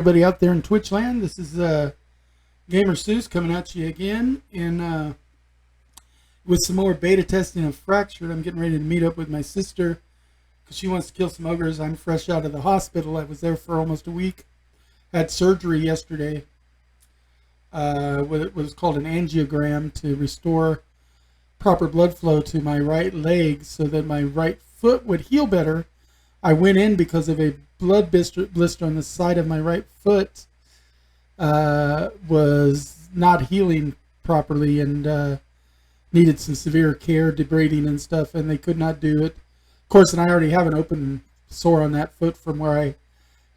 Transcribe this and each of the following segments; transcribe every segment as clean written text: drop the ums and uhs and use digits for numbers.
Everybody out there in Twitch land, this is Gamer Seuss coming at you again with some more beta testing of Fractured. I'm getting ready to meet up with my sister because she wants to kill some ogres. I'm fresh out of the hospital. I was there for almost a week. Had surgery yesterday. What was called an angiogram to restore proper blood flow to my right leg so that my right foot would heal better. I went in because of a blood blister on the side of my right foot. Was not healing properly and needed some severe care, debriding and stuff, and they could not do it. Of course, and I already have an open sore on that foot from where I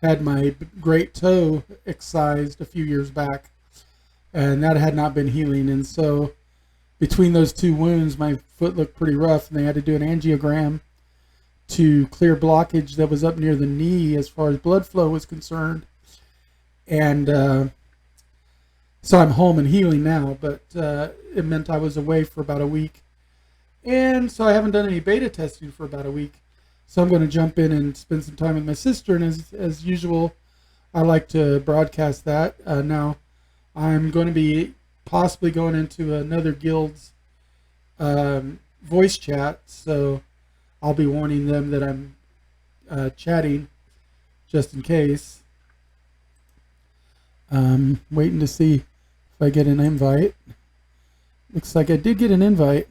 had my great toe excised a few years back, and that had not been healing. And so between those two wounds, my foot looked pretty rough, and they had to do an angiogram to clear blockage that was up near the knee as far as blood flow was concerned. And so I'm home and healing now, but it meant I was away for about a week. And so I haven't done any beta testing for about a week. So I'm going to jump in and spend some time with my sister. And as usual, I like to broadcast that. Now, I'm going to be possibly going into another guild's voice chat. So I'll be warning them that I'm chatting just in case. Waiting to see if I get an invite. Looks like I did get an invite.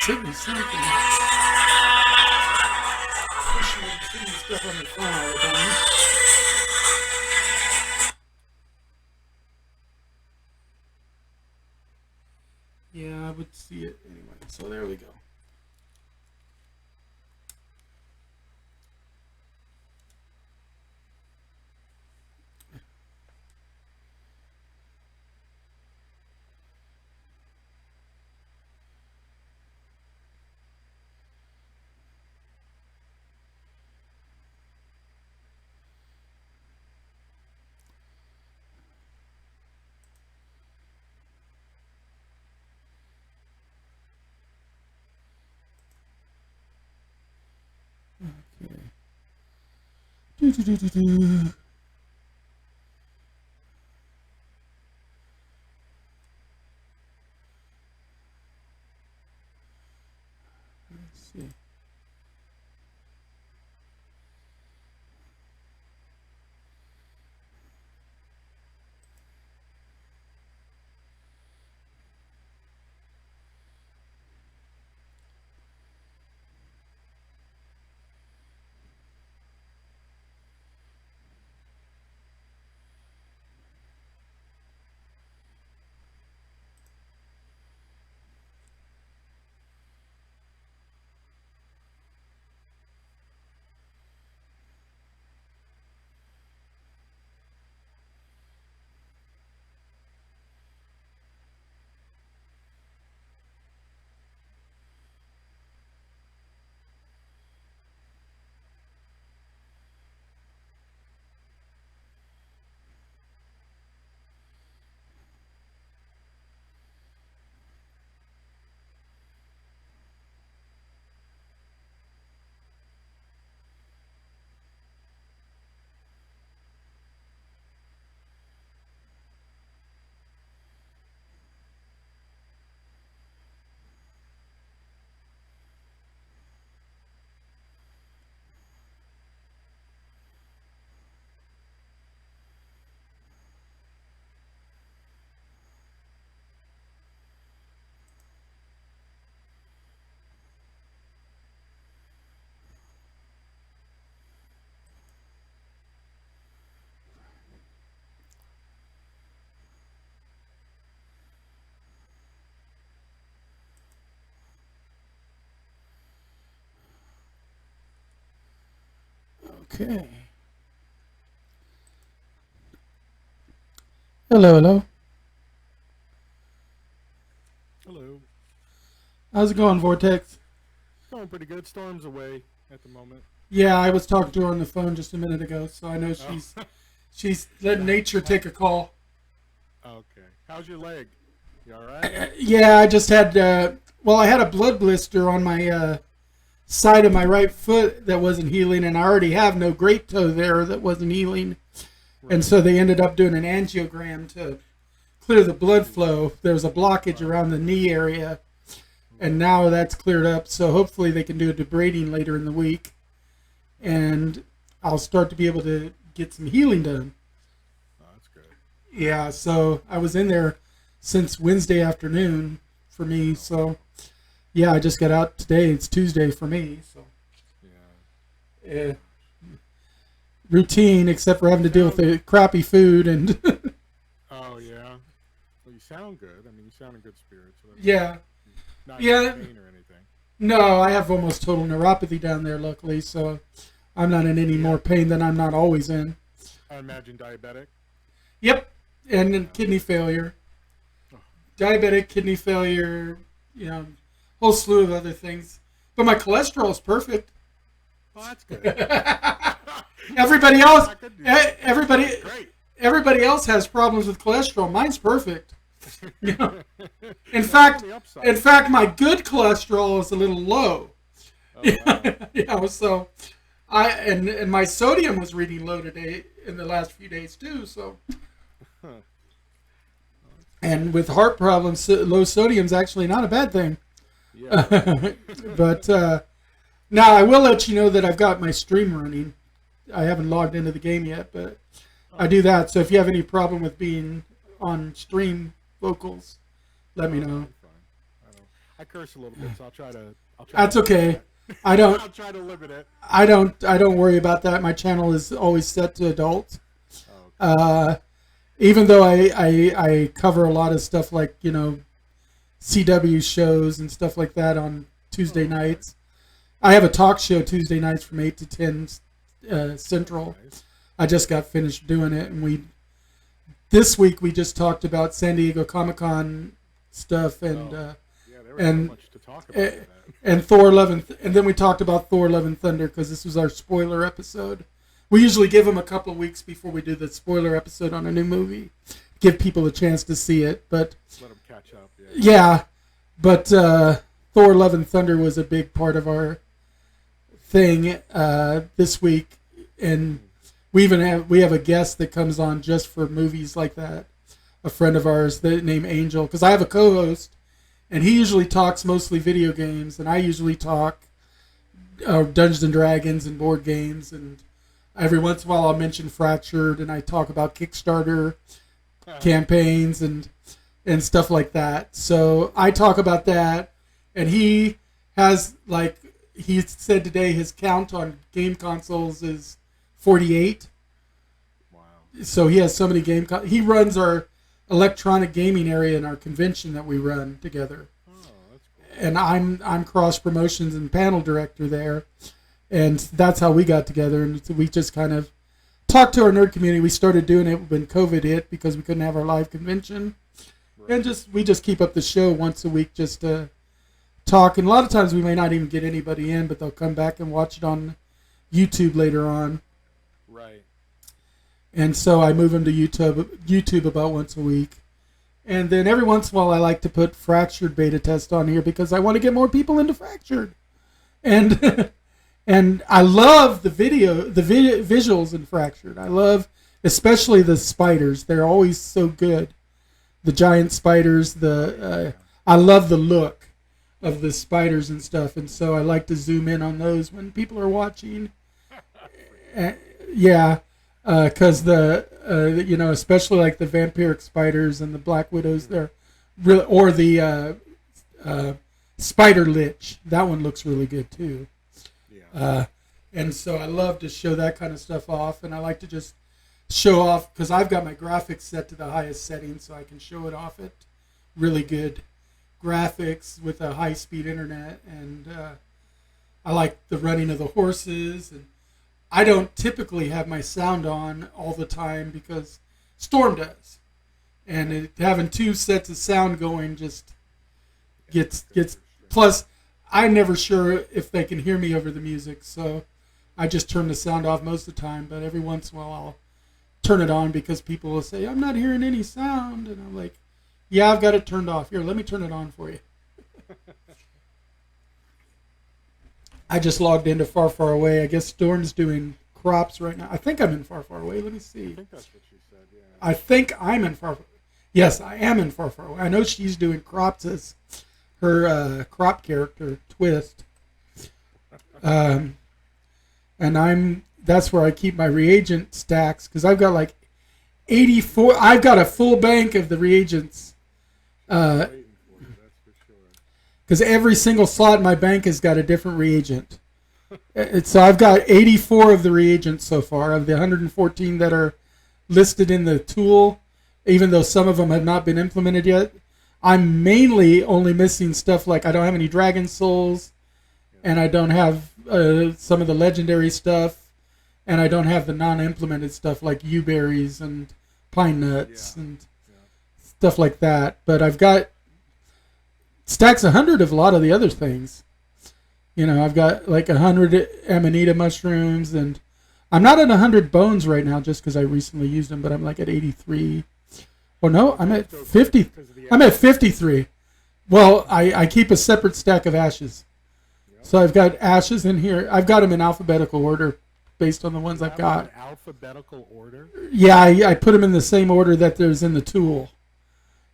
Send me something. Send me stuff on the phone all the time. Yeah, I would see it anyway. So there we go. Okay. Let's see. Okay. Hello. Hello. How's it going, Vortex? Going pretty good. Storm's away at the moment. Yeah, I was talking to her on the phone just a minute ago, so I know Oh. she's letting nature take a call. Okay. How's your leg? You all right? Yeah, I just had, I had a blood blister on my side of my right foot that wasn't healing, and I already have no great toe there that wasn't healing. Right. And so they ended up doing an angiogram to clear the blood flow. There was a blockage around the knee area, and now that's cleared up. So hopefully they can do a debriding later in the week, and I'll start to be able to get some healing done. Oh, that's good. Yeah, so I was in there since Wednesday afternoon for me. So yeah, I just got out today. It's Tuesday for me. So Yeah. Routine, except for having to deal with the crappy food and Oh, yeah. Well, you sound good. I mean, you sound in good spirits. So yeah. Not Yeah. in pain or anything. No, I have almost total neuropathy down there, luckily, so I'm not in any more pain than I'm not always in. I imagine diabetic. Yep, and then kidney failure. Diabetic, kidney failure, whole slew of other things. But my cholesterol is perfect. Well, that's good. Everybody else, Great. everybody else has problems with cholesterol. Mine's perfect. In fact, my good cholesterol is a little low. Oh, wow. So and my sodium was reading low today in the last few days too. So, and with heart problems, low sodium's actually not a bad thing. Yeah. But now I will let you know that I've got my stream running. I haven't logged into the game yet, but I do that. So if you have any problem with being on stream vocals, let me know. I curse a little bit, so I'll try to. That's okay. I don't. I'll try to limit it. I don't worry about that. My channel is always set to adult. Oh, okay. Even though I cover a lot of stuff like CW shows and stuff like that on Tuesday nights. I have a talk show Tuesday nights from 8 to 10 Central. Nice. I just got finished doing it, and this week we just talked about San Diego Comic-Con stuff and Yeah, there was so much to talk about. and Thor: Love and then we talked about Thor: Love and Thunder because this was our spoiler episode. We usually give them a couple of weeks before we do the spoiler episode on a new movie, give people a chance to see it. But Let them catch up. yeah, but Thor: Love and Thunder was a big part of our thing this week, and we have a guest that comes on just for movies like that. A friend of ours named Angel, because I have a co-host, and he usually talks mostly video games, and I usually talk Dungeons and Dragons and board games, and every once in a while I'll mention Fractured, and I talk about Kickstarter campaigns and stuff like that. So I talk about that, and he has, like he said today, his count on game consoles is 48. Wow. So he has so many he runs our electronic gaming area in our convention that we run together. Oh, that's cool. And I'm cross promotions and panel director there, and that's how we got together. And we just kind of talked to our nerd community. We started doing it when COVID hit because we couldn't have our live convention, Right. and we just keep up the show once a week just to talk. And a lot of times we may not even get anybody in, but they'll come back and watch it on YouTube later on. Right. And so I move them to YouTube about once a week. And then every once in a while I like to put Fractured Betatest on here because I want to get more people into Fractured. And and I love the visuals in Fractured. I love especially the spiders. They're always so good. The giant spiders, I love the look of the spiders and stuff. And so I like to zoom in on those when people are watching. Yeah. Because especially like the vampiric spiders and the black widows, they're really, or the spider lich. That one looks really good too. Yeah. And so I love to show that kind of stuff off, and I like to just show off because I've got my graphics set to the highest setting, so I can show it off at really good graphics with a high-speed internet, and I like the running of the horses, and I don't typically have my sound on all the time because Storm does. And having two sets of sound going just gets plus I'm never sure if they can hear me over the music, so I just turn the sound off most of the time, but every once in a while I'll turn it on because people will say, I'm not hearing any sound, and I'm like, Yeah, I've got it turned off. Here, let me turn it on for you. I just logged into Far Far Away. I guess Storm's doing crops right now. I think I'm in Far Far Away. Let me see. I think that's what she said, yeah. I think I'm in Far Far. Yes, I am in Far Far Away. I know she's doing crops as her crop character, Twist. And that's where I keep my reagent stacks because I've got like 84. I've got a full bank of the reagents. Because every single slot in my bank has got a different reagent. So I've got 84 of the reagents so far of the 114 that are listed in the tool, even though some of them have not been implemented yet. I'm mainly only missing stuff like I don't have any Dragon Souls, and I don't have some of the legendary stuff, and I don't have the non-implemented stuff like Yew-berries and pine nuts and stuff like that. But I've got stacks 100 of a lot of the other things. You know, I've got like 100 Amanita mushrooms, and I'm not at 100 bones right now just because I recently used them, but I'm like at 83. Oh no, I'm at 50. I'm at 53. Well, I keep a separate stack of ashes. So I've got ashes in here. I've got them in alphabetical order based on the ones I've got. Alphabetical order? Yeah, I put them in the same order that there's in the tool.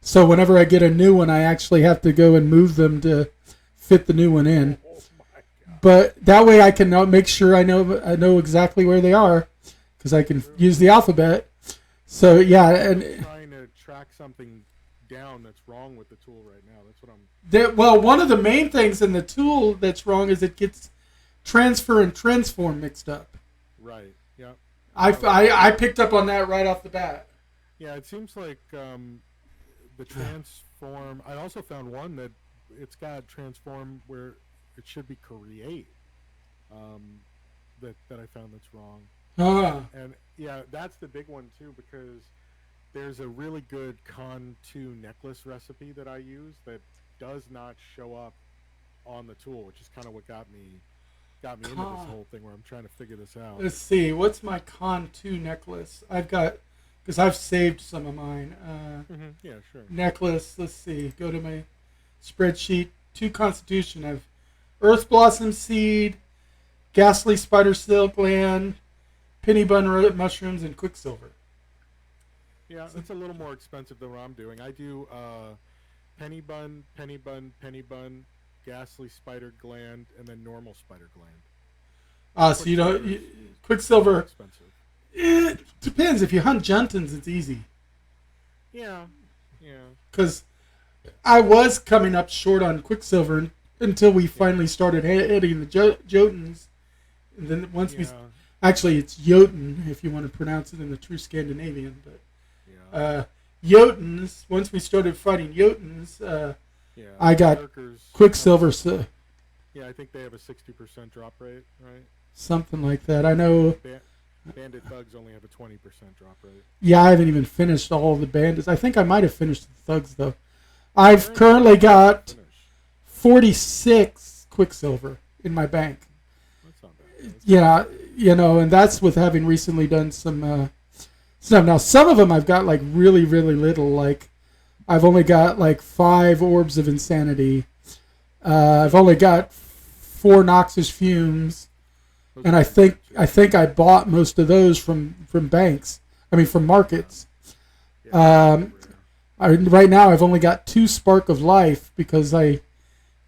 So whenever I get a new one, I actually have to go and move them to fit the new one in. But that way I can make sure I know exactly where they are because I can use the alphabet. So yeah, and I'm trying to track something down that's wrong with the tool right now. That's what I'm. Well, one of the main things in the tool that's wrong is it gets transfer and transform mixed up. Right. Yeah. I picked up on that right off the bat. Yeah, it seems like the transform. I also found one that it's got transform where it should be create. That I found that's wrong. And yeah, that's the big one too because there's a really good Con 2 necklace recipe that I use that does not show up on the tool, which is kind of what got me into this whole thing where I'm trying to figure this out. Let's see, what's my Con 2 necklace? I've got, because I've saved some of mine. Yeah, sure. Necklace, let's see, go to my spreadsheet. 2 Constitution. I've Earth Blossom Seed, Ghastly Spider Silk Land, Penny Bun Mushrooms, and Quicksilver. Yeah, it's a little more expensive than what I'm doing. I do Penny Bun, Ghastly Spider Gland, and then normal Spider Gland. So Quicksilver. Expensive. It depends. If you hunt Juntons, it's easy. Yeah. Because I was coming up short on Quicksilver until we finally started hitting the Jotuns. And then once we... Actually, it's Jotun, if you want to pronounce it in the true Scandinavian. But Jotuns, once we started fighting Jotuns, I got Quicksilver. Yeah, I think they have a 60% drop rate, right? Something like that. I know... Bandit thugs only have a 20% drop rate. Yeah, I haven't even finished all the bandits. I think I might have finished the thugs, though. I've currently got 46 Quicksilver in my bank. That's not bad. Yeah, and that's with having recently done some stuff. Now, some of them I've got like really, really little. Like, I've only got like 5 Orbs of Insanity. I've only got 4 Noxious Fumes, and I think I bought most of those from banks. I mean, from markets. Right now, I've only got 2 Spark of Life because I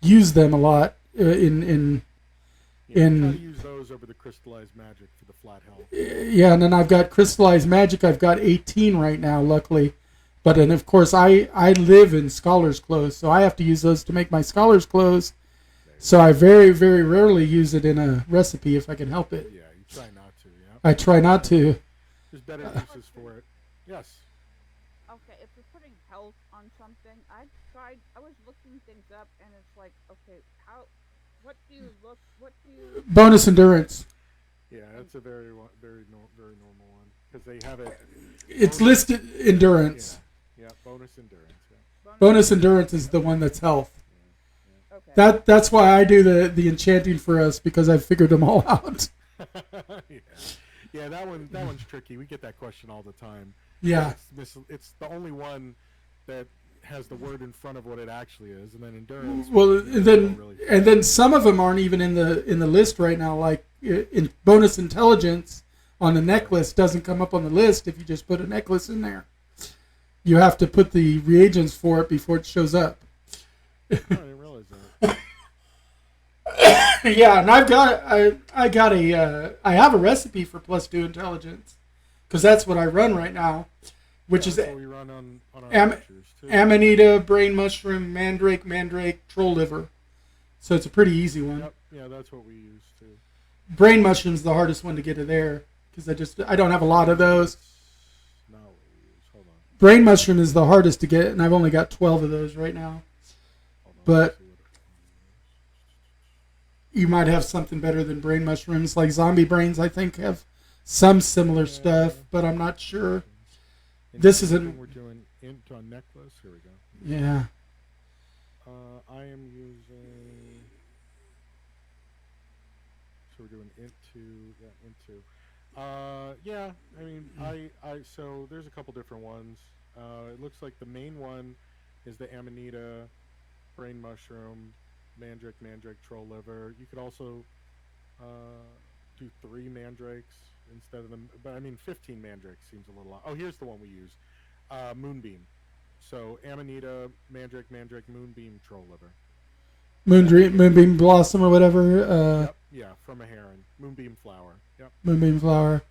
use them a lot in try to use those over the crystallized magic for the flat health. Yeah, and then I've got crystallized magic. I've got 18 right now, luckily. But and of course, I live in Scholar's Clothes, so I have to use those to make my Scholar's Clothes. So I very, very rarely use it in a recipe if I can help it. Yeah, you try not to. Yeah. I try not to. There's better uses for it. Yes. Okay, if you're putting health on something, I was looking things up, and it's like, okay, what do you Bonus endurance. Yeah, that's a very normal one because they have it. It's listed endurance. Yeah, bonus endurance. Yeah. Bonus endurance is the one that's health. Okay. That's why I do the enchanting for us because I've figured them all out. Yeah, that one's tricky. We get that question all the time. Yeah. It's the only one that has the word in front of what it actually is, and then endurance. Well, and then some of them aren't even in the list right now. Like in bonus intelligence on the necklace doesn't come up on the list if you just put a necklace in there. You have to put the reagents for it before it shows up. I didn't realize that. Yeah, and I have a recipe for +2 intelligence because that's what I run right now, which is what we run on our pictures too. Amanita, brain mushroom, mandrake, troll liver. So it's a pretty easy one. Yep. Yeah, that's what we use too. Brain mushroom's the hardest one to get to there because I don't have a lot of those. Not what we use. Hold on. Brain mushroom is the hardest to get, and I've only got 12 of those right now. But you might have something better than brain mushrooms. Like zombie brains, I think, have some similar stuff, but I'm not sure. This isn't. We're doing int on necklace. Here we go. Yeah. I am using. So we're doing int2. Yeah, int2. Yeah. I mean, So there's a couple different ones. It looks like the main one is the Amanita, brain mushroom, mandrake, troll liver. You could also do 3 mandrakes instead of them. But I mean, 15 mandrakes seems a little lot. Oh, here's the one we use. Moonbeam. So Amanita, mandrake, moonbeam, troll liver. Moonbeam blossom or whatever. Yep. Yeah, from a heron. Moonbeam flower. Yep. Moonbeam flower.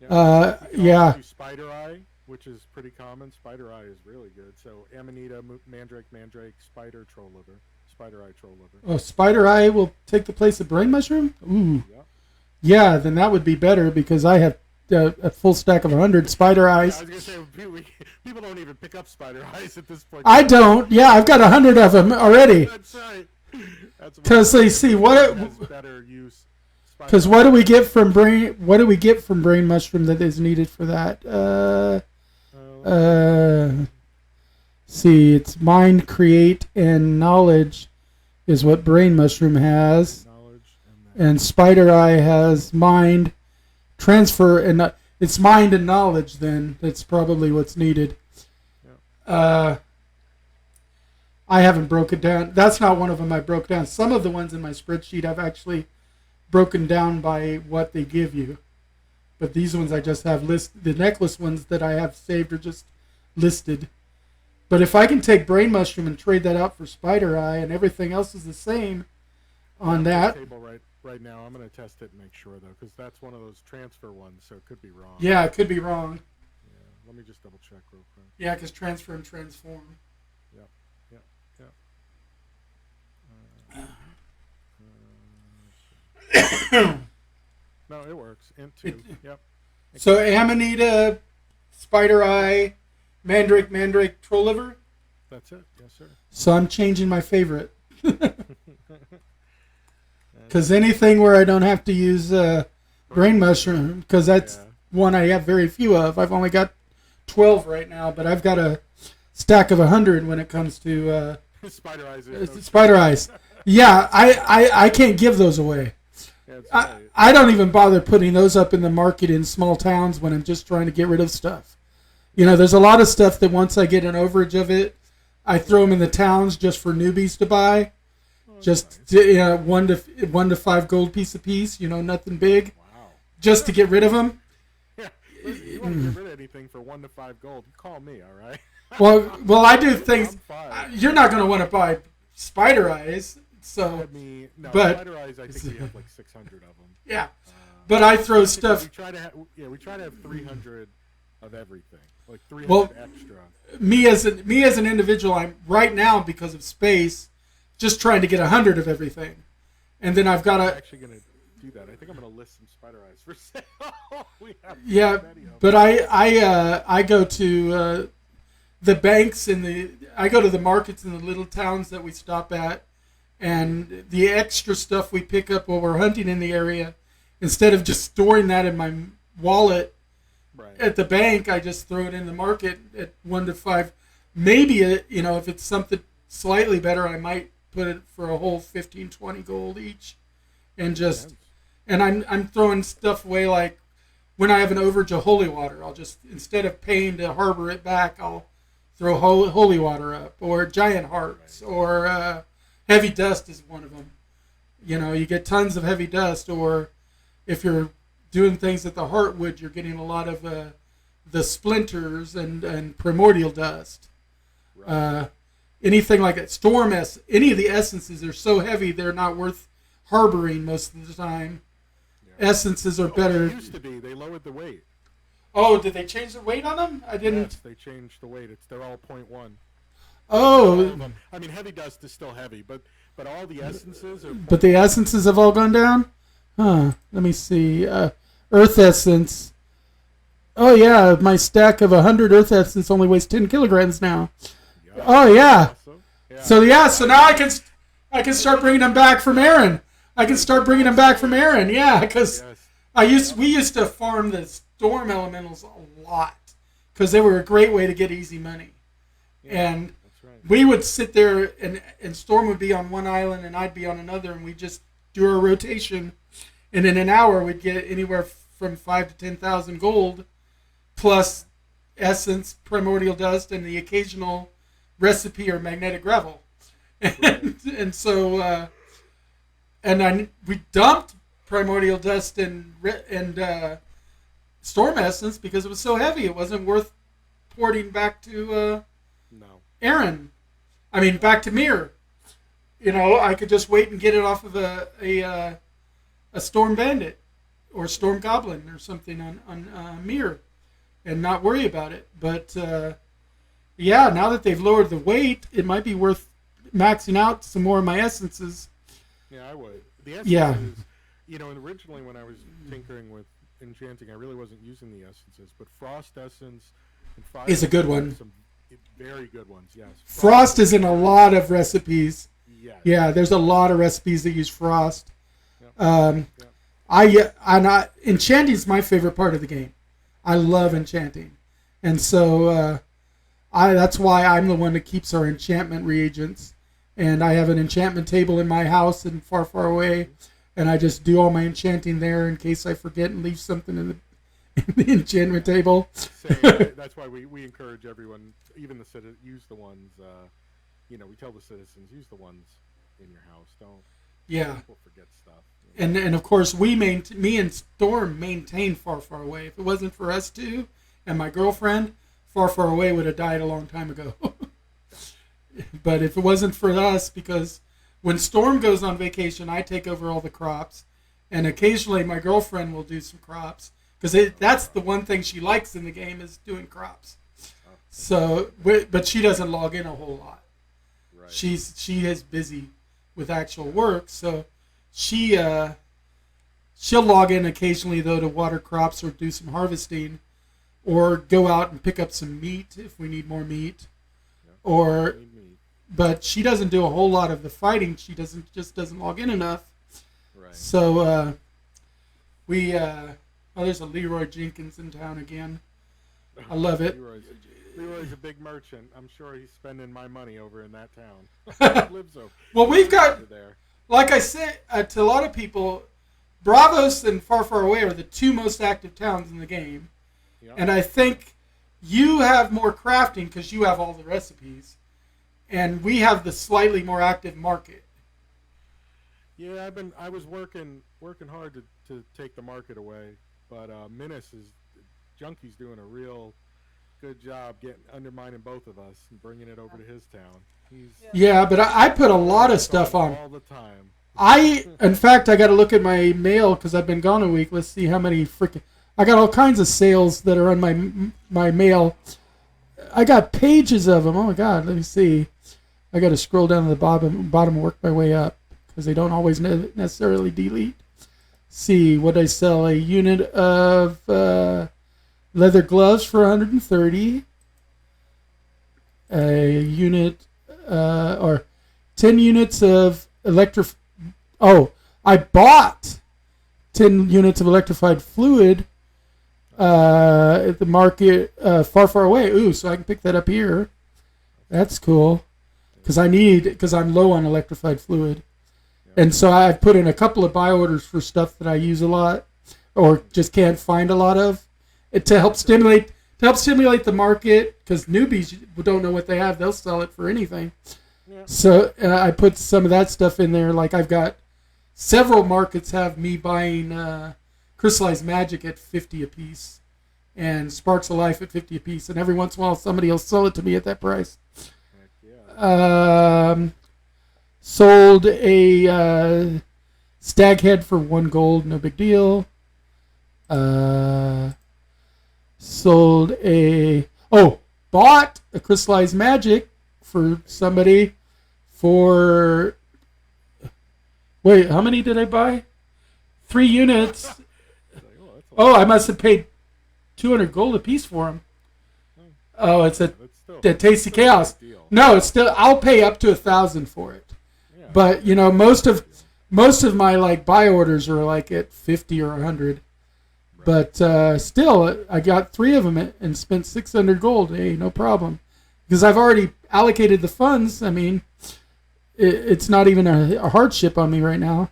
Yep. Yeah. Do spider eye, which is pretty common. Spider eye is really good. So Amanita, mandrake, spider, troll liver. Spider eye, troll liver. Oh, spider eye will take the place of brain mushroom? Ooh. Yep. Yeah, then that would be better because I have a full stack of 100 spider eyes. Yeah, I was going to say, people don't even pick up spider eyes at this point. I don't. Yeah, I've got 100 of them already. That's right. Because they see what. Better use. Because what do we get from brain? What do we get from brain mushroom that is needed for that? See, it's mind, create, and knowledge is what brain mushroom has. And spider eye has mind, transfer, and it's mind and knowledge. Then that's probably what's needed. Yep. I haven't broken down. That's not one of them I broke down. Some of the ones in my spreadsheet I've actually broken down by what they give you. But these ones I just have listed. The necklace ones that I have saved are just listed. But if I can take brain mushroom and trade that out for spider eye and everything else is the same on that. Table right now. I'm going to test it and make sure, though, because that's one of those transfer ones, so it could be wrong. Yeah, it could be wrong. Yeah, let me just double check real quick. Yeah, because transfer and transform. Yep. No, it works. Yep. So Amanita, spider eye, mandrake, troll liver. That's it. Yes, sir. So I'm changing my favorite. Because anything where I don't have to use brain mushroom, because that's one I have very few of. I've only got 12 right now, but I've got a stack of 100 when it comes to spider eyes. Spider eyes. Yeah, I can't give those away. Yeah, I don't even bother putting those up in the market in small towns when I'm just trying to get rid of stuff. You know, there's a lot of stuff that once I get an overage of it, I throw them in the towns just for newbies to buy. Just nice. 1 to 5 gold piece a piece. You know, nothing big. Wow. Just to get rid of them. Yeah, listen, you want to get rid of anything for 1 to 5 gold? Call me, all right? Well, I do things. You're not going to want to buy spider eyes. So, but spider eyes, I think we have like 600 of them. Yeah, but I throw stuff. We try to have 300 of everything, like 300 extra. Me as an individual, I'm right now because of space, just trying to get 100 of everything, and then I've got to. I'm actually gonna do that. I think I'm gonna list some spider eyes for sale. Yeah, but I go to the banks I go to the markets in the little towns that we stop at. And the extra stuff we pick up while we're hunting in the area, instead of just storing that in my wallet at the bank, I just throw it in the market at 1 to 5. Maybe, if it's something slightly better, I might put it for a whole 15, 20 gold each. And I'm throwing stuff away like when I have an overage of holy water, I'll just, instead of paying to harbor it back, I'll throw holy water up, or giant hearts, or heavy dust is one of them. You know, you get tons of heavy dust, or if you're doing things at the heartwood, you're getting a lot of the splinters and primordial dust. Right. Anything like it. Any of the essences are so heavy they're not worth harboring most of the time. Yeah. Essences are better. They used to be. They lowered the weight. Oh, did they change the weight on them? I didn't. Yes, they changed the weight. They're all 0.1. Oh. I mean, heavy dust is still heavy, but all the essences are. But the essences have all gone down? Huh. Let me see. Earth essence. Oh, yeah. My stack of 100 earth essence only weighs 10 kilograms now. Yeah. Oh, yeah. Awesome. Yeah. So now I can start bringing them back from Aaron. Yeah, because we used to farm the storm elementals a lot because they were a great way to get easy money. Yeah, and we would sit there and Storm would be on one island and I'd be on another, and we'd just do our rotation, and in an hour we'd get anywhere from 5,000 to 10,000 gold plus essence, primordial dust, and the occasional recipe or magnetic gravel. And so we dumped primordial dust and storm essence because it was so heavy. It wasn't worth porting back to Aaron. I mean, back to Mir. You know, I could just wait and get it off of a storm bandit or storm goblin or something on Mir and not worry about it. But yeah, now that they've lowered the weight, it might be worth maxing out some more of my essences. Yeah, I would. The essences, you know, and originally when I was tinkering with enchanting, I really wasn't using the essences, but frost essence and fire is a good one. Some very good ones, yes. Frost is in a lot of recipes. Yes. Yeah, there's a lot of recipes that use frost. Yep. Enchanting is my favorite part of the game. I love enchanting, and so that's why I'm the one that keeps our enchantment reagents. And I have an enchantment table in my house and far, far away, and I just do all my enchanting there in case I forget and leave something in the enchantment table. That's why we encourage everyone, even the citizens, use the ones. We tell the citizens, use the ones in your house. Don't. Yeah. People forget stuff. You know? And of course me and Storm maintain far, far away. If it wasn't for us two and my girlfriend, far, far away would have died a long time ago. But if it wasn't for us, because when Storm goes on vacation, I take over all the crops, and occasionally my girlfriend will do some crops, because that's the one thing she likes in the game is doing crops. So, but she doesn't log in a whole lot. Right. She is busy with actual work, so she'll log in occasionally though to water crops or do some harvesting, or go out and pick up some meat if we need more meat, But she doesn't do a whole lot of the fighting. She doesn't log in enough. Right. So there's a Leroy Jenkins in town again. I love it. Leroy's a big merchant. I'm sure he's spending my money over in that town. Lives over. Well, we've got there. Like I said to a lot of people, Bravos and Far Far Away are the two most active towns in the game, and I think you have more crafting because you have all the recipes. And we have the slightly more active market. Yeah, I was working hard to take the market away, but Junkie's doing a real good job undermining both of us and bringing it over to his town. But I put a lot of stuff on all the time. In fact, I got to look at my mail because I've been gone a week. Let's see how many I got all kinds of sales that are on my mail. I got pages of them. Oh my God, let me see. I got to scroll down to the bottom and work my way up because they don't always necessarily delete. See what I sell: a unit of leather gloves for 130. A unit or 10 units of I bought 10 units of electrified fluid at the market far, far away. Ooh, so I can pick that up here. That's cool. Because I'm low on electrified fluid. And so I've put in a couple of buy orders for stuff that I use a lot or just can't find a lot of to help stimulate to help stimulate the market, because newbies don't know what they have. They'll sell it for anything. Yeah. So I put some of that stuff in there. Like I've got several markets have me buying crystallized magic at 50 a piece and sparks of life at 50 a piece. And every once in a while somebody will sell it to me at that price. Yeah. Sold a stag head for 1 gold. No big deal. Bought a crystallized magic for somebody for, wait, how many did I buy? 3 units. I must have paid 200 gold a piece for them. Oh, it's a Tasty Chaos. No, it's still, I'll pay up to 1,000 for it. Yeah. But, you know, most of my like buy orders are like at 50 or 100. But still, I got 3 of them and spent 600 gold. Hey, no problem. Because I've already allocated the funds. I mean, it's not even a hardship on me right now.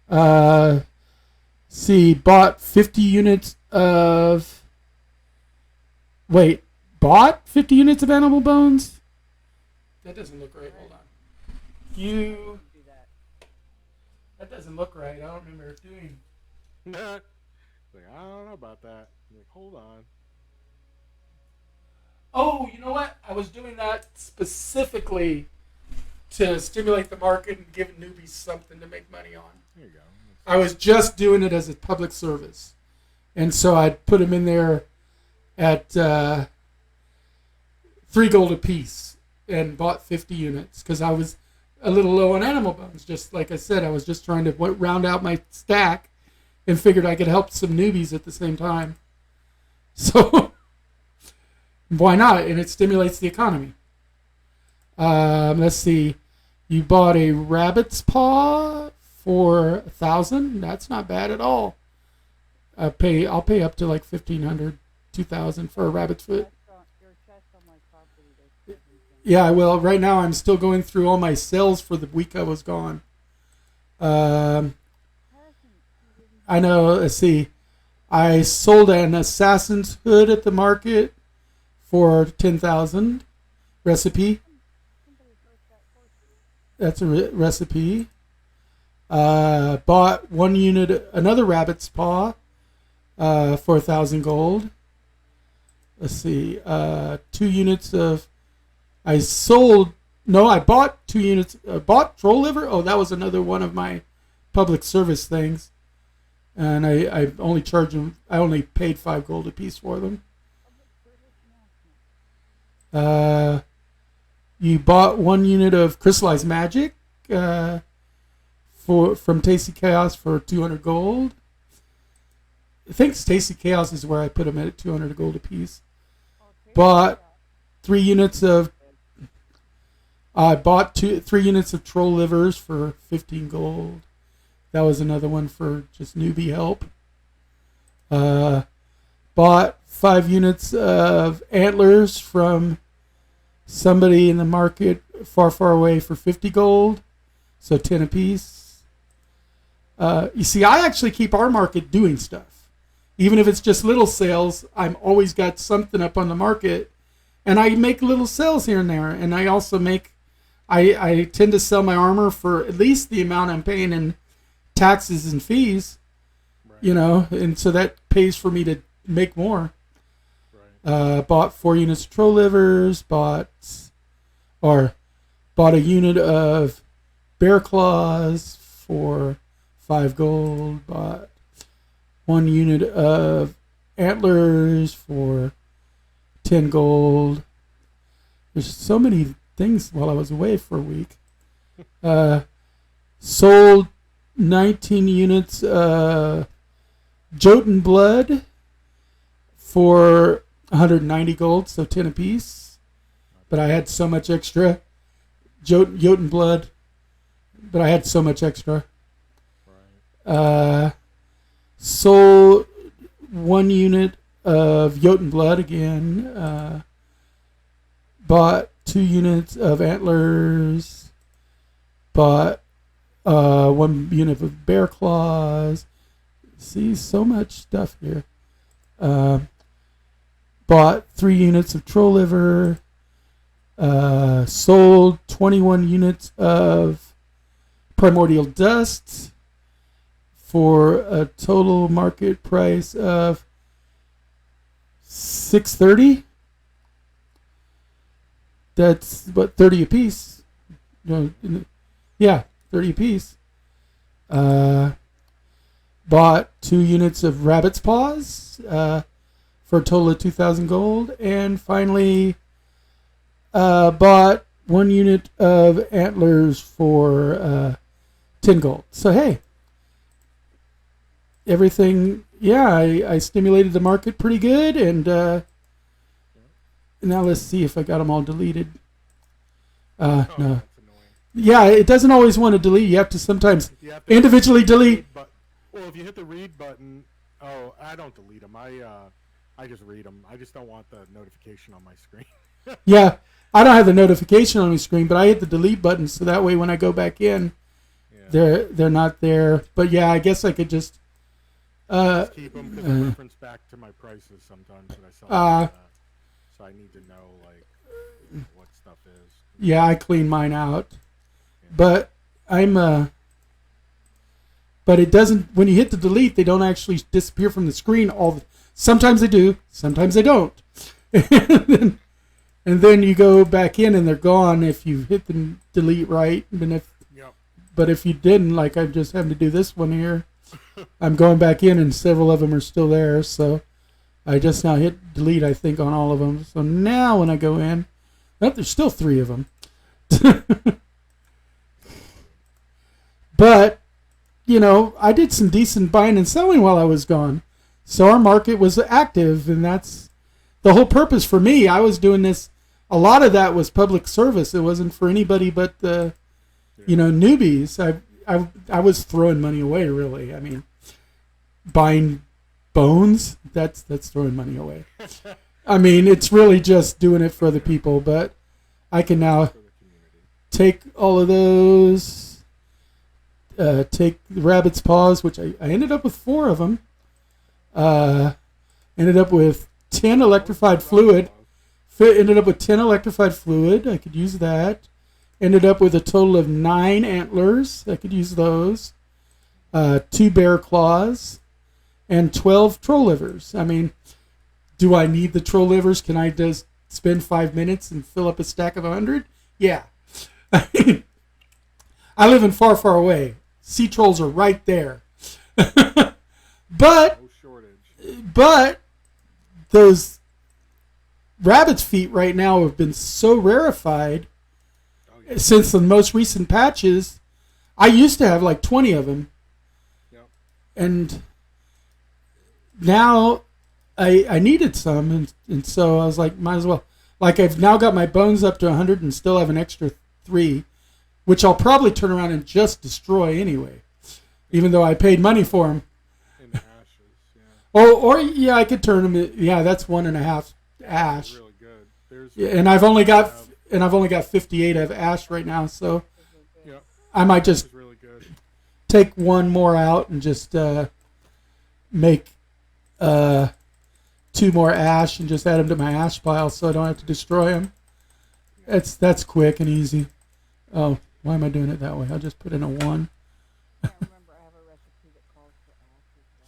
Bought 50 units of... Wait, bought 50 units of animal bones? That doesn't look right. Hold on. That doesn't look right. I don't remember doing... Like, I don't know about that. Like, hold on. Oh, you know what? I was doing that specifically to stimulate the market and give newbies something to make money on. There you go. I was just doing it as a public service. And so I put them in there at 3 gold a piece and bought 50 units because I was a little low on animal bones. Just like I said, I was just trying to round out my stack and figured I could help some newbies at the same time. So, why not? And it stimulates the economy. Let's see. You bought a rabbit's paw for 1,000. That's not bad at all. I'll pay up to like 1,500, 2,000 for a rabbit's foot. Yeah, well, right now I'm still going through all my sales for the week I was gone. I know, let's see. I sold an assassin's hood at the market for 10,000. Recipe. That's a recipe. Bought 1 unit, another rabbit's paw for 1,000 gold. Let's see. 2 units of... I bought 2 units. Bought troll liver. Oh, that was another one of my public service things. And I only charged them. I only paid 5 gold a piece for them. You bought 1 unit of crystallized magic from Tasty Chaos for 200 gold. I think Tasty Chaos is where I put them at 200 gold a piece. Bought 3 units of. I bought 3 units of troll livers for 15 gold. That was another one for just newbie help. Bought 5 units of antlers from somebody in the market far, far away for 50 gold. So 10 apiece. You see, I actually keep our market doing stuff. Even if it's just little sales, I'm always got something up on the market. And I make little sales here and there. And I also I tend to sell my armor for at least the amount I'm paying in taxes and fees, right. You know, and so that pays for me to make more. Right. Bought 4 units of troll livers, bought a unit of bear claws for 5 gold, bought 1 unit of antlers for 10 gold. There's so many things while I was away for a week. Sold 19 units Jotun blood for 190 gold, so 10 apiece. But I had so much extra. Jotun blood, but I had so much extra. Right. Sold 1 unit of Jotun blood again. Bought 2 units of antlers. Bought 1 unit of bear claws. See, so much stuff here. bought 3 units of troll liver, sold 21 units of primordial dust for a total market price of $630. That's what, 30 a piece. No, yeah, 30 a piece. Bought 2 units of rabbit's paws for a total of 2,000 gold, and finally bought 1 unit of antlers for 10 gold. So hey, everything. Yeah, I stimulated the market pretty good, and now let's see if I got them all deleted. No. Yeah, it doesn't always want to delete. You have to sometimes individually delete. Well, if you hit the read button, I don't delete them. I just read them. I just don't want the notification on my screen. Yeah, I don't have the notification on my screen, but I hit the delete button so that way when I go back in, they're not there. But yeah, I guess I could just keep them because I reference back to my prices sometimes that I sell. So I need to know like what stuff is. Yeah, I clean mine out, but but it doesn't. When you hit the delete, they don't actually disappear from the screen. Sometimes they do, sometimes they don't. And then you go back in and they're gone if you hit the delete right. But if you didn't, like I'm just having to do this one here, I'm going back in and several of them are still there. So I just now hit delete, I think, on all of them. So now when I go in, there's still 3 of them. But, I did some decent buying and selling while I was gone. So our market was active, and that's the whole purpose for me. I was doing this. A lot of that was public service. It wasn't for anybody but the, newbies. I was throwing money away, really. I mean, buying bones, that's throwing money away. I mean, it's really just doing it for other people, but I can now take all of those, take the rabbit's paws, which I ended up with 4 of them. Ended up with 10 electrified fluid. Ended up with 10 electrified fluid. I could use that. Ended up with a total of 9 antlers. I could use those. 2 bear claws. And 12 troll livers. I mean, do I need the troll livers? Can I just spend 5 minutes and fill up a stack of 100? Yeah. I live in far, far away. Sea trolls are right there. But those rabbit's feet right now have been so rarefied since the most recent patches. I used to have like 20 of them. Yep. And now I needed some, and so I was like, might as well. Like, I've now got my bones up to 100 and still have an extra 3, which I'll probably turn around and just destroy anyway, even though I paid money for them. In ashes, yeah. I could turn them. Yeah, that's 1.5 ash. Really good. And I've only got 58 of ash right now, so I might just really good. Take 1 more out and just make 2 more ash and just add them to my ash pile so I don't have to destroy them. That's quick and easy. Oh, why am I doing it that way? I'll just put in a 1. I remember I have a recipe that calls for ash as well.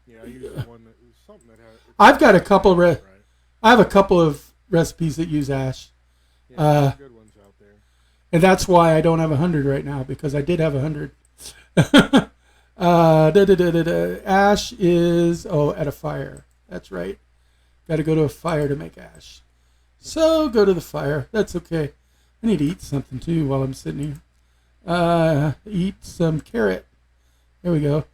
Yeah, I used one that was something that had. I've got a couple I have a couple of recipes that use ash. Yeah, good ones out there. And that's why I don't have 100 right now, because I did have 100. Ash is at a fire. That's right. Got to go to a fire to make ash. So go to the fire. That's okay. I need to eat something too while I'm sitting here. Eat some carrot. There we go.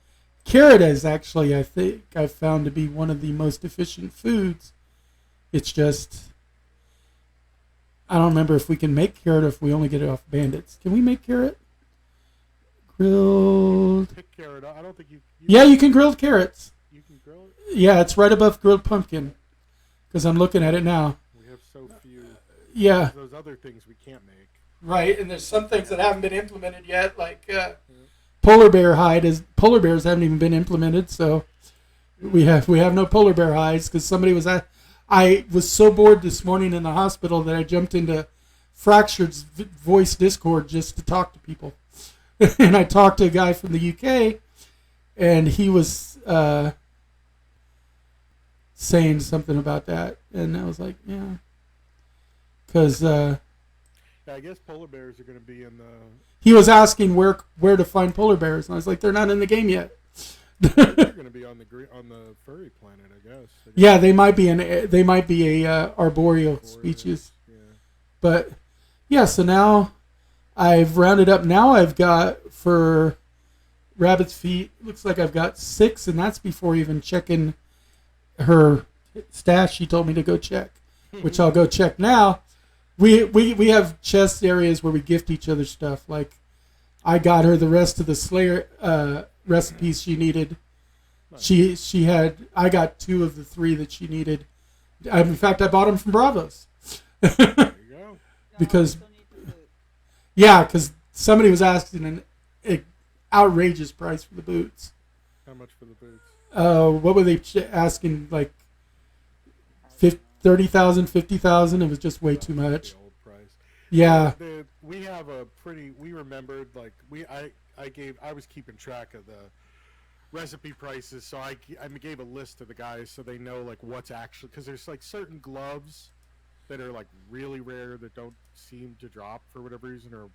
Carrot is actually, I think, I've found to be one of the most efficient foods. It's just, I don't remember if we can make carrot or if we only get it off bandits. Can we make carrot? Grilled. Pick carrot. I don't think you yeah, you can grill carrots. You can grill it? Yeah, it's right above grilled pumpkin. Because I'm looking at it now. We have so few. Yeah. Those other things we can't make. Right, and there's some things that haven't been implemented yet, like polar bears haven't even been implemented, so we have no polar bear hides because somebody was at. I was so bored this morning in the hospital that I jumped into Fractured's voice Discord just to talk to people. And I talked to a guy from the UK, and he was saying something about that. And I was like, yeah. Because yeah, I guess polar bears are going to be in the... He was asking where to find polar bears, and I was like, they're not in the game yet. They're going to be on the furry planet, I guess. Yeah, they might be a arboreal species. Yeah. But yeah, so now I've rounded up. Now I've got for rabbit's feet. Looks like I've got 6, and that's before even checking her stash. She told me to go check, which I'll go check now. We have chest areas where we gift each other stuff. Like I got her the rest of the Slayer recipes she needed. Nice. She had. I got 2 of the 3 that she needed. In fact, I bought them from Bravos. There you go. Because somebody was asking an outrageous price for the boots. How much for the boots? What were they asking? Like 30,000, 50,000. It was just way too much. The old price. Yeah. We have a pretty. We remembered like I was keeping track of the recipe prices, so I gave a list to the guys so they know like what's actually, because there's like certain gloves that are like really rare that don't seem to drop for whatever reason, or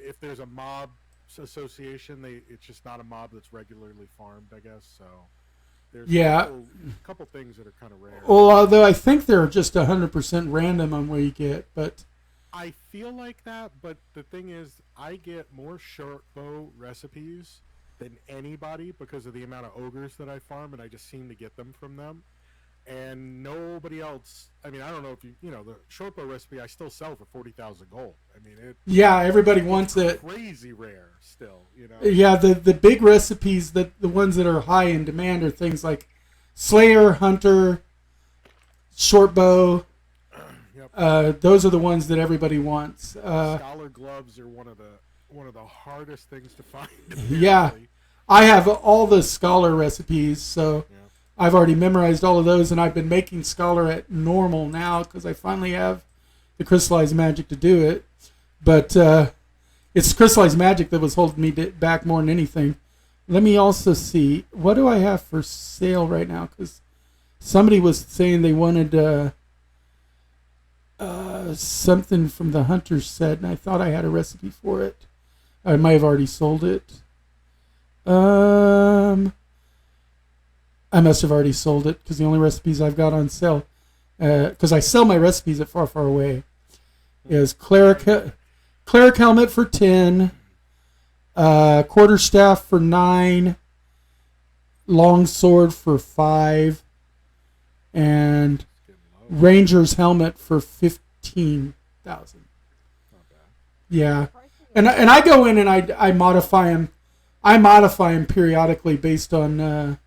if there's a mob association, it's just not a mob that's regularly farmed, I guess. So there's a couple things that are kind of rare. Well, although I think they're just 100% random on what you get, but I feel like that. But the thing is, I get more short bow recipes than anybody because of the amount of ogres that I farm, and I just seem to get them from them. And nobody else. I mean, I don't know if the short bow recipe I still sell for 40,000 gold. I mean, everybody wants it. Crazy rare still, Yeah, the big recipes, the ones that are high in demand are things like Slayer, Hunter, short bow. Yep. Those are the ones that everybody wants. Scholar gloves are one of the hardest things to find. Yeah, I have all the Scholar recipes, so. Yeah. I've already memorized all of those, and I've been making Scholar at normal now because I finally have the crystallized magic to do it. But it's crystallized magic that was holding me back more than anything. Let me also see. What do I have for sale right now? Because somebody was saying they wanted something from the Hunter set, and I thought I had a recipe for it. I might have already sold it. I must have already sold it because the only recipes I've got on sale, because I sell my recipes at Far, Far Away, is cleric helmet for 10, quarterstaff for 9, long sword for 5, and ranger's helmet for 15,000. Yeah, and I go in and I modify them. I modify them periodically based on.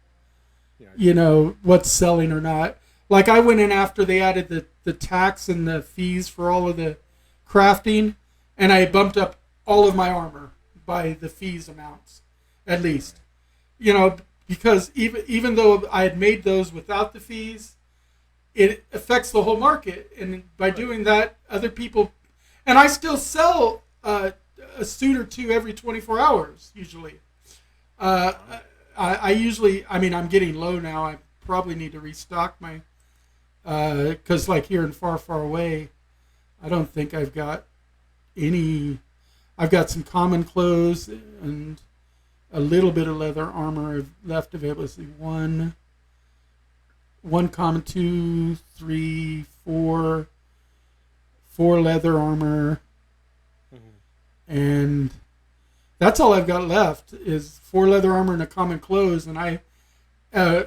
What's selling or not. Like I went in after they added the tax and the fees for all of the crafting, and I bumped up all of my armor by the fees amounts, at least. Because even though I had made those without the fees, it affects the whole market. And by doing that, other people... And I still sell a suit or two every 24 hours, usually. I usually, I'm getting low now. I probably need to restock my, because like here in Far, Far Away, I don't think I've got any. I've got some common clothes and a little bit of leather armor left available. Let's see, one common, 2, 3, 4 leather armor, and that's all I've got left is 4 leather armor and a common clothes. And I,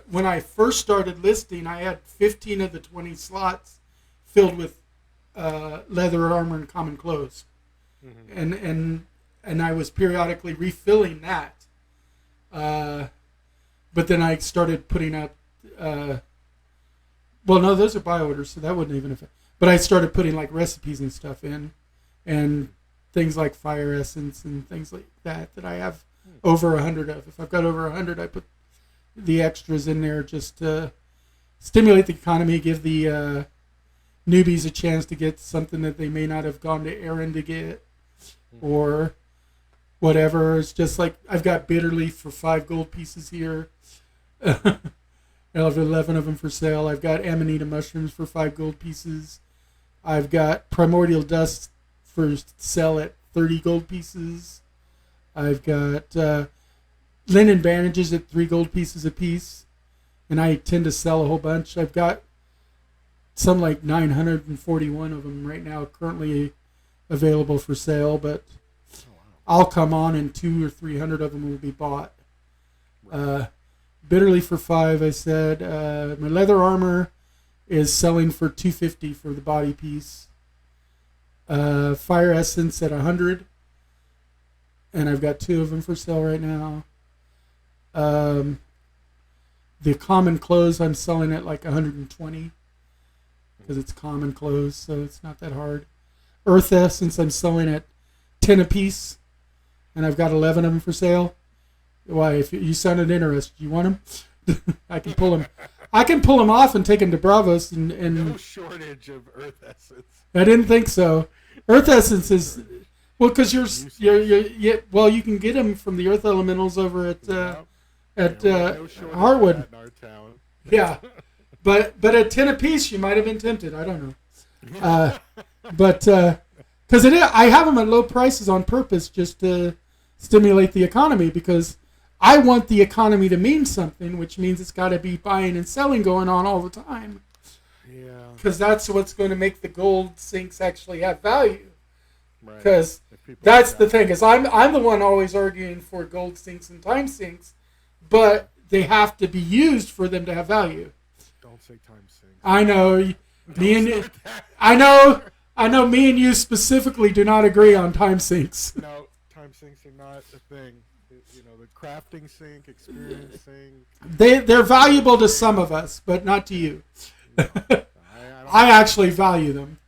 when I first started listing, I had 15 of the 20 slots filled with leather armor and common clothes, and I was periodically refilling that. But then I started putting up. Well, no, those are buy orders, so that wouldn't even affect. But I started putting like recipes and stuff in, and things like fire essence and things like that I have over 100 of. If I've got over 100, I put the extras in there just to stimulate the economy, give the newbies a chance to get something that they may not have gone to Aaron to get, or whatever. It's just like I've got bitter leaf for 5 gold pieces here. I have 11 of them for sale. I've got amanita mushrooms for 5 gold pieces. I've got primordial dust for sale at 30 gold pieces. I've got linen bandages at 3 gold pieces a piece, and I tend to sell a whole bunch. I've got some like 941 of them right now currently available for sale, but I'll come on and 200 or 300 of them will be bought. Bitterly for 5, I said. My leather armor is selling for 250 for the body piece. Fire essence at 100, and I've got 2 of them for sale right now. The common clothes I'm selling at like 120 because it's common clothes, so it's not that hard. Earth essence I'm selling at 10 a piece, and I've got 11 of them for sale. Why? If you sounded interested, you want them? I can pull them. I can pull them off and take them to Bravos and no shortage of Earth essence. I didn't think so. Earth essence is well because well you can get them from the Earth Elementals over at no Hartwood. In our town. Yeah, but at 10 a piece you might have been tempted. I don't know. But because I have them at low prices on purpose just to stimulate the economy, because I want the economy to mean something, which means it's got to be buying and selling going on all the time. Yeah. Because that's what's going to make the gold sinks actually have value. Because right. that's the thing. Is I'm the one always arguing for gold sinks and time sinks, but they have to be used for them to have value. Don't say time sinks. I know. I know. Me and you specifically do not agree on time sinks. No, time sinks are not a thing. The crafting sink, experience sink. They're valuable to some of us, but not to you. No, I actually value them,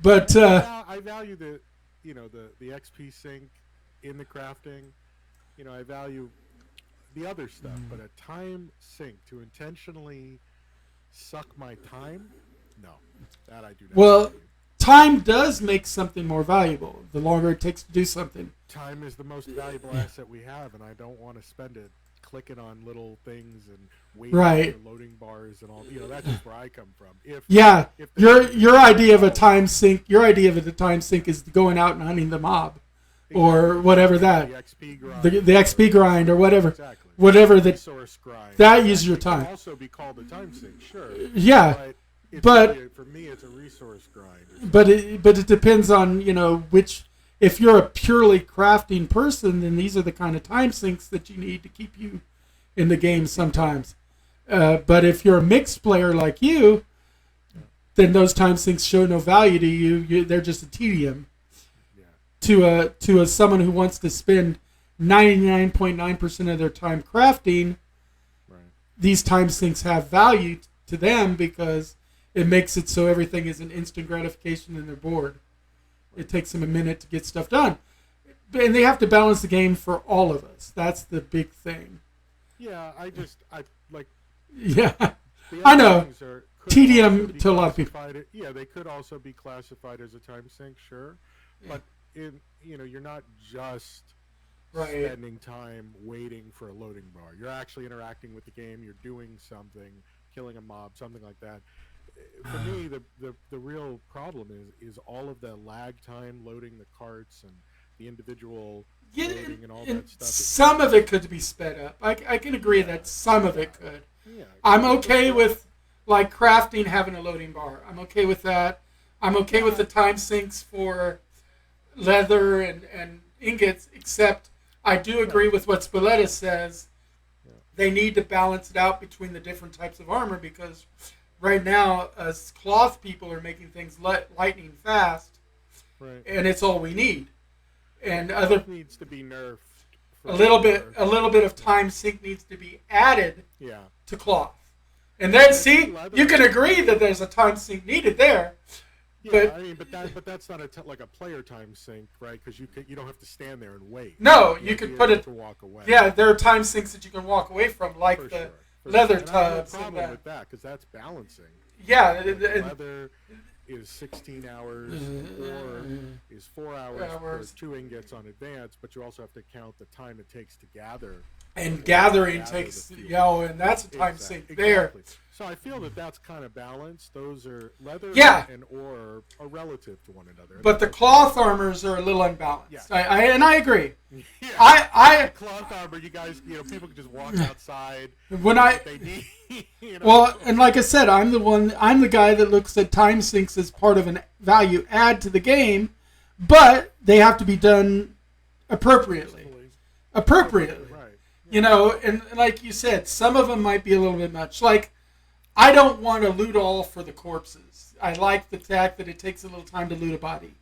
but I value the XP sink in the crafting. I value the other stuff, but a time sink to intentionally suck my time, no, that I do not. Well, time does make something more valuable the longer it takes to do something. Time is the most valuable asset we have, and I don't want to spend it clicking on little things and waiting for loading bars and all. That's just where I come from. If your idea of a time sink, is going out and hunting the mob, or whatever that. The XP grind. The XP grind or whatever. Exactly. Whatever the resource grind. That uses your time. It can also be called a time sink, sure. Yeah. But for me, it's a resource grind. But it depends on which. If you're a purely crafting person, then these are the kind of time sinks that you need to keep you in the game sometimes. But if you're a mixed player like you, then those time sinks show no value to you. They're just a tedium. Yeah. To someone who wants to spend 99.9% of their time crafting, right. These time sinks have value to them because it makes it so everything is an instant gratification in their board. It takes them a minute to get stuff done. And they have to balance the game for all of us. That's the big thing. Yeah, I like... Yeah, I know. Tedium to a lot of people. Yeah, they could also be classified as a time sink, sure. Yeah. But, you're not just spending time waiting for a loading bar. You're actually interacting with the game. You're doing something, killing a mob, something like that. For me, the real problem is all of the lag time loading the carts and the individual loading and all that stuff. Some of it could be sped up. I can agree that some of it could. Yeah, I'm okay with crafting having a loading bar. I'm okay with that. I'm okay with the time sinks for leather and ingots, except I do agree with what Spoletta says. Yeah. They need to balance it out between the different types of armor, because right now, us cloth people are making things lightning fast, right. And it's all we need. And other needs to be nerfed. A little bit of time sink needs to be added to cloth. And then you can agree that there's a time sink needed there. Yeah, but that's not like a player time sink, right? Because you don't have to stand there and wait. No, you could put it to walk away. Yeah, there are time sinks that you can walk away from, like leather and I have no tubs. problem with that because that's balancing. Yeah, Leather is 16 hours or is 4 hours for 2 ingots on advance, but you also have to count the time it takes to gather. And gathering takes, and that's a time sink there. So I feel that that's kind of balanced. Those are leather and ore are relative to one another. But the cloth armors are a little unbalanced. Yeah. I agree. Yeah. I cloth armor, you guys, people can just walk outside. When they need, Well, and like I said, I'm the guy that looks at time sinks as part of an value add to the game, but they have to be done appropriately. Right. And like you said, some of them might be a little bit much. Like, I don't want to loot all for the corpses. I like the fact that it takes a little time to loot a body.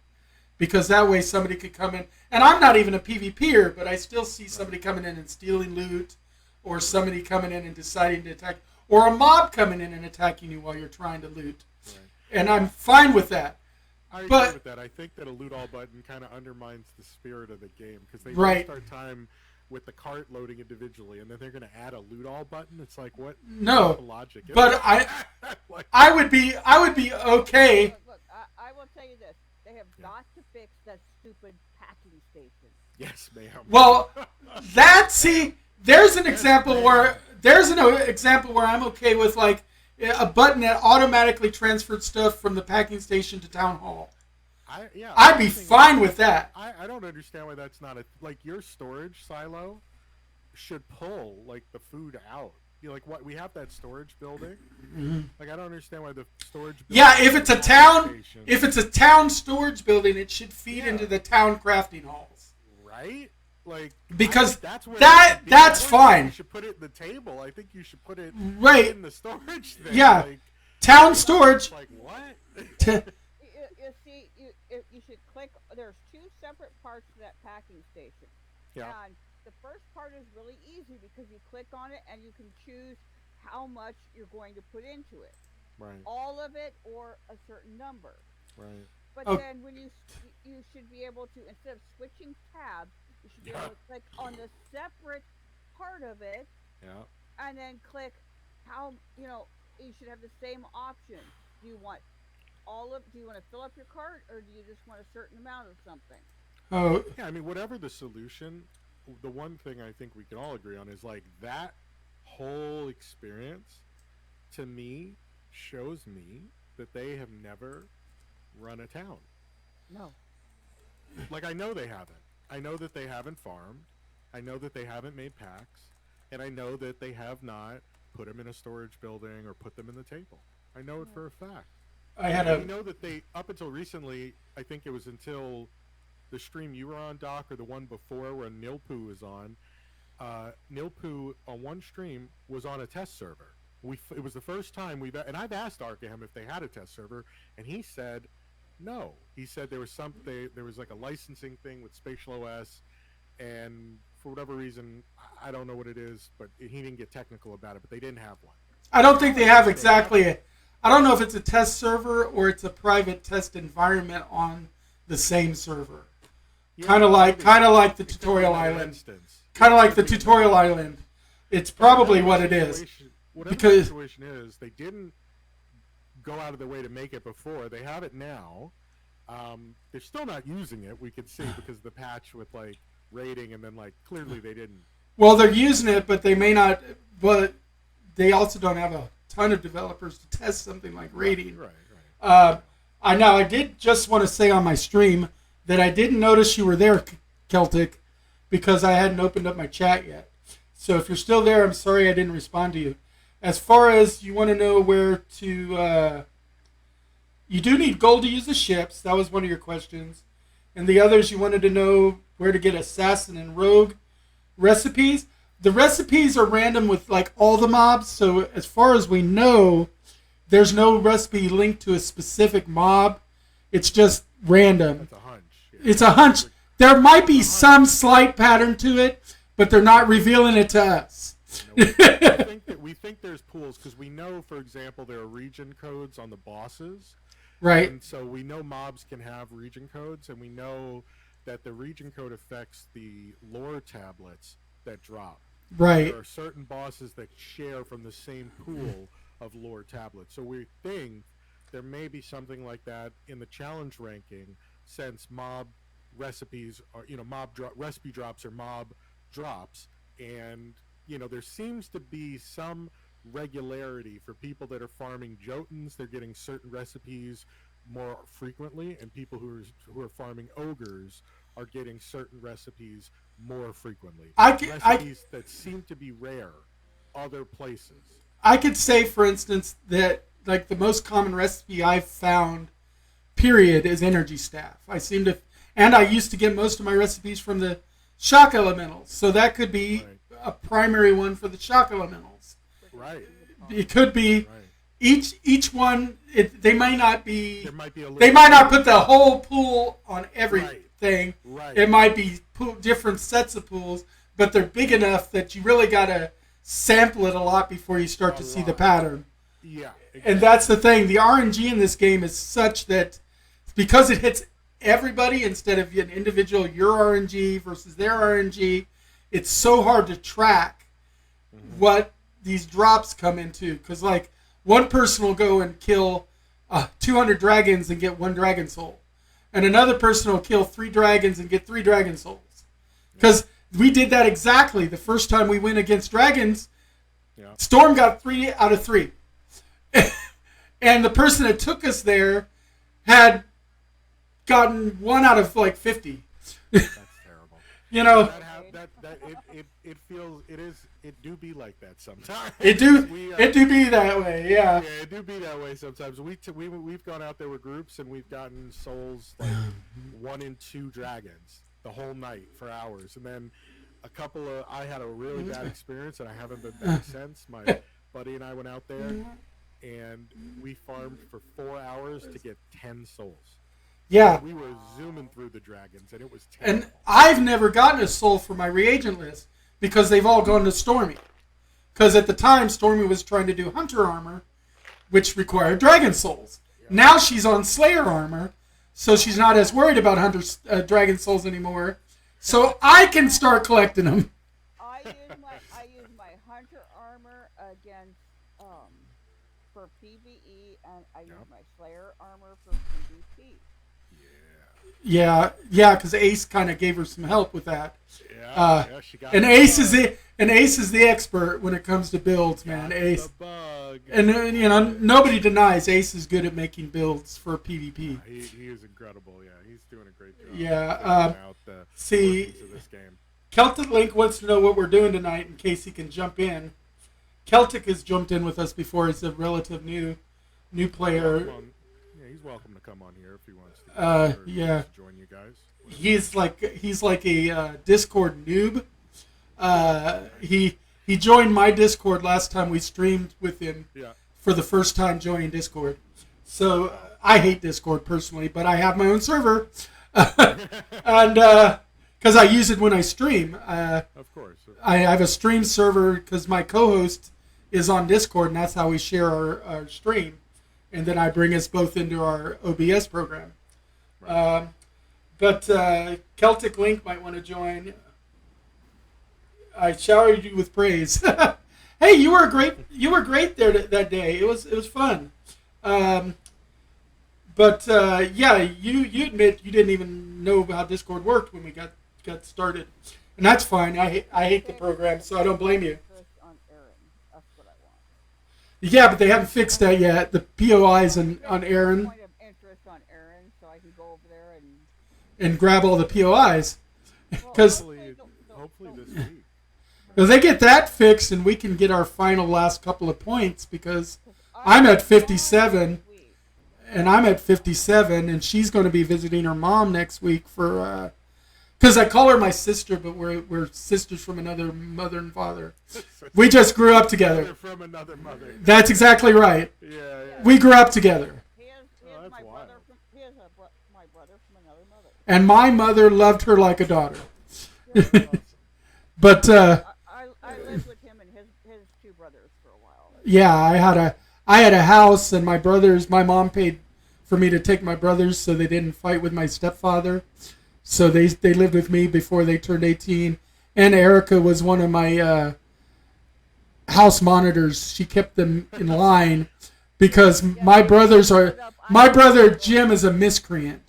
Because that way somebody could come in. And I'm not even a PvPer, but I still see somebody coming in and stealing loot. Or somebody coming in and deciding to attack. Or a mob coming in and attacking you while you're trying to loot. Right. And I'm fine with that. I agree with that. I think that a loot all button kind of undermines the spirit of the game. Because they start time with the cart loading individually, and then they're going to add a loot all button. It's like, what? No, logic. But I would be okay. Look, I will tell you this: they have got to fix that stupid packing station. Yes, ma'am. Well, there's an example where I'm okay with like a button that automatically transferred stuff from the packing station to town hall. I'd be fine with that. I don't understand why that's not your storage silo should pull like the food out. What we have that storage building. Mm-hmm. Like I don't understand why the storage building. Yeah, if it's a town storage building, it should feed into the town crafting halls. Right? Because that's fine. You should put it in the table. I think you should put it in the storage thing. Yeah. Town storage. Like what? You should click. There's 2 separate parts to that packing station. Yeah. And the first part is really easy because you click on it and you can choose how much you're going to put into it. Right. All of it or a certain number. Right. But then when you should be able to, instead of switching tabs, you should be able to click on the separate part of it. Yeah. And then click how, you should have the same option. Do you want do you want to fill up your cart, or do you just want a certain amount of something? Oh. Yeah, I mean, whatever the solution, the one thing I think we can all agree on is that whole experience, to me, shows me that they have never run a town. No. I know they haven't. I know that they haven't farmed. I know that they haven't made packs. And I know that they have not put them in a storage building or put them in the table. I know it for a fact. I know that they, up until recently, I think it was until the stream you were on, Doc, or the one before where Nilpoo was on, Nilpoo on one stream was on a test server. It was the first time and I've asked Arkham if they had a test server, and he said no. He said there was a licensing thing with Spatial OS, and for whatever reason, I don't know what it is, but he didn't get technical about it, but they didn't have one. I don't think they have exactly I don't know if it's a test server or it's a private test environment on the same server. Yeah, kind of like the tutorial island. Kind of like the tutorial island. It's probably what it is. Whatever the situation is, they didn't go out of their way to make it before. They have it now. They're still not using it. We could see because of the patch with rating, and then clearly they didn't. Well, they're using it, but they may not. But they also don't have a ton of developers to test something like rating. Right. I did just want to say on my stream that I didn't notice you were there, Celtic, because I hadn't opened up my chat yet. So if you're still there, I'm sorry I didn't respond to you. As far as you want to know where to, you do need gold to use the ships. That was one of your questions. And the others, you wanted to know where to get assassin and rogue recipes. The recipes are random with all the mobs. So as far as we know, there's no recipe linked to a specific mob. It's just random. That's a hunch. Yeah. It's a hunch. There might be some slight pattern to it, but they're not revealing it to us. We think there's pools because we know, for example, there are region codes on the bosses. Right. And so we know mobs can have region codes, and we know that the region code affects the lore tablets that drop. Right. There are certain bosses that share from the same pool of lore tablets. So we think there may be something like that in the challenge ranking, since mob recipes are, recipe drops are mob drops, and there seems to be some regularity for people that are farming Jotuns. They're getting certain recipes more frequently, and people who are farming ogres are getting certain recipes more frequently. Recipes that seem to be rare other places. I could say, for instance, that like the most common recipe I've found, period, is energy staff. And I used to get most of my recipes from the shock elementals, so that could be a primary one for the shock elementals. Right. It could be each one. They might not be. They might not put the whole pool on everything. Right. It might be different sets of pools, but they're big enough that you really gotta sample it a lot before you start to see the pattern. Yeah. Exactly. And that's the thing. The RNG in this game is such that because it hits everybody instead of an individual, your RNG versus their RNG, it's so hard to track what these drops come into. Because, like, one person will go and kill 200 dragons and get 1 dragon soul. And another person will kill 3 dragons and get 3 dragon souls. Because we did that exactly. The first time we went against dragons, Storm got 3 out of 3. And the person that took us there had gotten 1 out of like 50. That's terrible. It do be like that sometimes. It do be that way, yeah. Yeah, it do be that way sometimes. We've gone out there with groups and we've gotten souls like 1 and 2 dragons the whole night for hours, and then I had a really bad experience, and I haven't been back since. My buddy and I went out there, and we farmed for 4 hours to get 10 souls. Yeah. We were zooming through the dragons, and it was terrible. And I've never gotten a soul for my reagent list because they've all gone to Stormy. Because at the time, Stormy was trying to do Hunter armor, which required dragon souls. Yeah. Now she's on Slayer armor, so she's not as worried about dragon souls anymore. So I can start collecting them. I use my Hunter armor against for PvE, and I use my Slayer armor for PvP. Yeah, because Ace kind of gave her some help with that. She got and Ace is the expert when it comes to builds, man. Ace, the bug. And nobody denies Ace is good at making builds for PvP. He is incredible. Yeah, he's doing a great job. Yeah. See, this game. Celtic Link wants to know what we're doing tonight in case he can jump in. Celtic has jumped in with us before. He's a relative new player. Yeah, he's welcome to come on here if he wants to. To join you guys. He's like a Discord noob. He joined my Discord last time we streamed with him for the first time joining Discord. So I hate Discord personally, but I have my own server, and because I use it when I stream. Of course. I have a stream server because my co-host is on Discord, and that's how we share our stream. And then I bring us both into our OBS program. Right. But Celtic Link might want to join. I showered you with praise. Hey, you were great there that day. It was fun. But you admit you didn't even know how Discord worked when we got started, and that's fine. I hate the program, so I don't blame you. Yeah, but they haven't fixed that yet. The POIs on Aaron. Point of interest on Aaron, so I can go over there and grab all the POIs, because hopefully this week. If they get that fixed, and we can get our final last couple of points, because I'm at 57, and she's going to be visiting her mom next week for. Because I call her my sister, but we're sisters from another mother and father. We just grew up together. From another mother. That's exactly right. Yeah. We grew up together. He is my brother from another mother. And my mother loved her like a daughter. But I lived with him and his 2 brothers for a while. Yeah, I had a house, and my mom paid for me to take my brothers so they didn't fight with my stepfather. So they lived with me before they turned 18. And Erica was one of my house monitors. She kept them in line because my brother Jim is a miscreant.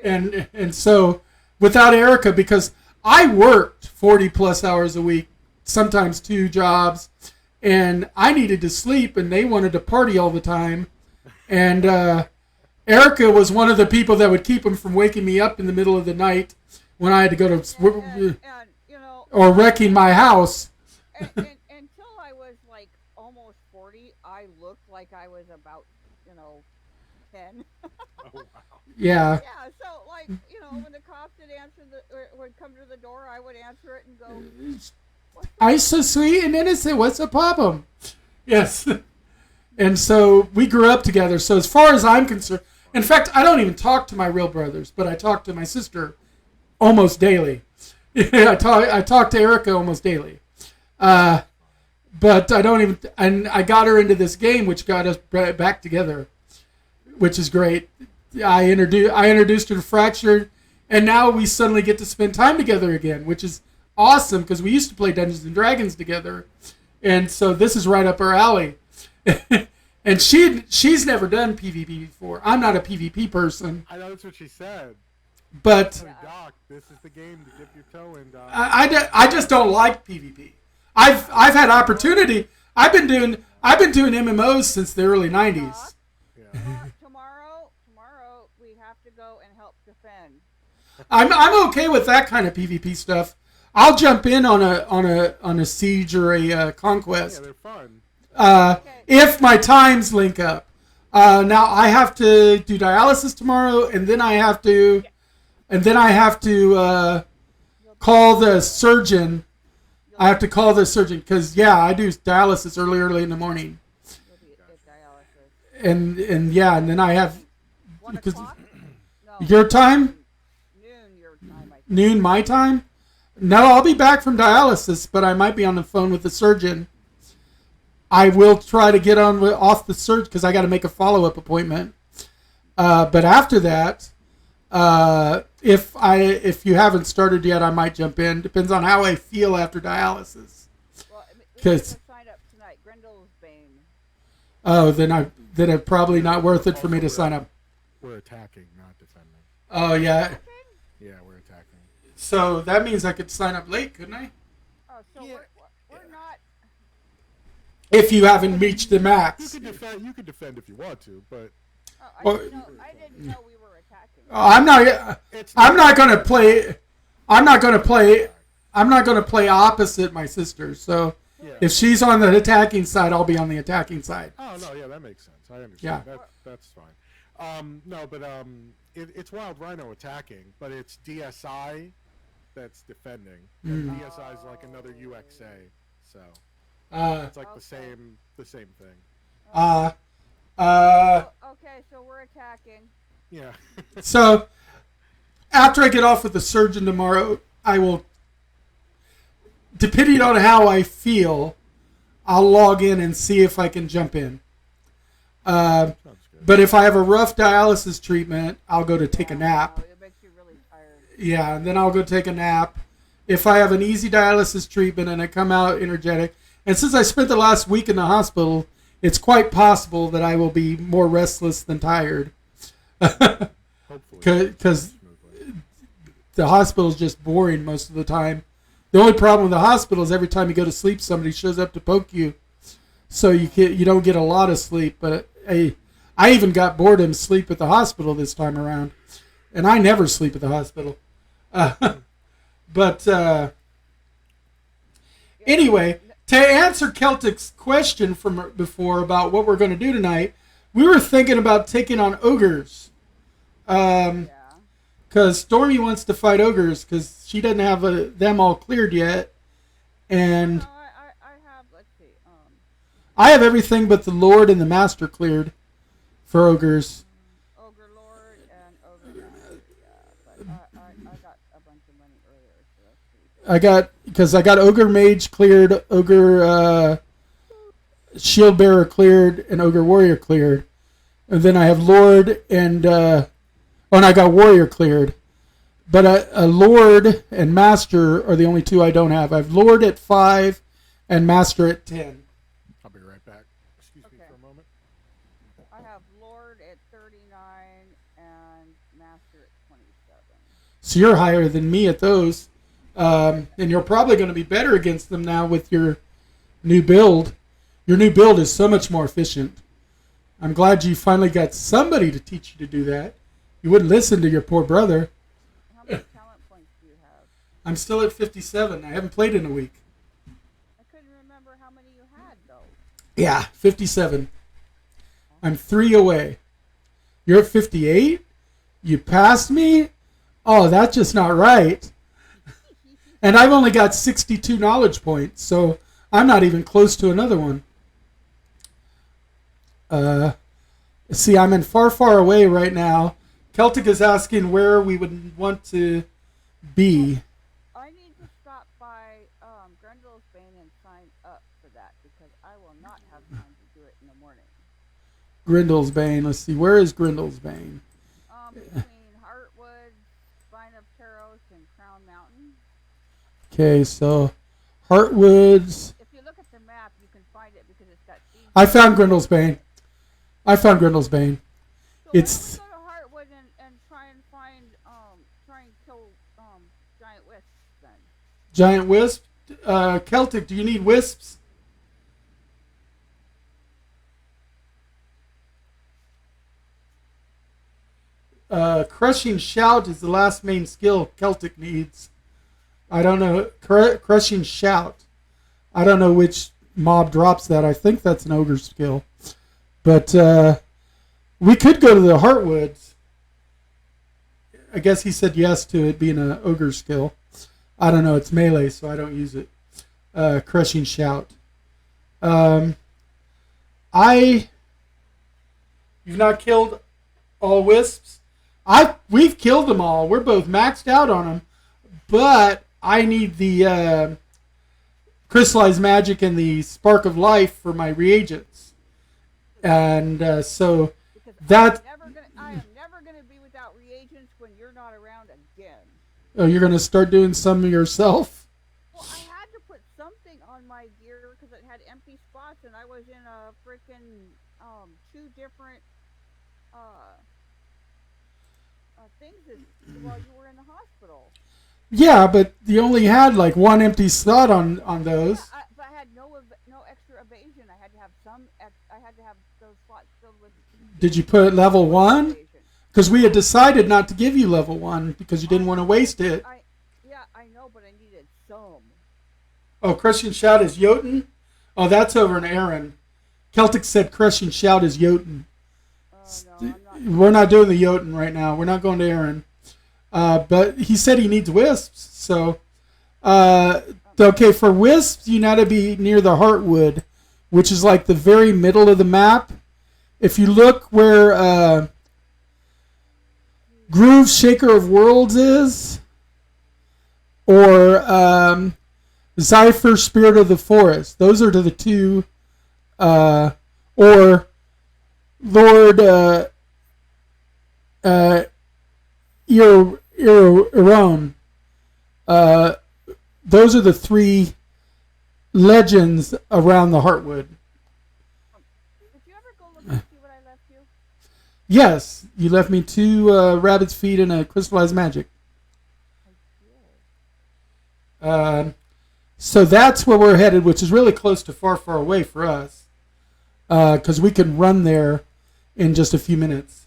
And so without Erica, because I worked 40 plus hours a week, sometimes 2 jobs, and I needed to sleep and they wanted to party all the time. And Erica was one of the people that would keep them from waking me up in the middle of the night when I had to go to or wrecking my house. Until I was like almost 40, I looked like I was about 10. Oh, wow. Yeah. Yeah, so like when the cops would come to the door, I would answer it and go, "I'm so sweet and innocent. What's the problem?" Yes. And so we grew up together. So as far as I'm concerned, in fact, I don't even talk to my real brothers, but I talk to my sister almost daily. I talk to Erica almost daily. But I don't even, and I got her into this game, which got us back together, which is great. I introduced her to Fractured, and now we suddenly get to spend time together again, which is awesome because we used to play Dungeons and Dragons together, and so this is right up our alley. And she's never done PvP before. I'm not a PvP person. I know that's what she said. But Doc, this is the game to dip your toe in, Doc. I just don't like PvP. I've had opportunity. I've been doing MMOs since the early 90s. Yeah. Tomorrow we have to go and help defend. I'm okay with that kind of PvP stuff. I'll jump in on a siege or a conquest. Yeah, they're fun. If my times link up. Now I have to do dialysis tomorrow, and then I have to call the surgeon. I have to call the surgeon because I do dialysis early in the morning. And then I have because your time. Noon your time. Noon my time. No, I'll be back from dialysis, but I might be on the phone with the surgeon. I will try to get off the surgeon because I got to make a follow-up appointment. But after that, if you haven't started yet, I might jump in. Depends on how I feel after dialysis. Well, because sign up tonight, Grendel's Bane. Oh, then it's probably not worth it for me to sign up. We're attacking, not defending. Oh yeah. Yeah, we're attacking. So that means I could sign up late, couldn't I? Oh, so we're not. If you haven't reached the max. You can defend if you want to, but. I didn't know we were attacking. I'm not going to play. I'm not going to play opposite my sister. So if she's on the attacking side, I'll be on the attacking side. Oh no, yeah, that makes sense. I understand. Yeah. That's fine. No, but it's Wild Rhino attacking, but it's DSI that's defending. And DSI is like another UXA, so it's like the same thing. Okay, so we're attacking. Yeah. So after I get off with the surgeon tomorrow, I will, depending on how I feel, I'll log in and see if I can jump in. But if I have a rough dialysis treatment, I'll go to take a nap. It makes you really tired. Yeah, and then I'll go take a nap. If I have an easy dialysis treatment and I come out energetic, and since I spent the last week in the hospital, it's quite possible that I will be more restless than tired. Because the hospital is just boring most of the time. The only problem with the hospital is every time you go to sleep, somebody shows up to poke you. So you don't get a lot of sleep. But I even got bored and sleep at the hospital this time around. And I never sleep at the hospital. But anyway, to answer Celtic's question from before about what we're going to do tonight, we were thinking about taking on ogres. Because Stormy wants to fight ogres because she doesn't have them all cleared yet. And No, I have, let's see. I have everything but the Lord and the Master cleared for ogres. Ogre Lord and Ogre Master, but I got a bunch of money earlier, so that's pretty good. I got Ogre Mage cleared, Ogre Shield Bearer cleared, and Ogre Warrior cleared. And then I have Lord and I got Warrior cleared. But a Lord and Master are the only two I don't have. I have Lord at 5 and Master at 10. I'll be right back. Excuse me for a moment. I have Lord at 39 and Master at 27. So you're higher than me at those. And you're probably going to be better against them now with your new build. Your new build is so much more efficient. I'm glad you finally got somebody to teach you to do that. You wouldn't listen to your poor brother. How many talent points do you have? I'm still at 57. I haven't played in a week. I couldn't remember how many you had, though. Yeah, 57. I'm 3 away. You're at 58? You passed me? Oh, that's just not right. And I've only got 62 knowledge points, so I'm not even close to another one. See, I'm in far, far away right now. Celtic is asking where we would want to be. I need to stop by Grendel's Bane and sign up for that because I will not have time to do it in the morning. Grendel's Bane. Let's see. Where is Grendel's Bane? Between Heartwood, Spine of Taros, and Crown Mountain. Okay, so Heartwoods. If you look at the map, you can find it because it's got these. I found Grendel's Bane. So It's let's go to Heartwood and try and kill giant wisps then. Giant Wisp. Celtic, do you need wisps? Crushing Shout is the last main skill Celtic needs. I don't know. Crushing Shout. I don't know which mob drops that. I think that's an ogre skill. But we could go to the Heartwoods. I guess he said yes to it being an ogre skill. I don't know. It's melee, so I don't use it. Crushing Shout. You've not killed all wisps? We've killed them all. We're both maxed out on them. But I need the crystallized magic and the spark of life for my reagents. And so Because that... I am never gonna be without reagents when you're not around again. Oh, you're going to start doing some yourself? Well, I had to put something on my gear because it had empty spots, and I was in a freaking 2 different things while you were in the hospital. Yeah, but you only had like 1 empty slot on those. Yeah, but I had no extra evasion. I had to have I had to have those slots filled with. Did you put level 1? Evasion. Because we had decided not to give you level 1 because you didn't want to waste it. I know, but I needed some. Oh, Crushing Shout is Jotun? Oh, that's over in Aaron. Celtic said Crushing Shout is Jotun. No, We're not doing the Jotun right now. We're not going to Aaron. But he said he needs wisps. So, okay, for wisps, you got to be near the Heartwood, which is like the very middle of the map. If you look where Groove Shaker of Worlds is, or Zypher Spirit of the Forest, those are the two, or Lord Iron. Those are the 3 legends around the Heartwood. Did you ever go look and see what I left you? Yes, you left me 2 rabbit's feet and a crystallized magic. So that's where we're headed, which is really close to far, far away for us. Because we can run there in just a few minutes.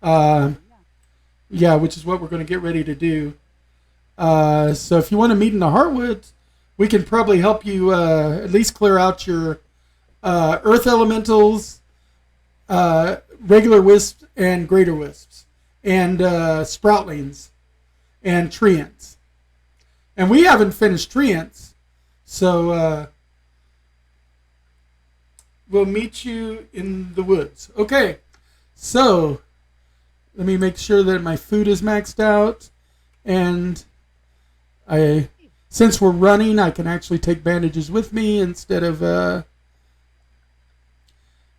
Yeah, which is what we're going to get ready to do. So if you want to meet in the Heartwoods, we can probably help you at least clear out your Earth Elementals, regular wisps, and greater wisps, and sproutlings, and treants. And we haven't finished treants, so we'll meet you in the woods. Okay, so let me make sure that my food is maxed out, and since we're running, I can actually take bandages with me instead of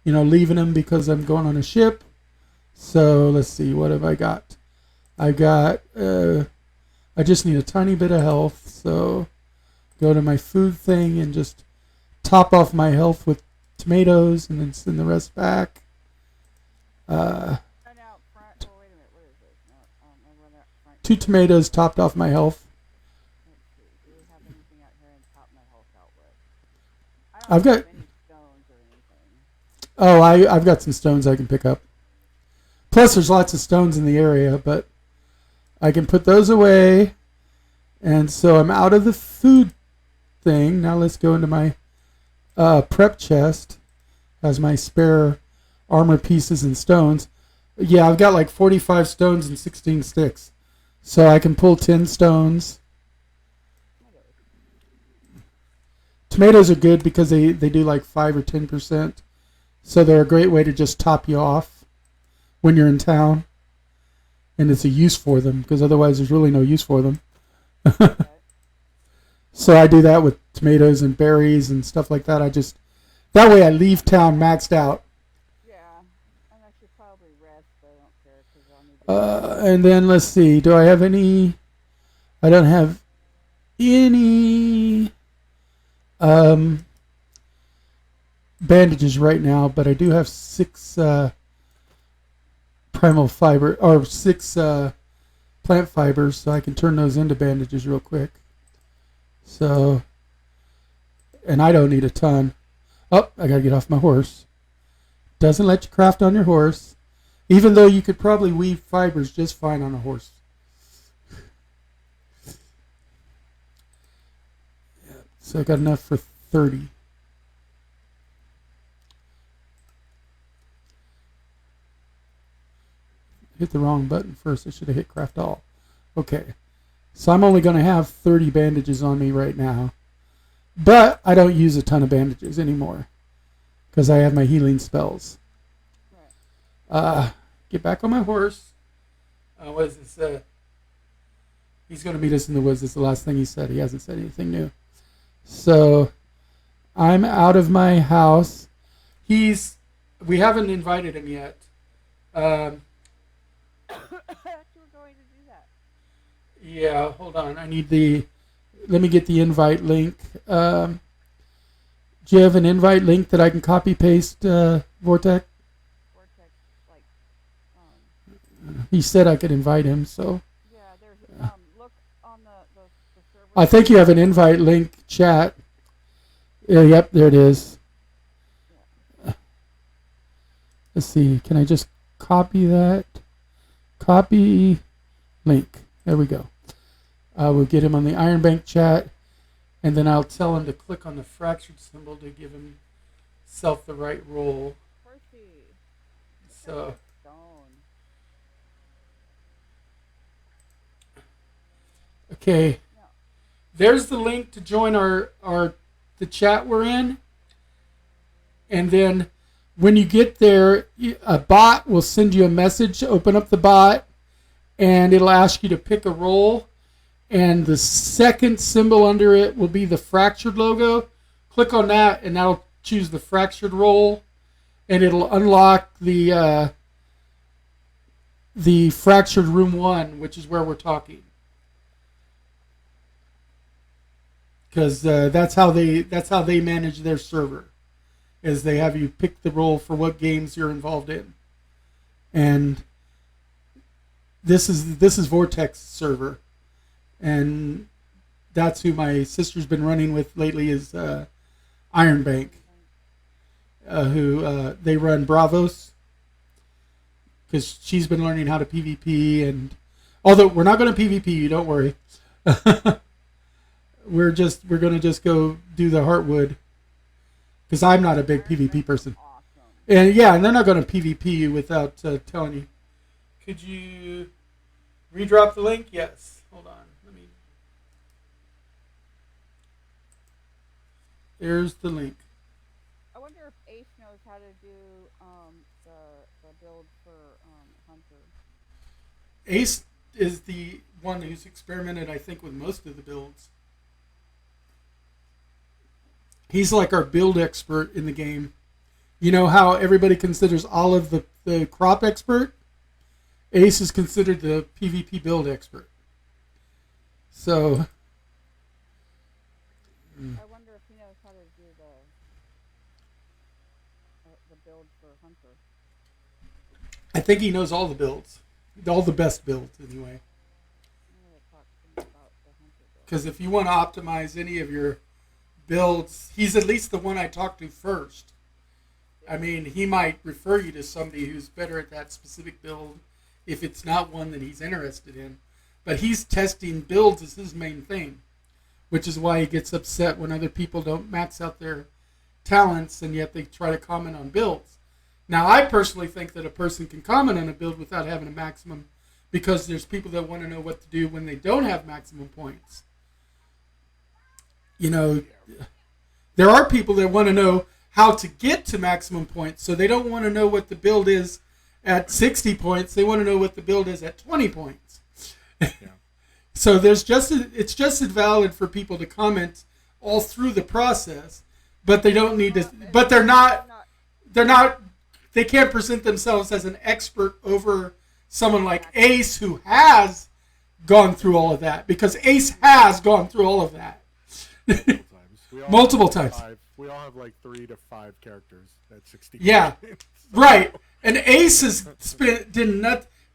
leaving them because I'm going on a ship. So let's see, what have I got? I just need a tiny bit of health, so go to my food thing and just top off my health with tomatoes and then send the rest back. Wait a minute. What is this? No, I run out front. 2 tomatoes topped off my health. Let's see. Do we have anything out here and top my health out with? I don't I've got. have any stones or anything. Oh, I've got some stones I can pick up. Plus, there's lots of stones in the area, but I can put those away. And so I'm out of the food thing. Now let's go into my prep chest. Has my spare armor pieces and stones. Yeah, I've got like 45 stones and 16 sticks. So I can pull 10 stones. Tomatoes are good because they do like 5 or 10%. So they're a great way to just top you off when you're in town. And it's a use for them because otherwise there's really no use for them. So I do that with tomatoes and berries and stuff like that. That way I leave town maxed out. Yeah, and I should probably rest, but I don't care because I'll need to. And then let's see. Do I have any? I don't have any bandages right now, but I do have 6 primal fiber or 6 plant fibers, so I can turn those into bandages real quick. So, and I don't need a ton. Oh, I gotta get off my horse. Doesn't let you craft on your horse, even though you could probably weave fibers just fine on a horse. Yeah, so I got enough for 30. Hit the wrong button first. I should have hit craft all. Okay. So I'm only going to have 30 bandages on me right now. But I don't use a ton of bandages anymore. Because I have my healing spells. Get back on my horse. What is this? He's going to meet us in the woods. That's the last thing he said. He hasn't said anything new. So I'm out of my house. We haven't invited him yet. Yeah, hold on. Let me get the invite link. Do you have an invite link that I can copy paste, Vortex? He said I could invite him, so. Yeah, there's look on the server. I think you have an invite link chat. Yep, there it is. Let's see. Can I just copy that? Copy link. There we go. We'll get him on the Iron Bank chat, and then I'll tell him to click on the fractured symbol to give himself the right roll. So, okay. There's the link to join the chat we're in, and then when you get there, a bot will send you a message. Open up the bot, and it'll ask you to pick a roll. And the second symbol under it will be the fractured logo. Click on that, and that'll choose the fractured roll, and it'll unlock the fractured room 1, which is where we're talking. Because that's how they manage their server, is they have you pick the roll for what games you're involved in, and this is Vortex server. And that's who my sister's been running with lately is Iron Bank, who they run Bravos, because she's been learning how to PvP. And although we're not going to PvP, you don't worry. we're going to just go do the Heartwood, because I'm not a big PvP person. And yeah, and they're not going to PvP you without telling you. Could you redrop the link? Yes. Hold on. There's the link. I wonder if Ace knows how to do the build for Hunter. Ace is the one who's experimented, I think, with most of the builds. He's like our build expert in the game. You know how everybody considers Olive the crop expert? Ace is considered the PvP build expert. So I wonder if he knows how to do the build for Hunter. I think he knows all the builds, all the best builds anyway. I'm gonna talk to him about the Hunter build. Because if you want to optimize any of your builds, he's at least the one I talk to first. I mean, he might refer you to somebody who's better at that specific build if it's not one that he's interested in. But he's testing builds as his main thing, which is why he gets upset when other people don't max out their talents and yet they try to comment on builds. Now, I personally think that a person can comment on a build without having a maximum, because there's people that want to know what to do when they don't have maximum points. You know, there are people that want to know how to get to maximum points, so they don't want to know what the build is at 60 points. They want to know what the build is at 20 points. Yeah. So it's just as valid for people to comment all through the process, but they don't need to. But they're not. They can't present themselves as an expert over someone like Ace, who has gone through all of that, because Ace has gone through all of that. Multiple times. We all have like 3 to 5 characters at 60. Yeah, right. And Ace has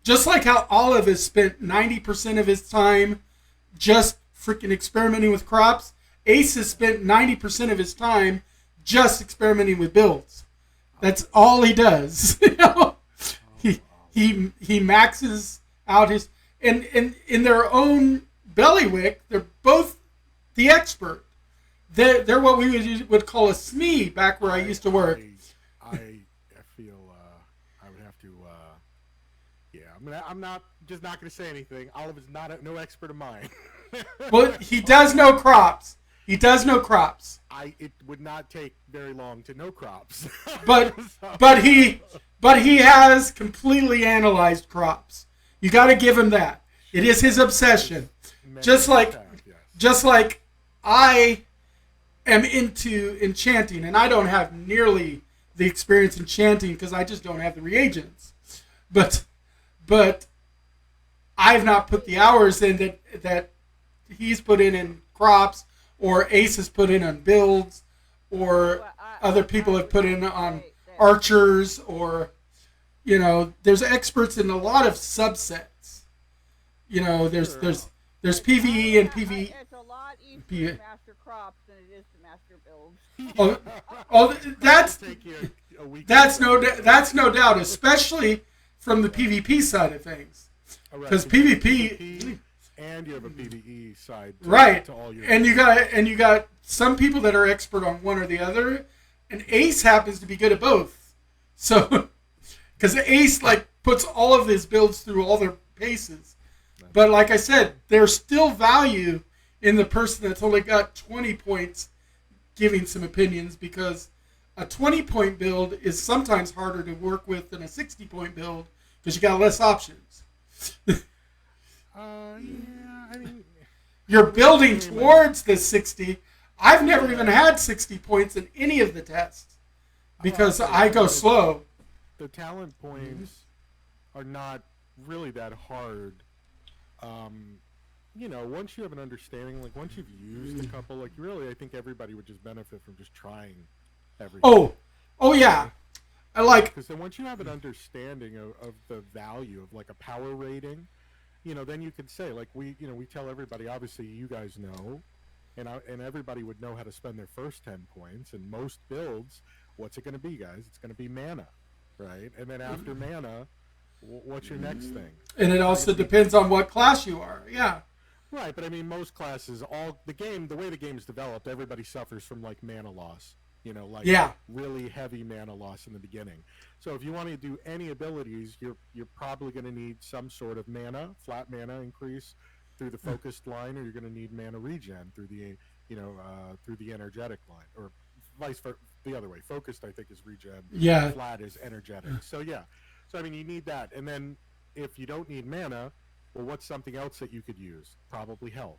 just like how Olive has spent 90% of his time just freaking experimenting with crops. Ace has spent 90% of his time just experimenting with builds. That's all he does. You know? He maxes out his, and in their own bailiwick, they're both the expert. They're what we would call a SME back where I used to work. I feel I would have to. I'm not going to say anything. Olive is no expert of mine. Well, he does know crops. He does know crops. It would not take very long to know crops. but he has completely analyzed crops. You got to give him that. It is his obsession. Just like I am into enchanting, and I don't have nearly the experience enchanting because I just don't have the reagents. But I've not put the hours in that he's put in crops, or Ace has put in on builds, or other people have put in on archers, or, you know, there's experts in a lot of subsets. You know, there's PvE and PvE. It's a lot easier to master crops than it is to master builds. That's no doubt, especially from the PvP side of things, because PvP. And you have a PvE side, right? To all your and you got some people that are expert on one or the other, and Ace happens to be good at both. So, because Ace puts all of his builds through all their paces, but like I said, there's still value in the person that's only got 20 points giving some opinions, because a 20-point build is sometimes harder to work with than a 60-point build because you got less options. I mean, you're building towards the 60. I've never even had 60 points in any of the tests because I go slow. The talent points are not really that hard. You know, once you have an understanding, like once you've used a couple, like really, I think everybody would just benefit from just trying everything. Oh yeah. I like, because then once you have an understanding of the value of like a power rating, you know, then you can say, like, we tell everybody, obviously you guys know, and everybody would know how to spend their first 10 points, and most builds, what's it going to be, guys? It's going to be mana, right? And then after mana, what's your next thing? And it also depends on what class you are, yeah. Right, but I mean, most classes, the way the game's developed, everybody suffers from, like, mana loss. You know, like really heavy mana loss in the beginning. So if you want to do any abilities, you're probably going to need some sort of flat mana increase through the focused line, or you're going to need mana regen through the energetic line, or vice versa, the other way. Focused, I think, is regen. Yeah. Flat is energetic. So yeah. So I mean, you need that, and then if you don't need mana, well, what's something else that you could use? Probably health.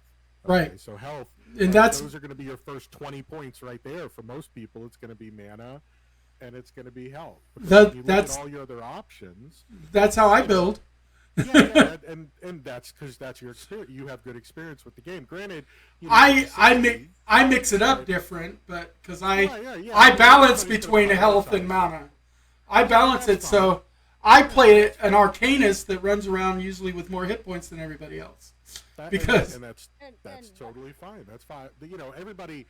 Okay, right. So health, and those are going to be your first 20 points right there. For most people, it's going to be mana, and it's going to be health. That's look at all your other options. That's how I build. And that's because that's your experience. You have good experience with the game. Granted, I mix it up different, but because I Yeah. balance between health and mana. I balance it so I play an Arcanist that runs around usually with more hit points than everybody else. Because that's totally fine. That's fine. Everybody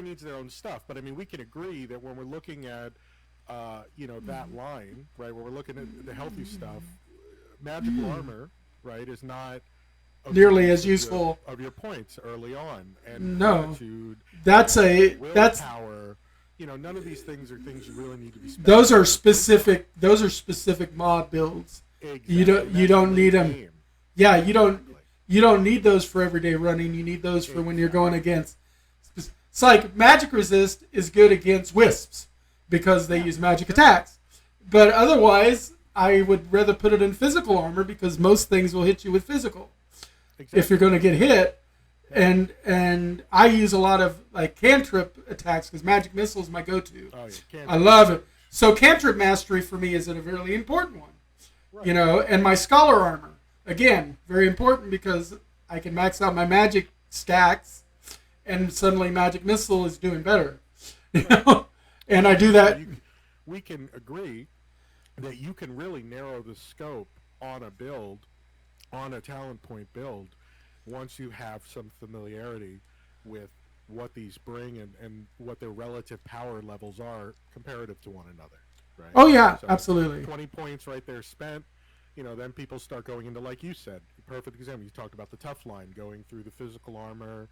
needs their own stuff. But I mean, we can agree that when we're looking at that line, right, when we're looking at the healthy stuff, magical armor, right, is not nearly as useful of your points early on. And no, that's willpower. None of these things are things you really need to be spending. Those are specific mob builds. Exactly. You don't need them. Game. Yeah, you don't need those for everyday running. You need those for when you're going against. It's like magic resist is good against wisps because they use magic attacks. But otherwise, I would rather put it in physical armor because most things will hit you with physical. Exactly. If you're going to get hit. And I use a lot of like cantrip attacks because magic missile is my go-to. Oh, yeah. I love it. So cantrip mastery for me is a really important one. Right. And my scholar armor, again, very important because I can max out my magic stacks and suddenly magic missile is doing better. And I do that. We can agree that you can really narrow the scope on a build, on a talent point build, once you have some familiarity with what these bring and what their relative power levels are comparative to one another, right? Oh, yeah, so absolutely. 20 points right there spent, then people start going into, like you said, perfect example. You talked about the tough line, going through the physical armor,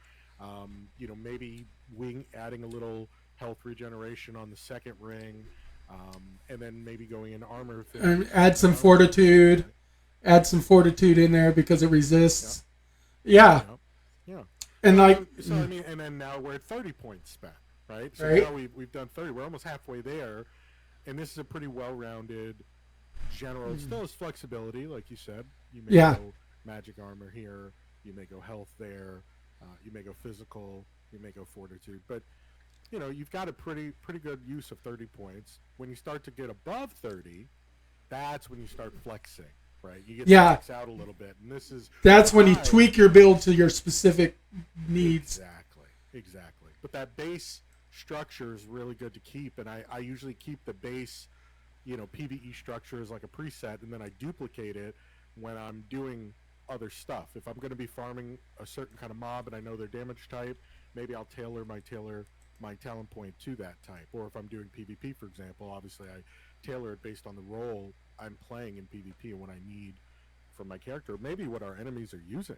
maybe adding a little health regeneration on the second ring, and then maybe going into armor. And add some fortitude. Add some fortitude in there because it resists. Yeah. And and then now we're at 30 points spent, right? So now we've done 30. We're almost halfway there, and this is a pretty well-rounded general. It still has flexibility, like you said. You may go magic armor here. You may go health there. You may go physical. You may go fortitude. But you've got a pretty good use of 30 points. When you start to get above 30, that's when you start flexing. Right, you get to max out a little bit, and that's when you tweak your build to your specific needs. Exactly. But that base structure is really good to keep, and I usually keep the base, PvE structure as like a preset, and then I duplicate it when I'm doing other stuff. If I'm going to be farming a certain kind of mob and I know their damage type, maybe I'll tailor my talent point to that type. Or if I'm doing PvP, for example, obviously I tailor it based on the role I'm playing in PvP and what I need from my character. Maybe what our enemies are using.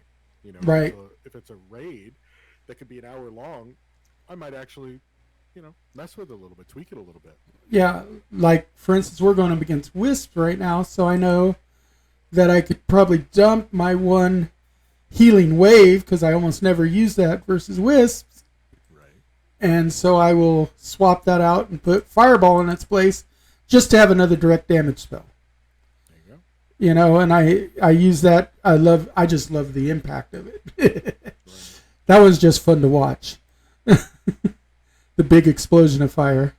Right. If it's a raid that could be an hour long, I might actually, mess with it a little bit, tweak it a little bit. Yeah, like for instance, we're going up against Wisps right now, so I know that I could probably dump my one healing wave because I almost never use that versus Wisps. Right. And so I will swap that out and put Fireball in its place just to have another direct damage spell. And I use that. I just love the impact of it. Right. That was just fun to watch. The big explosion of fire.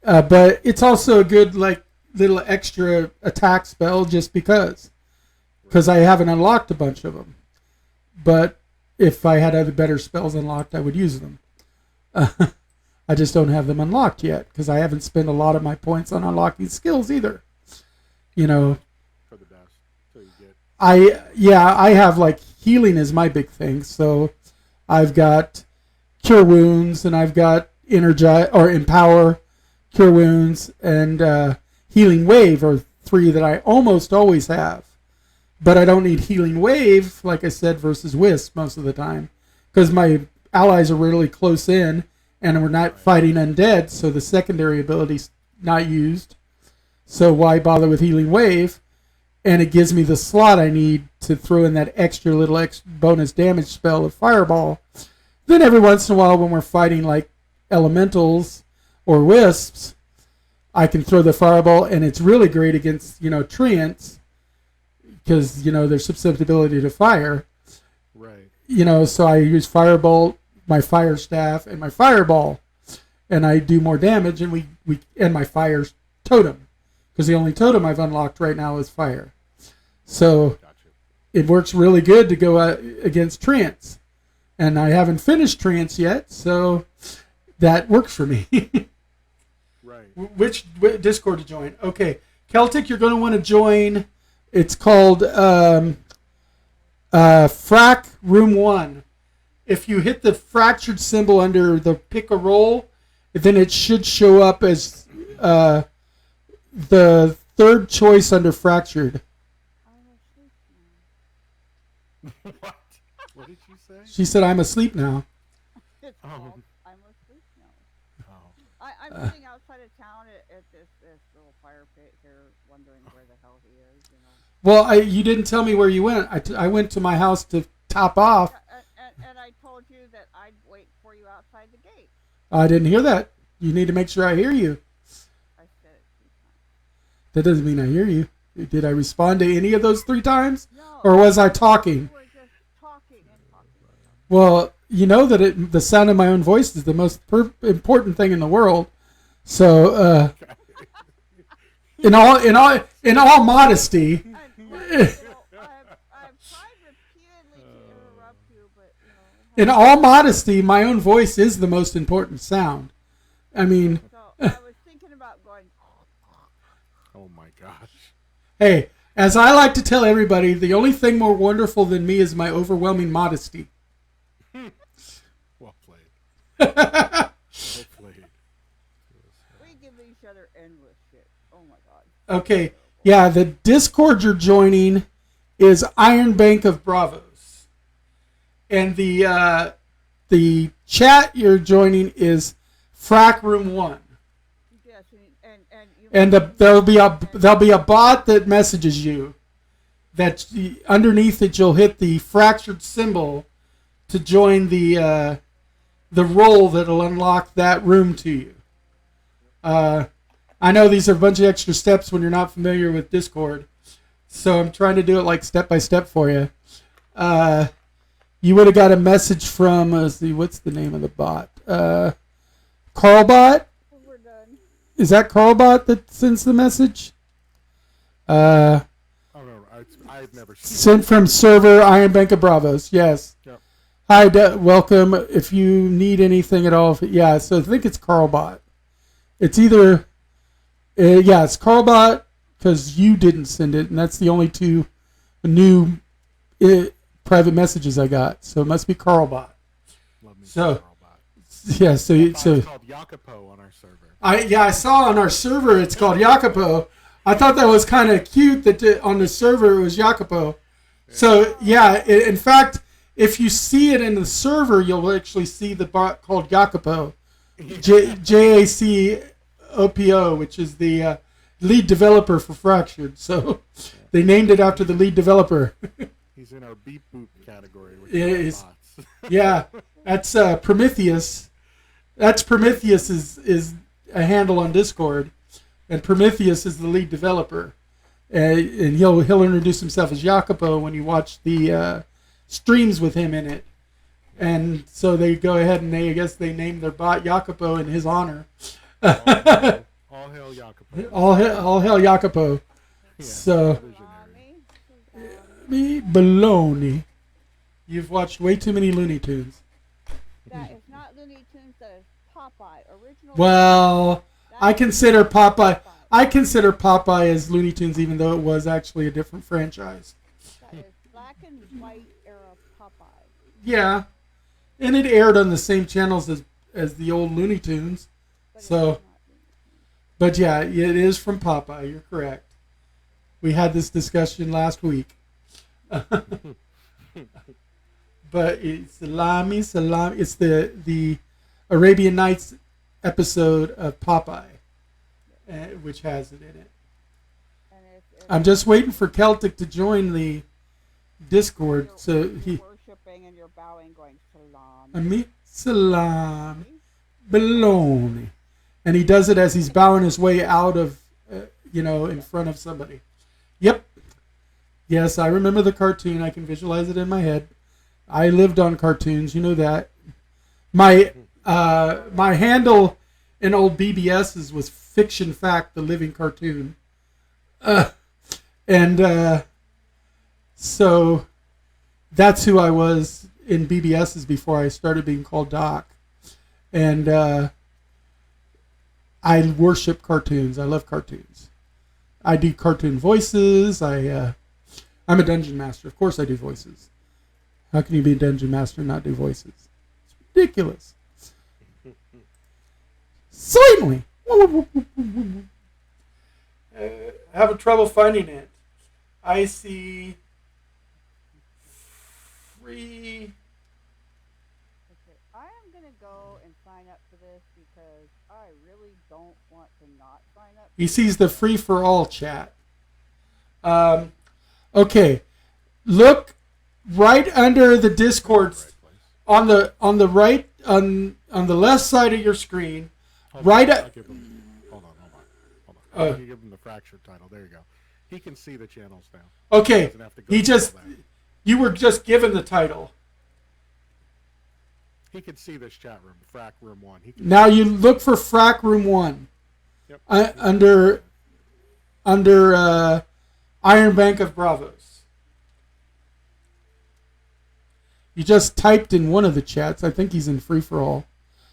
But it's also a good little extra attack spell just because I haven't unlocked a bunch of them. But if I had other better spells unlocked, I would use them. I just don't have them unlocked yet because I haven't spent a lot of my points on unlocking skills either. For the best. So you get. I have healing is my big thing. So I've got Cure Wounds and I've got Empower, Cure Wounds, and Healing Wave are 3 that I almost always have. But I don't need Healing Wave, like I said, versus Wisp most of the time because my allies are really close in and we're not fighting undead, so the secondary ability's not used. So why bother with Healing Wave? And it gives me the slot I need to throw in that extra little bonus damage spell of Fireball. Then every once in a while when we're fighting elementals or wisps, I can throw the Fireball, and it's really great against, treants because, their susceptibility to fire. Right. So I use Firebolt, my Fire Staff, and my Fireball, and I do more damage, and and my Fire Totem. Because the only totem I've unlocked right now is fire. So it works really good to go against treants. and I haven't finished Trance yet, so that works for me. Right. Which Discord to join? Okay, Celtic, you're going to want to join. It's called Frac Room 1. If you hit the fractured symbol under the pick a roll, then it should show up as the third choice under fractured. What? What did you say? She said, "I'm asleep now." It's Oh. called I'm asleep now. Oh. I'm sitting outside of town at this little fire pit here, wondering where the hell he is. You know. Well, you didn't tell me where you went. I went to my house to top off. And I told you that I'd wait for you outside the gate. I didn't hear that. You need to make sure I hear you. I said it 3 times. That doesn't mean I hear you. Did I respond to any of those 3 times? No. Or was I talking? You were just talking and talking. Well, you know that the sound of my own voice is the most important thing in the world. So, in all modesty, I've tried repeatedly to interrupt you, but in all modesty, my own voice is the most important sound. I mean, So I was thinking about going. Oh my gosh. hey, as I like to tell everybody, the only thing more wonderful than me is my overwhelming modesty. Well played. Well played. We give each other endless shit. Oh my god. Okay, yeah, the Discord you're joining is Iron Bank of Bravos, and the chat you're joining is Frac Room 1. Yes, And there'll be a bot that messages you. That underneath it you'll hit the fractured symbol to join the role that'll unlock that room to you. I know these are a bunch of extra steps when you're not familiar with Discord, so I'm trying to do it like step by step for you. You would have got a message from let's see, what's the name of the bot? Carlbot. we're done. Is that Carlbot that sends the message? Oh no, I've never seen Sent from server Iron Bank of Bravos. Yes. Yep. Hi, welcome. If you need anything at all, yeah. So I think it's Carlbot. It's either, it's Carlbot because you didn't send it, and that's the only 2 new private messages I got. So it must be Carlbot. Love me So, some yeah. So it's called Jacopo on our server. I saw on our server it's called Jacopo. I thought that was kind of cute that on the server it was Jacopo. So yeah, in fact, if you see it in the server, you'll actually see the bot called Jacopo, JACOPO, which is the lead developer for Fractured. So they named it after the lead developer. He's in our beep boop category. Yeah, that's Prometheus. That's Prometheus is a handle on Discord, and Prometheus is the lead developer, and he'll introduce himself as Jacopo when you watch the streams with him in it, and so they go ahead and I guess they named their bot Jacopo in his honor. All hail Jacopo. All hell Jacopo. Yeah, So me baloney. You've watched way too many Looney Tunes. That is not Looney Tunes. That is Popeye. Original. Well, I consider Popeye. I consider Popeye as Looney Tunes, even though it was actually a different franchise. That is black and white era Popeye. Yeah, and it aired on the same channels as the old Looney Tunes. But So, it's not Looney Tunes. but yeah, it is from Popeye. You're correct. We had this discussion last week. But it's salami. It's the Arabian Nights episode of Popeye, which has it in it. And I'm just waiting for Celtic to join the Discord, you're, so you're he. worshiping and you're bowing, going salam. Me salami, baloney, and he does it as he's bowing his way out of, in front of somebody. Yep. Yes, I remember the cartoon. I can visualize it in my head. I lived on cartoons, you know that. My handle in old BBS's was Fiction Fact, the living cartoon. So that's who I was in BBSs before I started being called Doc. And I worship cartoons. I love cartoons. I do cartoon voices. I'm a dungeon master. Of course I do voices. How can you be a dungeon master and not do voices? It's ridiculous. Certainly. Having trouble finding it. I see free. Okay, I am going to go and sign up for this because I really don't want to not sign up. He sees the free for all chat. Okay. Look right under the Discord on the right on the left side of your screen. Hold right on, at, hold on. You give him the fractured title. There you go. He can see the channels now. Okay. You were just given the title. He can see this chat room, Frack Room 1. Now you look for Frack Room 1. Yep. Under Iron Bank of Bravos. You just typed in one of the chats. I think he's in free for all.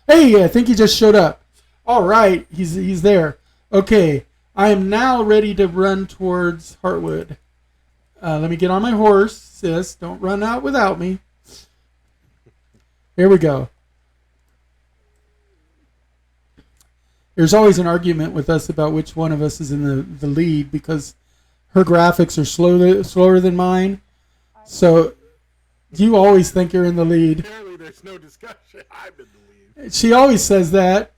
Hey, I think he just showed up. All right, he's there. Okay, I am now ready to run towards Heartwood. Let me get on my horse, sis. Don't run out without me. Here we go. There's always an argument with us about which one of us is in the lead because her graphics are slower than mine. So you always think you're in the lead. Apparently there's no discussion. I'm in the lead. She always says that.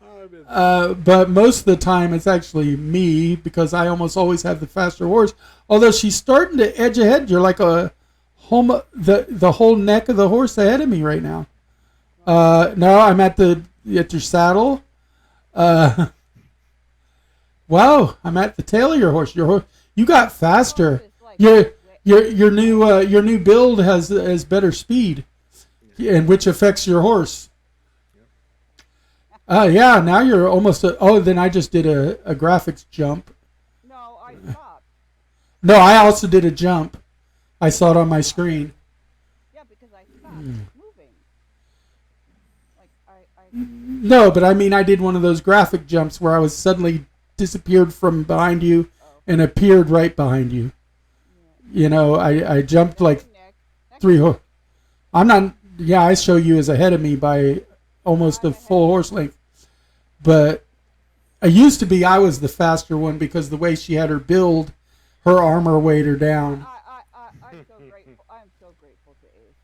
But most of the time it's actually me because I almost always have the faster horse. Although she's starting to edge ahead. You're like the whole neck of the horse ahead of me right now. No, I'm at your saddle. Wow, I'm at the tail of your horse. You got faster. Your new build has better speed, and which affects your horse. Yeah, now you're almost. Then I just did a graphics jump. No, I stopped. No, I also did a jump. I saw it on my screen. Yeah, because I stopped moving. No, but I mean, I did one of those graphic jumps where I was suddenly disappeared from behind you and appeared right behind you. Yeah. You know, I jumped like I'm not. Yeah, I show you as ahead of me by almost a full horse length. But I was the faster one because the way she had her build, her armor weighed her down. I'm so grateful. I'm so grateful to Ace.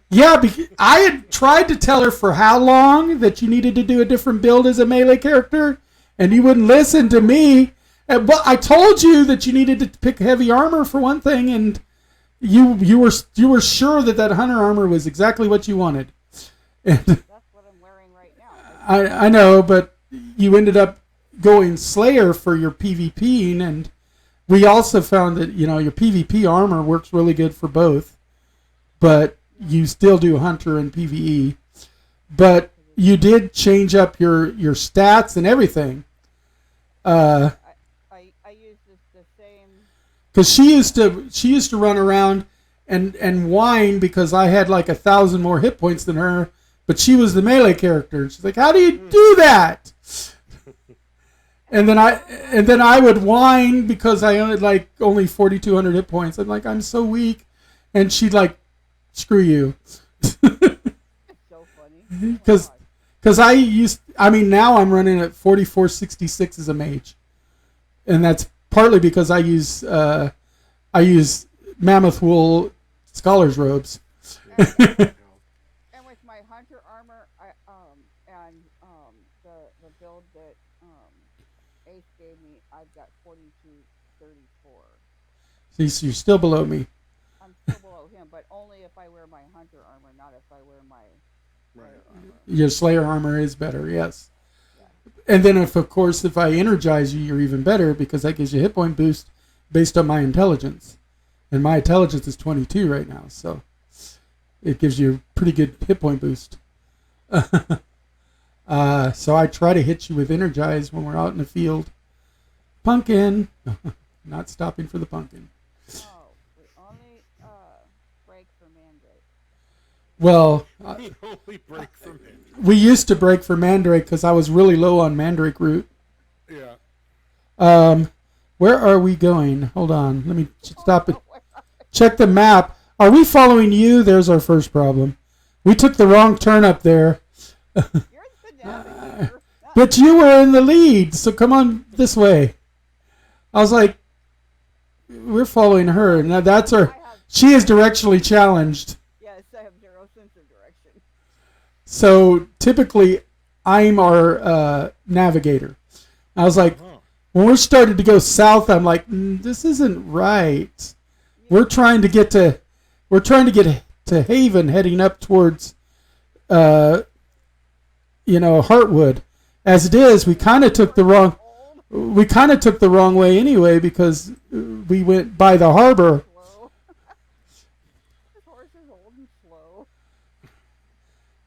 Yeah, because I had tried to tell her for how long that you needed to do a different build as a melee character, and you wouldn't listen to me. But I told you that you needed to pick heavy armor for one thing, and you were sure that hunter armor was exactly what you wanted. And that's what I'm wearing right now. I know, but you ended up going Slayer for your PvPing, and we also found that your PvP armor works really good for both, but you still do Hunter and PvE. But you did change up your stats and everything. I used the same. Because she used to run around and whine because I had like 1,000 more hit points than her, but she was the melee character. She's like, "How do you do that?" And then I would whine because I had only 4,200 hit points. I'm like, "I'm so weak," and she'd like, "Screw you." It's so funny. Because now I'm running at 4466 as a mage, and that's partly because I use mammoth wool scholar's robes. And with my hunter armor, the build that Ace gave me, I've got 4234. So you're still below me. I'm still below him, but only if I wear my hunter armor, not if I wear my Slayer armor. Your Slayer armor is better, yes. Yeah. And then if I energize you, you're even better because that gives you a hit point boost based on my intelligence. And my intelligence is 22 right now, so it gives you a pretty good hit point boost. So I try to hit you with energize when we're out in the field. Pumpkin. Not stopping for the pumpkin. Oh, we only break for Mandrake. Well, We only break from it. we used to break for mandrake because I was really low on mandrake root. Yeah. Where are we going? Hold on. Let me stop it. Check the map. Are we following you? There's our first problem. We took the wrong turn up there. You're the navigator. But you were in the lead, so come on this way. I was like, we're following her. Now that's her. She is directionally challenged. Yes, I have zero sense of direction. So typically, I'm our navigator. I was like, when we're starting to go south, I'm like, this isn't right. We're trying to get to Haven, heading up towards, Heartwood. As it is, we kind of took the wrong way anyway because we went by the harbor. This horse is old and slow.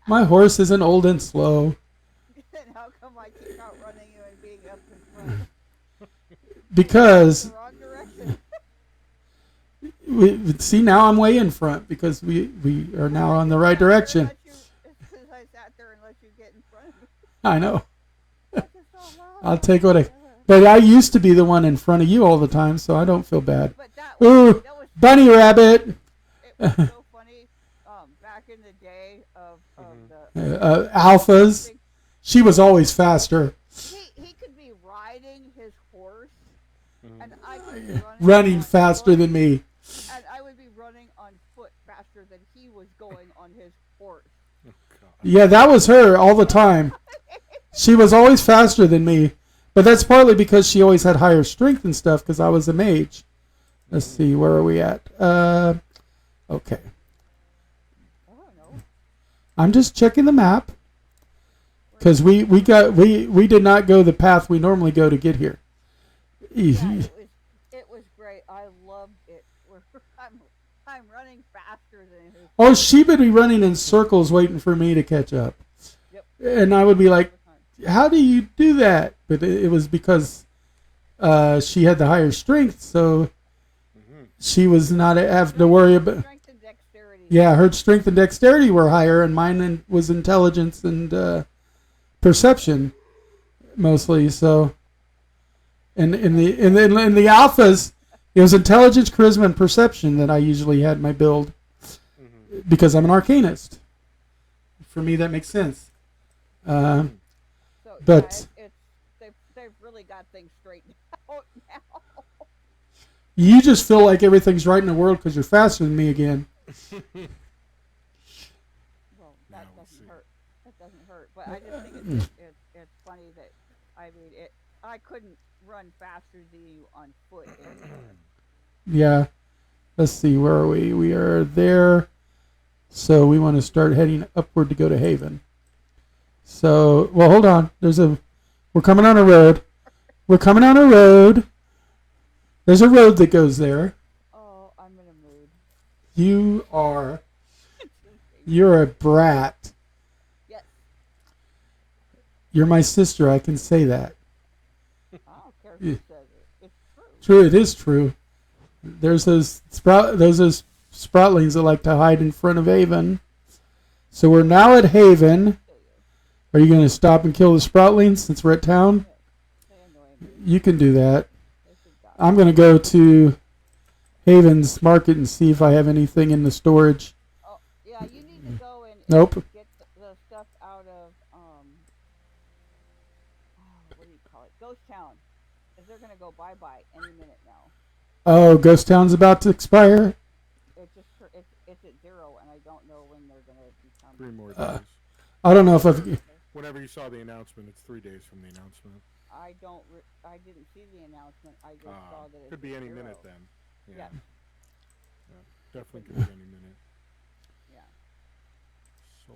My horse isn't old and slow. Then how come I keep outrunning you and being up in front? Because The wrong direction. see, now I'm way in front because we are now on the right direction. Since I sat there and let you get in front of me. I know. That's so loud. I'll take what I. But I used to be the one in front of you all the time, so I don't feel bad. But that Ooh, was bunny rabbit. it was so funny. Back in the day of the Alphas. She was always faster. he could be riding his horse, and I could be Running on faster foot, than me. and I would be running on foot faster than he was going on his horse. Oh, God. Yeah, that was her all the time. She was always faster than me. But that's partly because she always had higher strength and stuff because I was a mage. Let's see, where are we at? Okay. I don't know. I'm just checking the map because we did not go the path we normally go to get here. Yeah, it was great. I loved it. I'm running faster than his. Oh, she would be running in circles waiting for me to catch up. Yep. And I would be like, how do you do that? But it was because she had the higher strength, so she was not having to worry about. Strength and dexterity. Yeah, her strength and dexterity were higher, and mine was intelligence and perception mostly. So, and in the alphas, it was intelligence, charisma, and perception that I usually had my build because I'm an arcanist. For me, that makes sense. But they've really got things straightened out now. you just feel like everything's right in the world because you're faster than me again. Well, that doesn't hurt. That doesn't hurt. But I just think it's funny that I couldn't run faster than you on foot. Yeah. Let's see, where are we? We are there. So we want to start heading upward to go to Haven. So, well, hold on. We're coming on a road. We're coming on a road. There's a road that goes there. Oh, I'm in a mood. You're a brat. Yes. You're my sister. I can say that. I don't care who says it. It's true. True, it is true. There's those sproutlings that like to hide in front of Haven. So we're now at Haven. Are you going to stop and kill the sproutlings since we're at town? You can do that. I'm going to go to Haven's Market and see if I have anything in the storage. Oh, yeah, you need to go and Nope. get the stuff out of, what do you call it? Ghost Town. Because they're going to go bye-bye any minute now. Oh, Ghost Town's about to expire? It's at 0, and I don't know when they're going to become. 3 more days. I don't know if I've... Whenever you saw the announcement, it's 3 days from the announcement. I didn't see the announcement. I just saw that it could be any 0. minute then. Yeah. Yes. Definitely could be any minute. Yeah. So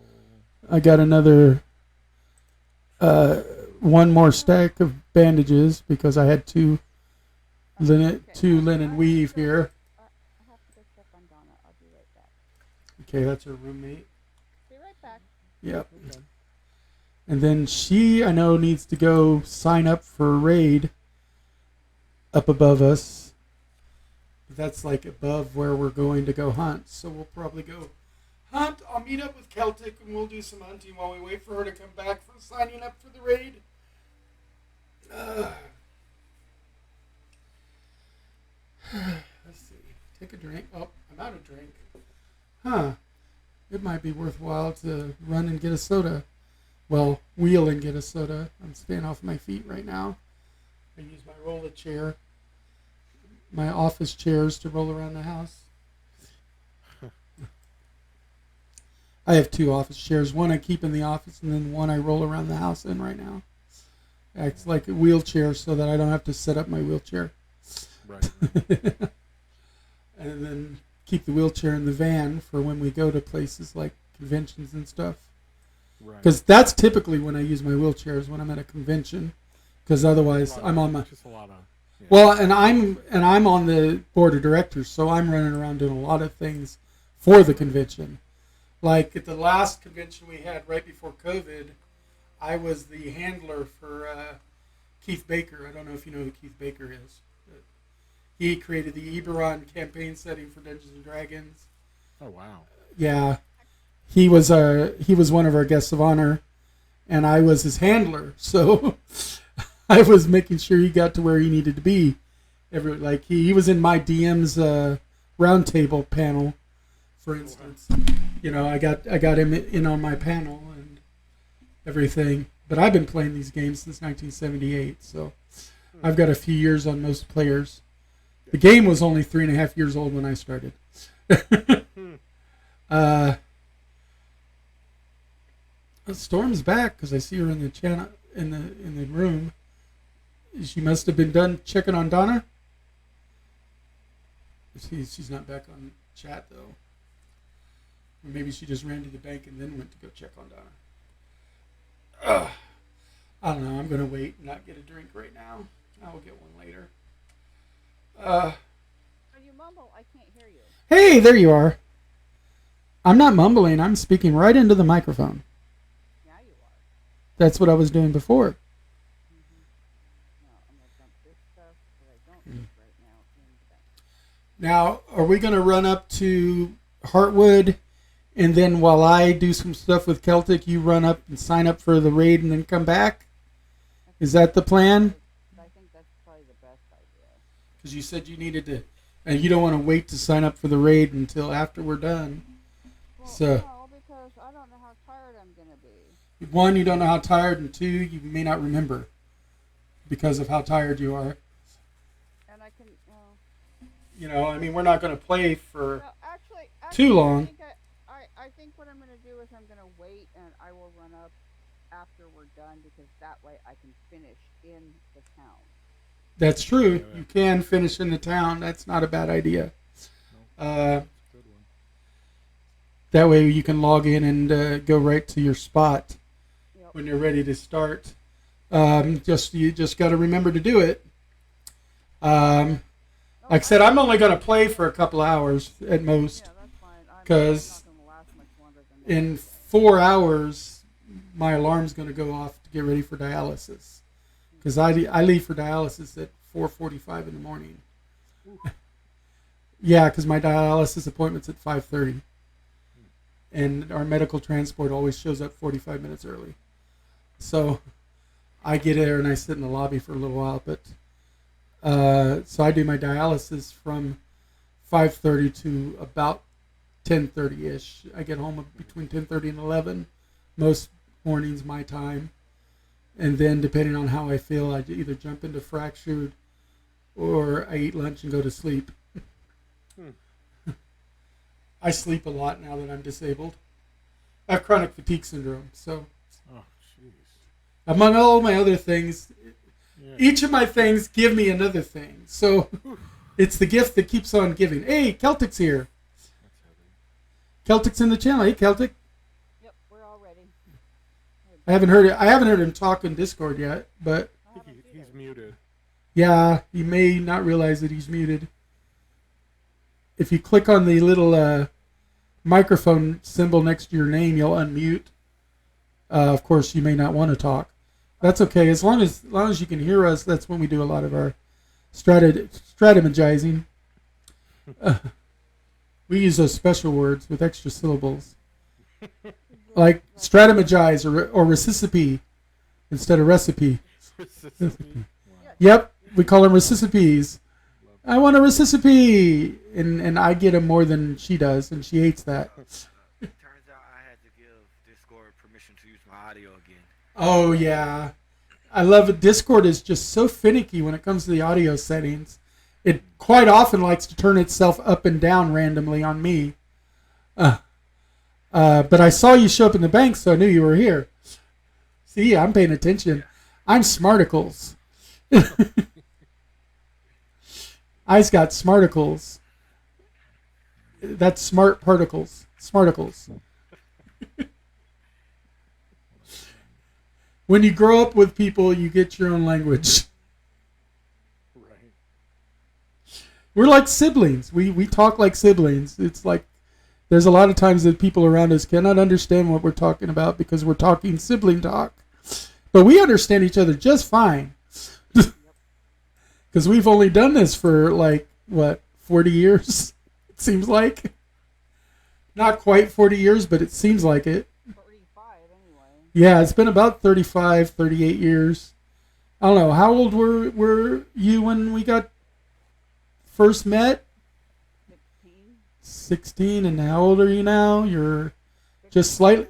I got another... one more stack of bandages because I had two linen weave here. I have to go check on Donna. I'll be right back. Okay, that's her roommate. Be right back. Yep. And then she, I know, needs to go sign up for a raid up above us. That's like above where we're going to go hunt. So we'll probably go hunt. I'll meet up with Celtic and we'll do some hunting while we wait for her to come back from signing up for the raid. Let's see. Take a drink. Oh, I'm out of drink. Huh. It might be worthwhile to run and get a soda. Well, wheel and get a soda. I'm staying off my feet right now. I use my roller chair, my office chairs to roll around the house. I have 2 office chairs. One I keep in the office, and then one I roll around the house in right now. Acts like a wheelchair so that I don't have to set up my wheelchair. Right. And then keep the wheelchair in the van for when we go to places like conventions and stuff. Right. Because that's typically when I use my wheelchair, is when I'm at a convention. Because otherwise, I'm on my. Just a lot of. Yeah. Well, and I'm on the board of directors, so I'm running around doing a lot of things for the convention. Like at the last convention we had right before COVID, I was the handler for Keith Baker. I don't know if you know who Keith Baker is. But he created the Eberron campaign setting for Dungeons and Dragons. Oh wow! Yeah, he was one of our guests of honor, and I was his handler. So I was making sure he got to where he needed to be. He was in my DM's roundtable panel, for instance. You know, I got him in on my panel and everything. But I've been playing these games since 1978, so I've got a few years on most players. The game was only 3.5 years old when I started. Storm's back because I see her in the channel in the room. She must have been done checking on Donna. She's not back on chat though. Or maybe she just ran to the bank and then went to go check on Donna. I don't know. I'm going to wait and not get a drink right now. I'll get one later. When you mumble, I can't hear you. Hey, there you are. I'm not mumbling. I'm speaking right into the microphone. Now you are. That's what I was doing before. No, I'm going to dump this stuff that I don't need right now in the bank. Now, are we going to run up to Heartwood, and then while I do some stuff with Celtic, you run up and sign up for the raid and then come back? Is that the plan? I think that's probably the best idea. Because you said you needed to, and you don't want to wait to sign up for the raid until after we're done. Well, So, no, because I don't know how tired I'm going to be. 1, you don't know how tired, and 2, you may not remember because of how tired you are. And I can, You know, I mean, we're not going to play for well, actually, too long. I think what I'm going to do is I'm going to wait and I will run up after we're done because that way I can finish in the town. That's true. You can finish in the town. That's not a bad idea. That way you can log in and go right to your spot when you're ready to start. You just got to remember to do it. Like I said, I'm only going to play for a couple hours at most. Yeah, that's fine. Because I'm not going to last much longer than that. in 4 hours, my alarm's going to go off to get ready for dialysis. Because I leave for dialysis at 4:45 in the morning. Yeah, because my dialysis appointment's at 5:30. And our medical transport always shows up 45 minutes early. So I get there and I sit in the lobby for a little while. But so I do my dialysis from 5:30 to about 10:30-ish. I get home between 10:30 and 11 most mornings my time. And then depending on how I feel, I either jump into fractured or I eat lunch and go to sleep. I sleep a lot now that I'm disabled. I have chronic fatigue syndrome, so among all my other things, each of my things give me another thing. So it's the gift that keeps on giving. Hey, Celtic's here. Celtic's in the channel. Hey, Celtic. Yep, we're all ready. I haven't heard him talk in Discord yet, but he's muted. Yeah, you may not realize that he's muted. If you click on the little microphone symbol next to your name, you'll unmute. Of course, you may not want to talk. That's okay. As long as you can hear us, that's when we do a lot of our strategizing. We use those special words with extra syllables. Like stratomagize or recipe instead of recipe. Recipe. Wow. Yep, we call them recipes. I want a recipe, and I get them more than she does, and she hates that. Turns out I had to give Discord permission to use my audio again. Oh yeah, I love it. Discord is just so finicky when it comes to the audio settings. It quite often likes to turn itself up and down randomly on me. But I saw you show up in the bank, so I knew you were here. See, I'm paying attention. I'm smarticles. I's got smarticles. That's smart particles. Smarticles. When you grow up with people, you get your own language. Right. We're like siblings. We talk like siblings. It's like there's a lot of times that people around us cannot understand what we're talking about because we're talking sibling talk. But we understand each other just fine. Because we've only done this for, 40 years? It seems like. Not quite 40 years, but it seems like it. 35 anyway. Yeah, it's been about 35, 38 years. I don't know. How old were you when we got first met? 16. 16, and how old are you now? You're just slightly...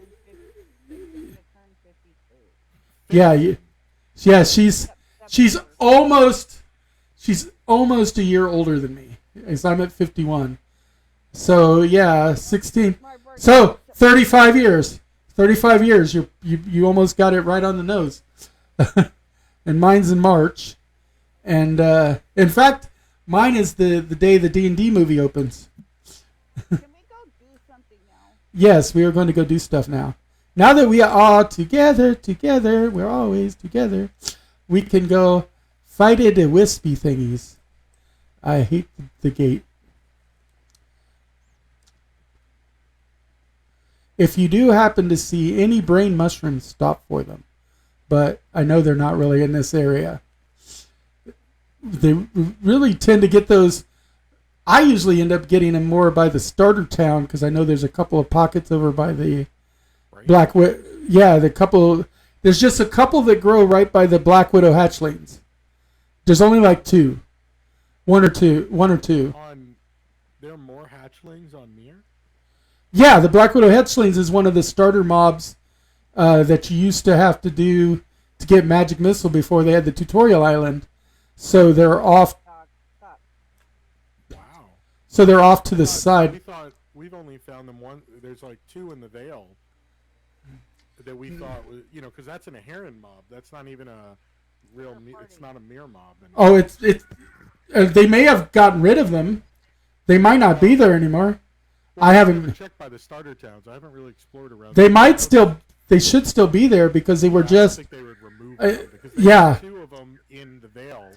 Yeah, she's almost a year older than me. Because I'm at 51. So yeah, 16. So 35 years. 35 years. You almost got it right on the nose. And mine's in March. And in fact, mine is the day the D&D movie opens. Can we go do something now? Yes, we are going to go do stuff now. Now that we are all together, we're always together, we can go fight it at wispy thingies. I hate the gate. If you do happen to see any brain mushrooms, stop for them. But I know they're not really in this area. They really tend to get those. I usually end up getting them more by the starter town because I know there's a couple of pockets over by the Black Widow. Yeah, there's just a couple that grow right by the Black Widow hatchlings. There's only like two. One or two. There are more hatchlings on Mir? Yeah, the Black Widow hatchlings is one of the starter mobs that you used to have to do to get Magic Missile before they had the tutorial island. So they're off. Wow. So they're off to the side. We thought we've only found them one. There's like two in the Vale that we thought was, because that's an Heron mob. That's not even a real. It's not a Mir mob. Oh, it's they may have gotten rid of them. They might not be there anymore. Well, I haven't checked by the starter towns. I haven't really explored around. They should still be there because they were just. I think they would remove them because there's two of them in the Vale,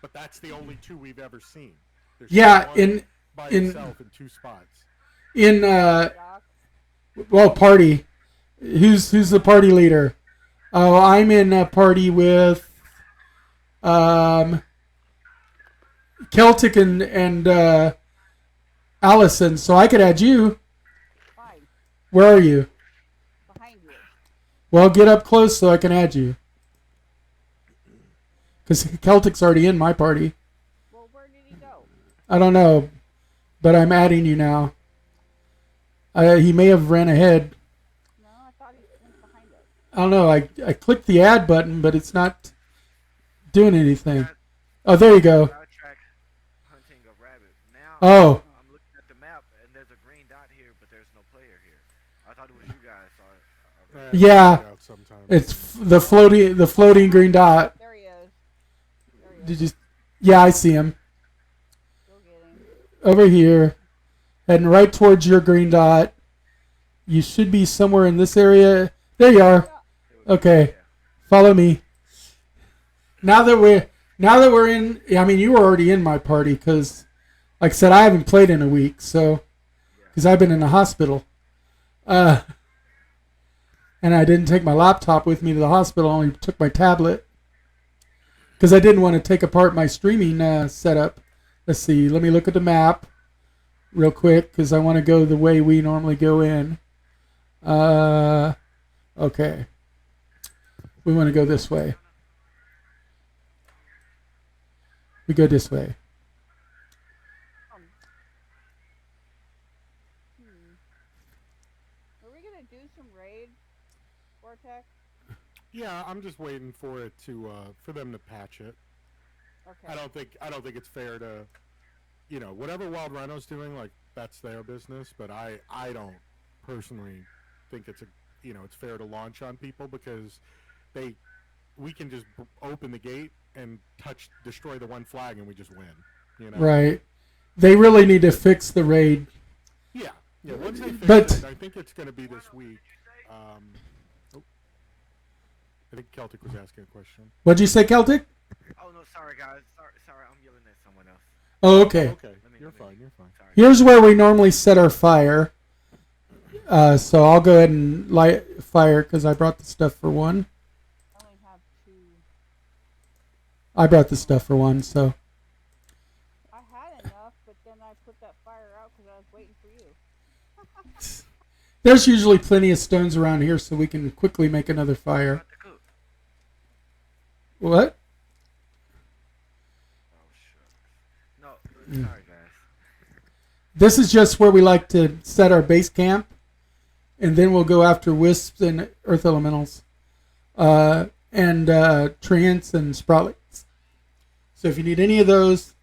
but that's the only two we've ever seen. There's one by itself in two spots. Party. Who's the party leader? Oh, I'm in a party with Celtic and Allison, so I could add you. Fine. Where are you? Behind you. Well, get up close so I can add you. Because Celtic's already in my party. Well, where did he go? I don't know, but I'm adding you now. He may have ran ahead. No, I thought he went behind us. I don't know. I clicked the add button, but it's not doing anything. Oh, there you go. Hunting a rabbit. Now Oh. I'm looking at the map and there's a green dot here, but there's no player here. I thought it was you guys. Yeah, it's the floating green dot. There he is. Did you? Yeah, I see him. Go get him. Over here, heading right towards your green dot. You should be somewhere in this area. There you are. Okay, follow me. Now that we're in, I mean, you were already in my party because, like I said, I haven't played in a week, so because I've been in the hospital. And I didn't take my laptop with me to the hospital. I only took my tablet because I didn't want to take apart my streaming setup. Let's see. Let me look at the map real quick because I want to go the way we normally go in. Okay. We want to go this way. We go this way. Are we gonna do some raid, Vortex? Yeah, I'm just waiting for it to for them to patch it. Okay. I don't think it's fair to, whatever Wild Rhino's doing, like that's their business. But I don't personally think it's fair to launch on people because we can just open the gate and destroy the one flag and we just win. Right. They really need to fix the raid. Yeah. Once they fix it, I think it's going to be this week. I think Celtic was asking a question. What'd you say, Celtic? Oh no, sorry guys. Sorry, I'm yelling at someone else. Oh, okay. Okay, you're fine. Sorry. Here's where we normally set our fire. So I'll go ahead and light fire because I brought the stuff for one. I only have 2. I brought the stuff for one, so. I had enough, but then I put that fire out because I was waiting for you. There's usually plenty of stones around here, so we can quickly make another fire. What? Oh shit. No, sorry guys. This is just where we like to set our base camp, and then we'll go after wisps and earth elementals, and treants and sproutlings. So if you need any of those,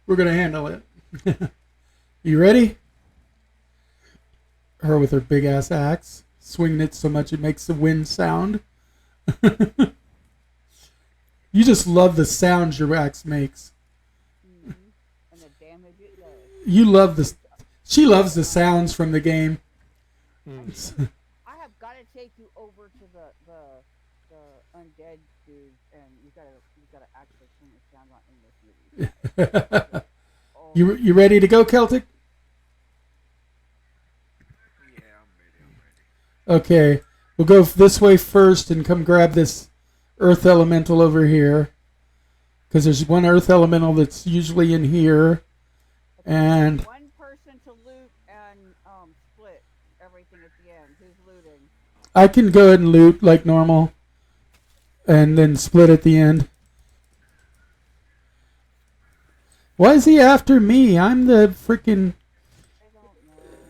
we're going to handle it. You ready? Her with her big ass axe, swinging it so much it makes the wind sound. You just love the sounds your axe makes. And the damage it does. You love the. She loves the sounds from the game. I have got to take you over to the undead dude, and you gotta actually turn the sound on in this movie. You ready to go, Celtic? Yeah, I'm ready. Okay, we'll go this way first and come grab this earth elemental over here, because there's one earth elemental that's usually in here, and one person to loot and split everything at the end. Who's looting? I can go ahead and loot like normal, and then split at the end. Why is he after me? I'm the freaking. I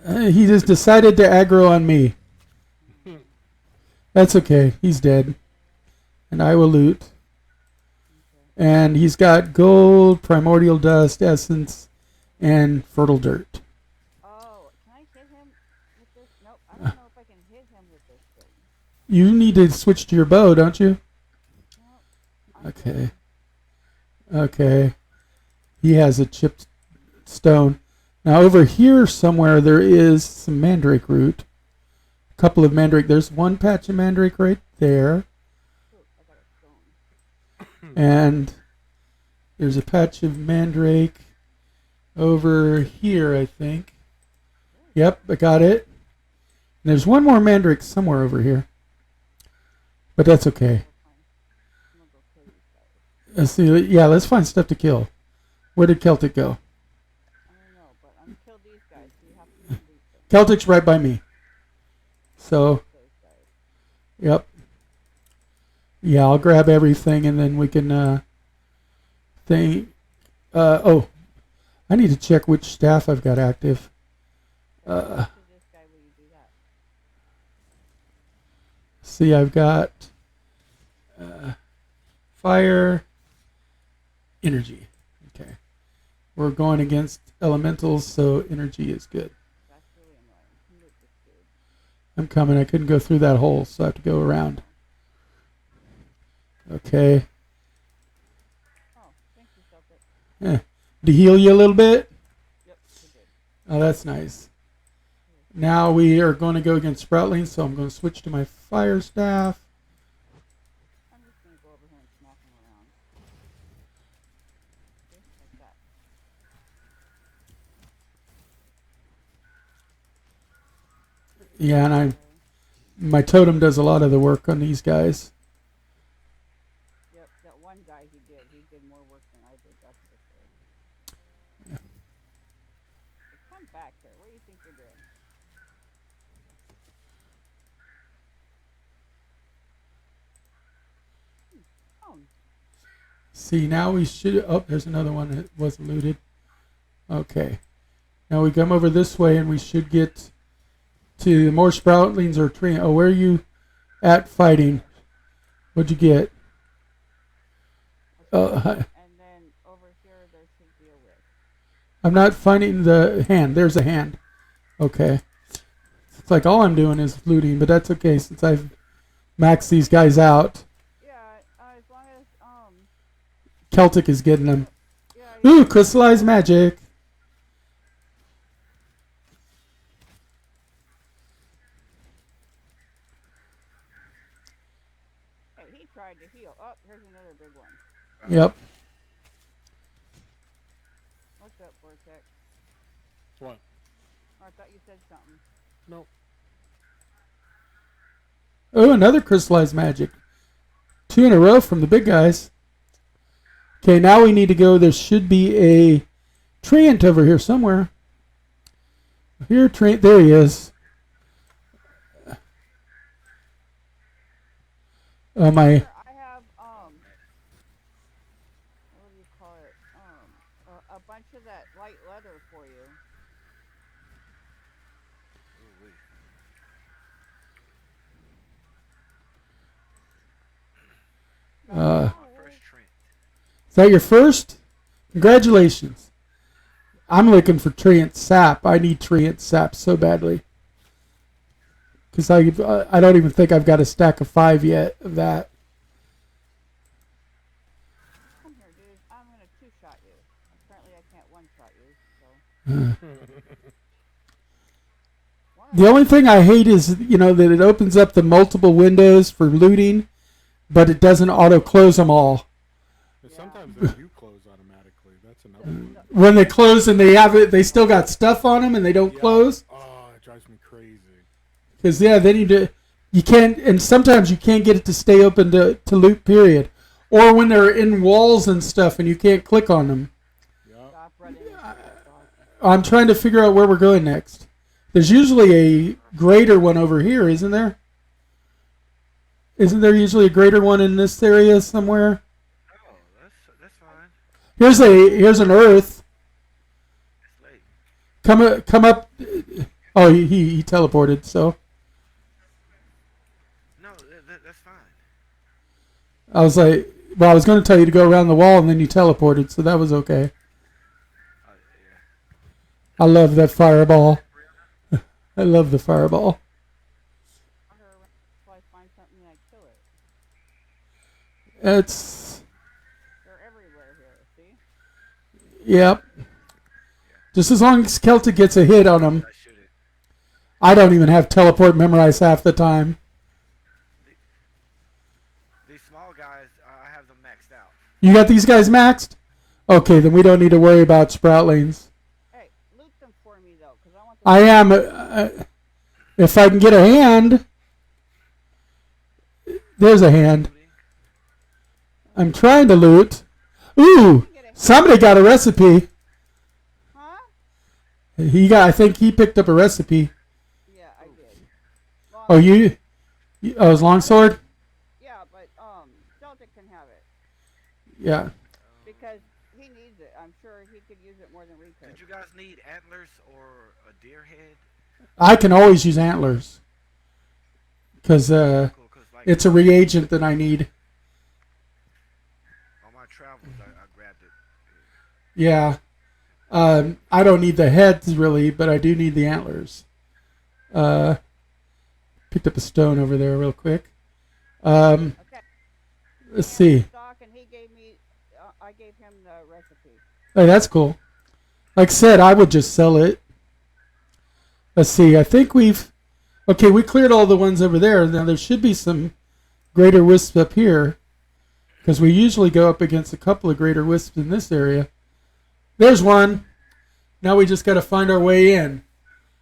don't know. He just decided to aggro on me. That's okay. He's dead. And I will loot. And he's got gold, primordial dust, essence, and fertile dirt. Oh, can I hit him with this? Nope, I don't know if I can hit him with this thing. You need to switch to your bow, don't you? Nope. Okay. Okay. He has a chipped stone. Now over here somewhere there is some mandrake root. A couple of mandrake. There's one patch of mandrake right there. I got a stone. And there's a patch of mandrake over here, I think. Yep, I got it. And there's one more mandrake somewhere over here. But that's okay. I'm gonna go kill these guys. Let's see. Yeah, let's find stuff to kill. Where did Celtic go? I don't know, but I'm gonna kill these guys, so you have to loot them. Celtic's right by me. So, Those guys. yep. Yeah, I'll grab everything and then we can oh, I need to check which staff I've got active. To this guy, will you do that? See, I've got fire, energy. Okay. We're going against elementals, so energy is good. That's really annoying. Loot this dude. I'm coming. I couldn't go through that hole, so I have to go around. Okay. Oh, thank you, Celtic. To heal you a little bit? Yep, you did. Oh, that's nice. Now we are going to go against Sproutlings, so I'm going to switch to my fire staff. I'm just gonna go over here and smack him around. Just like that. Yeah, and Okay. my totem does a lot of the work on these guys. Yep, that one guy he did. He did more work than I did. That's for sure. Yeah. Come back here. What do you think you're doing? phone. See, now we should... Oh, there's another one that was looted. Okay. Now we come over this way and we should get to more sproutlings or tree. Oh, where are you at fighting? What'd you get? And then over here, there should be a rift. I'm not finding the hand. There's a hand. Okay. It's like all I'm doing is looting, but that's okay since I've maxed these guys out. Yeah, as long as Celtic is getting them. yeah. Ooh, crystallized magic. Hey, he tried to heal. Oh, here's another big one. Yep. What's up, Vortex? What? Oh, I thought you said something. No. Oh, another crystallized magic. 2 in a row from the big guys. Okay, now we need to go. There should be a treant over here somewhere. Here, treant. There he is. Oh, my. I have what do you call it? A bunch of that light leather for you. My first trend. Is that your first? Congratulations. I'm looking for treant sap. I need treant sap so badly. Because I don't even think I've got a stack of 5 yet of that. Come here, dude. I'm gonna 2-shot you. Apparently, I can't 1-shot you. So. The only thing I hate is, that it opens up the multiple windows for looting, but it doesn't auto-close them all. Sometimes they do close automatically. That's another one. When they close and they still got stuff on them and they don't close. Oh, it drives me crazy. Because, then you can't, and sometimes you can't get it to stay open to loot, period. Or when they're in walls and stuff and you can't click on them. Stop running. I'm trying to figure out where we're going next. There's usually a greater one over here, isn't there? Isn't there usually a greater one in this area somewhere? Oh, that's fine. Here's an earth. It's late. Come up. Oh, he teleported. So No, that's fine. I was like, well, I was going to tell you to go around the wall, and then you teleported, so that was okay. Yeah. I love that fireball. I love the fireball. If I find something, I kill it. It's They're everywhere here. See? yep. Just as long as Celtic gets a hit on him. I should it. I don't even have teleport memorized half the time. These small guys, I have them maxed out. You got these guys maxed? Okay, then we don't need to worry about sproutlings. Hey, loot them for me though, because I want. I am. If I can get a hand. There's a hand. I'm trying to loot. Ooh! Somebody got a recipe. Huh? I think he picked up a recipe. Yeah, I did. Oh, you oh, his longsword? Yeah, but Celtic can have it Yeah. because he needs it. I'm sure he could use it more than we could. Did you guys need antlers or a deer head? I can always use antlers. Because Cool, 'cause, like, it's a reagent that I need. on my travels, I grabbed it. Yeah. I don't need the heads really, but I do need the antlers. Picked up a stone over there real quick. Okay. Let's see. Stock, and he gave me. I gave him the recipe. Hey, that's cool. Like I said, I would just sell it. Let's see. I think we cleared all the ones over there. Now there should be some greater wisps up here. Because we usually go up against a couple of greater wisps in this area. There's one. Now we just got to find our way in.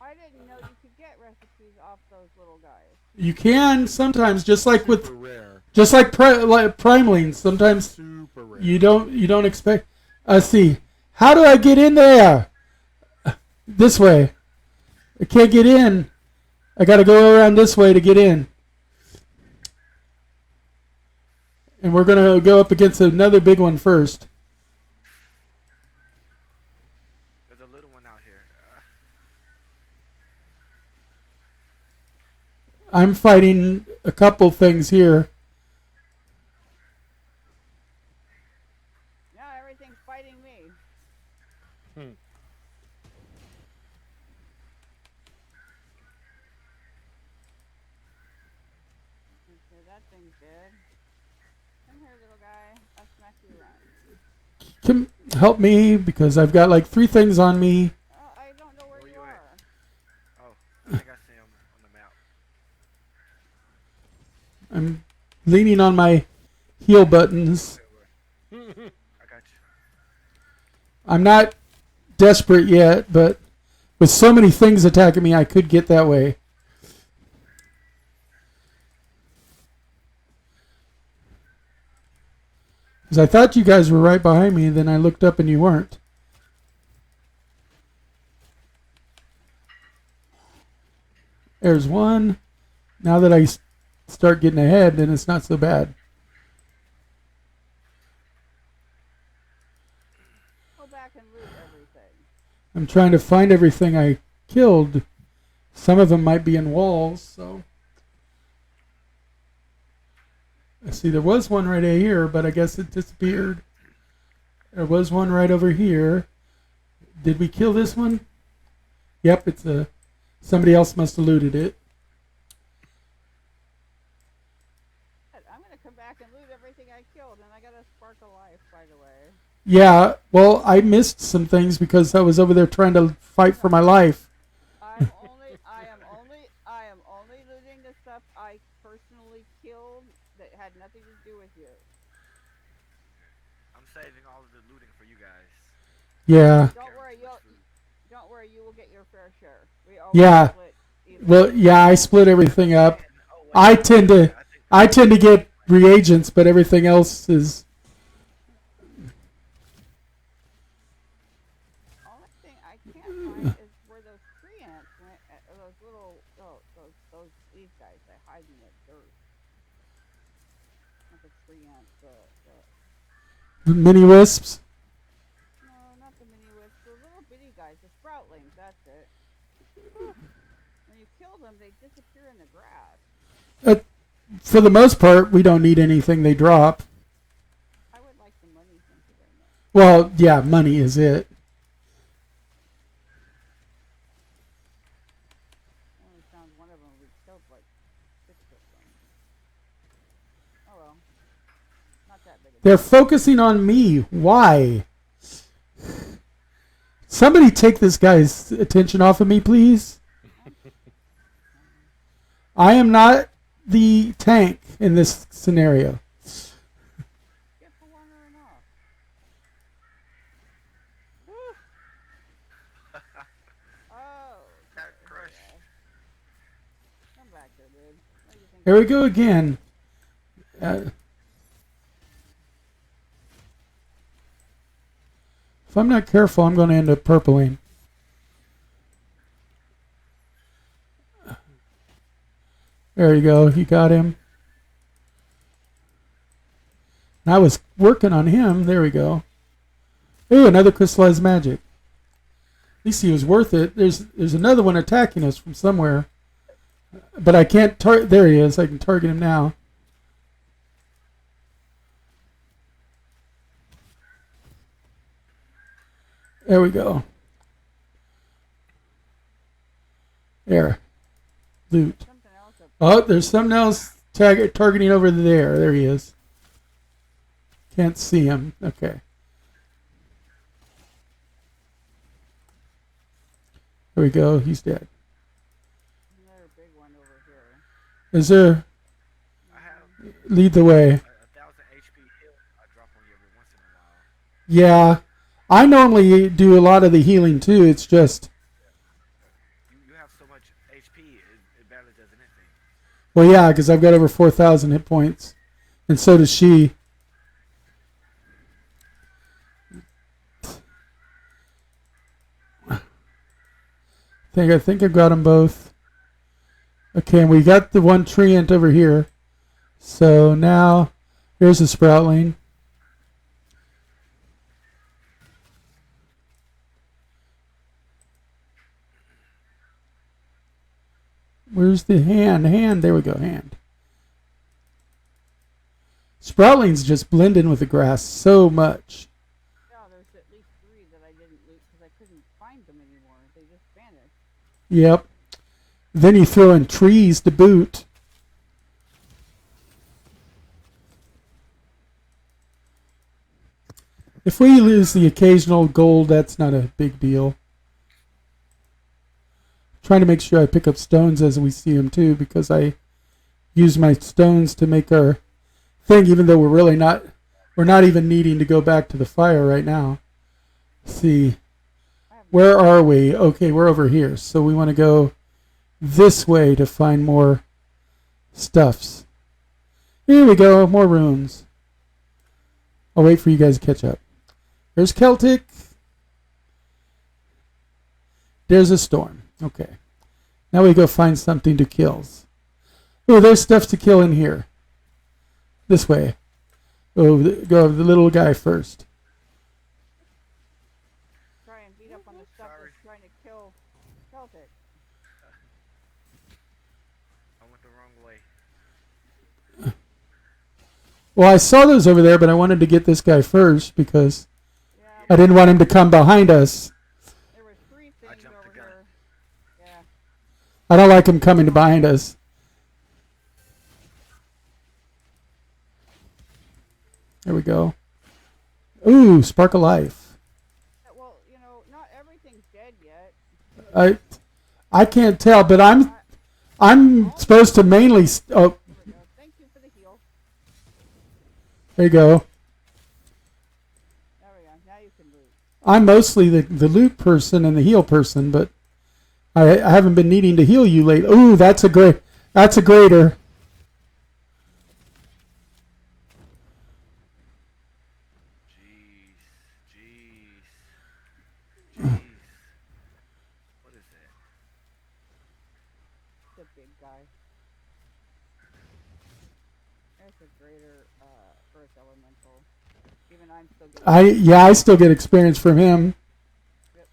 I didn't know you could get recipes off those little guys. You can sometimes, just like with, Super rare. just like primelings. Sometimes Super rare. you don't expect. Let's see. How do I get in there? This way. I can't get in. I got to go around this way to get in. And we're going to go up against another big one first. There's a little one out here. I'm fighting a couple things here. Now everything's fighting me. Okay, that thing's dead. Come here, little guy. I'll smack you around. Come help me because I've got like 3 things on me. I don't know where you are. Oh, I think I see him on the map. I'm leaning on my heal buttons. I got you. I'm not desperate yet, but with so many things attacking me, I could get that way. Because I thought you guys were right behind me, then I looked up and you weren't. There's one. Now that I start getting ahead, then it's not so bad. Go back and loot everything. I'm trying to find everything I killed. Some of them might be in walls, so... I see there was one right here, but I guess it disappeared. There was one right over here. Did we kill this one? Yep, it's a... Somebody else must have looted it. I'm going to come back and loot everything I killed, and I got a spark of life, by the way. Yeah, well, I missed some things because I was over there trying to fight for my life. I am only looting the stuff I personally killed that had nothing to do with you. I'm saving all of the looting for you guys. Yeah. Don't worry, you will get your fair share. We always split even. Well, yeah, I split everything up. I tend to get reagents, but everything else is... Only thing I can't find is where those tree ants went. Those little, these guys, they hide in the dirt. Not the tree ants, The mini wisps. no, not the mini wisps, the little bitty guys, the sproutlings. That's it. When you kill them, they disappear in the grass. For the most part, we don't need anything they drop. I would like the money since they know. Well, yeah, money is it. I only found one of them. We killed like 6 of them. Oh well, not that big. They're focusing on me. Why? Somebody take this guy's attention off of me, please. I am not the tank in this scenario. Get for wandering off. Oh. That crush. Come back here, dude. What do you think? Here we go again. If I'm not careful, I'm going to end up purpling. There you go. You got him. I was working on him. There we go. Ooh, another crystallized magic. At least he was worth it. There's another one attacking us from somewhere. But I can't target. There he is. I can target him now. There we go. There. Loot. Something else up Oh, there's something else targeting over there. There he is. Can't see him. Okay. There we go. He's dead. another big one over here. Is there? I have Lead the way. 1,000 HP heal. I drop on you every once in a while. Yeah. I normally do a lot of the healing too. It's just... You have so much HP, it barely does anything. Well, yeah, because I've got over 4,000 hit points. And so does she. I think I've got them both. Okay, and we got the one treant over here. So now Here's the sproutling. Where's the hand? Hand. There we go. Hand. Sproutlings just blend in with the grass so much. Yeah, there's at least 3 that I didn't loot because I couldn't find them anymore. They just vanished. Yep. Then you throw in trees to boot. If we lose the occasional gold, that's not a big deal. Trying to make sure I pick up stones as we see them too, because I use my stones to make our thing, even though we're not even needing to go back to the fire right now. Let's see, where are we? Okay, we're over here, so we want to go this way to find more stuffs. Here we go, more runes. I'll wait for you guys to catch up. There's Celtic. There's a storm. Okay. Now we go find something to kill. Oh, there's stuff to kill in here. This way. Oh, go the little guy first. Try and beat up on the stuff that's trying to kill Celtic. I went the wrong way. Well, I saw those over there, but I wanted to get this guy first because Yeah, I didn't want him to come behind us. there were 3 things jumped over the gun. here. Yeah. I don't like him coming behind us. There we go. Ooh, spark of life. Well, not everything's dead yet. I can't tell, but I'm supposed to mainly. Oh, There we go. Thank you for the heal. there you go. There we go. Now you can loot. I'm mostly the loot person and the heal person, but I haven't been needing to heal you lately. Ooh, that's a grater. Jeez. What is that? The big guy. There's a greater earth elemental. Even I'm still getting. I still get experience from him. Yep.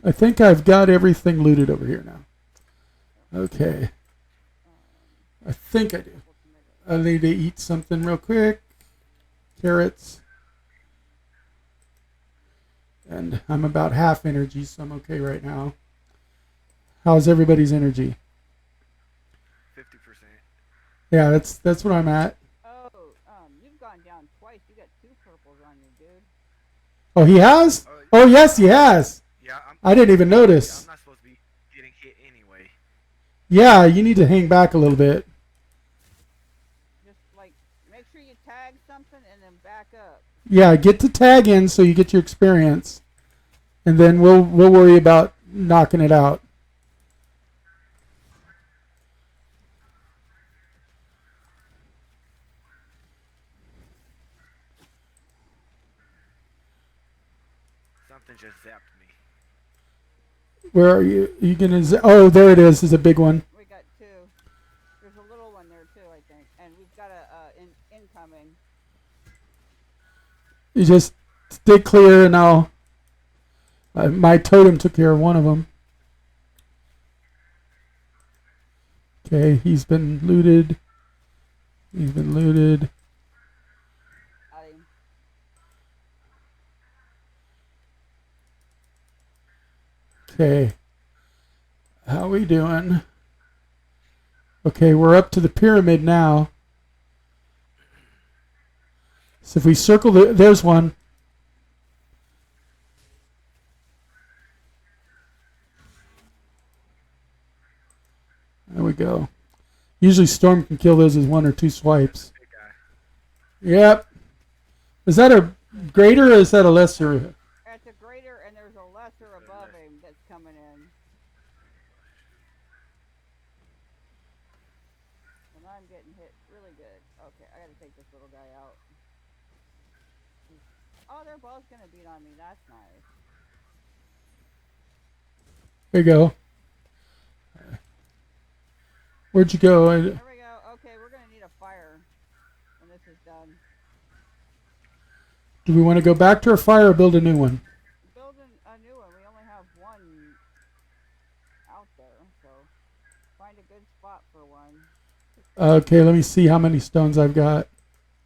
I think I've got everything looted over here now. Okay. I think I do. I need to eat something real quick. Carrots. And I'm about half energy, so I'm okay right now. How's everybody's energy? 50%. Yeah, that's what I'm at. Oh, you've gone down twice. You got 2 purples on you, dude. Oh, he has? Oh, yes, he has. Yeah, I didn't even yeah, notice. I'm not supposed to be getting hit anyway. Yeah, you need to hang back a little bit. Just make sure you tag something and then back up. Yeah, get the tag in so you get your experience, and then we'll worry about knocking it out. Something just zapped me. Where are you? Are you gonna? Oh, there it is. There's a big one. We got 2. There's a little one there too, I think, and we've got a incoming. You just stay clear, and I'll. My totem took care of one of them. Okay, he's been looted. He's been looted. Got him. Okay. How we doing? Okay, we're up to the pyramid now. So if we circle there's one. There we go. Usually Storm can kill those with 1 or 2 swipes. Big guy. Yep. Is that a greater or is that a lesser? It's a greater, and there's a lesser There's a above lesser. him that's coming in. And I'm getting hit really good. Okay, I gotta take this little guy out. Oh, they're both gonna beat on me. That's nice. There you go. Where'd you go? There we go. Okay, we're gonna need a fire when this is done. Do we want to go back to our fire or build a new one? Build a new one. We only have one out there, so find a good spot for one. Okay, let me see how many stones I've got.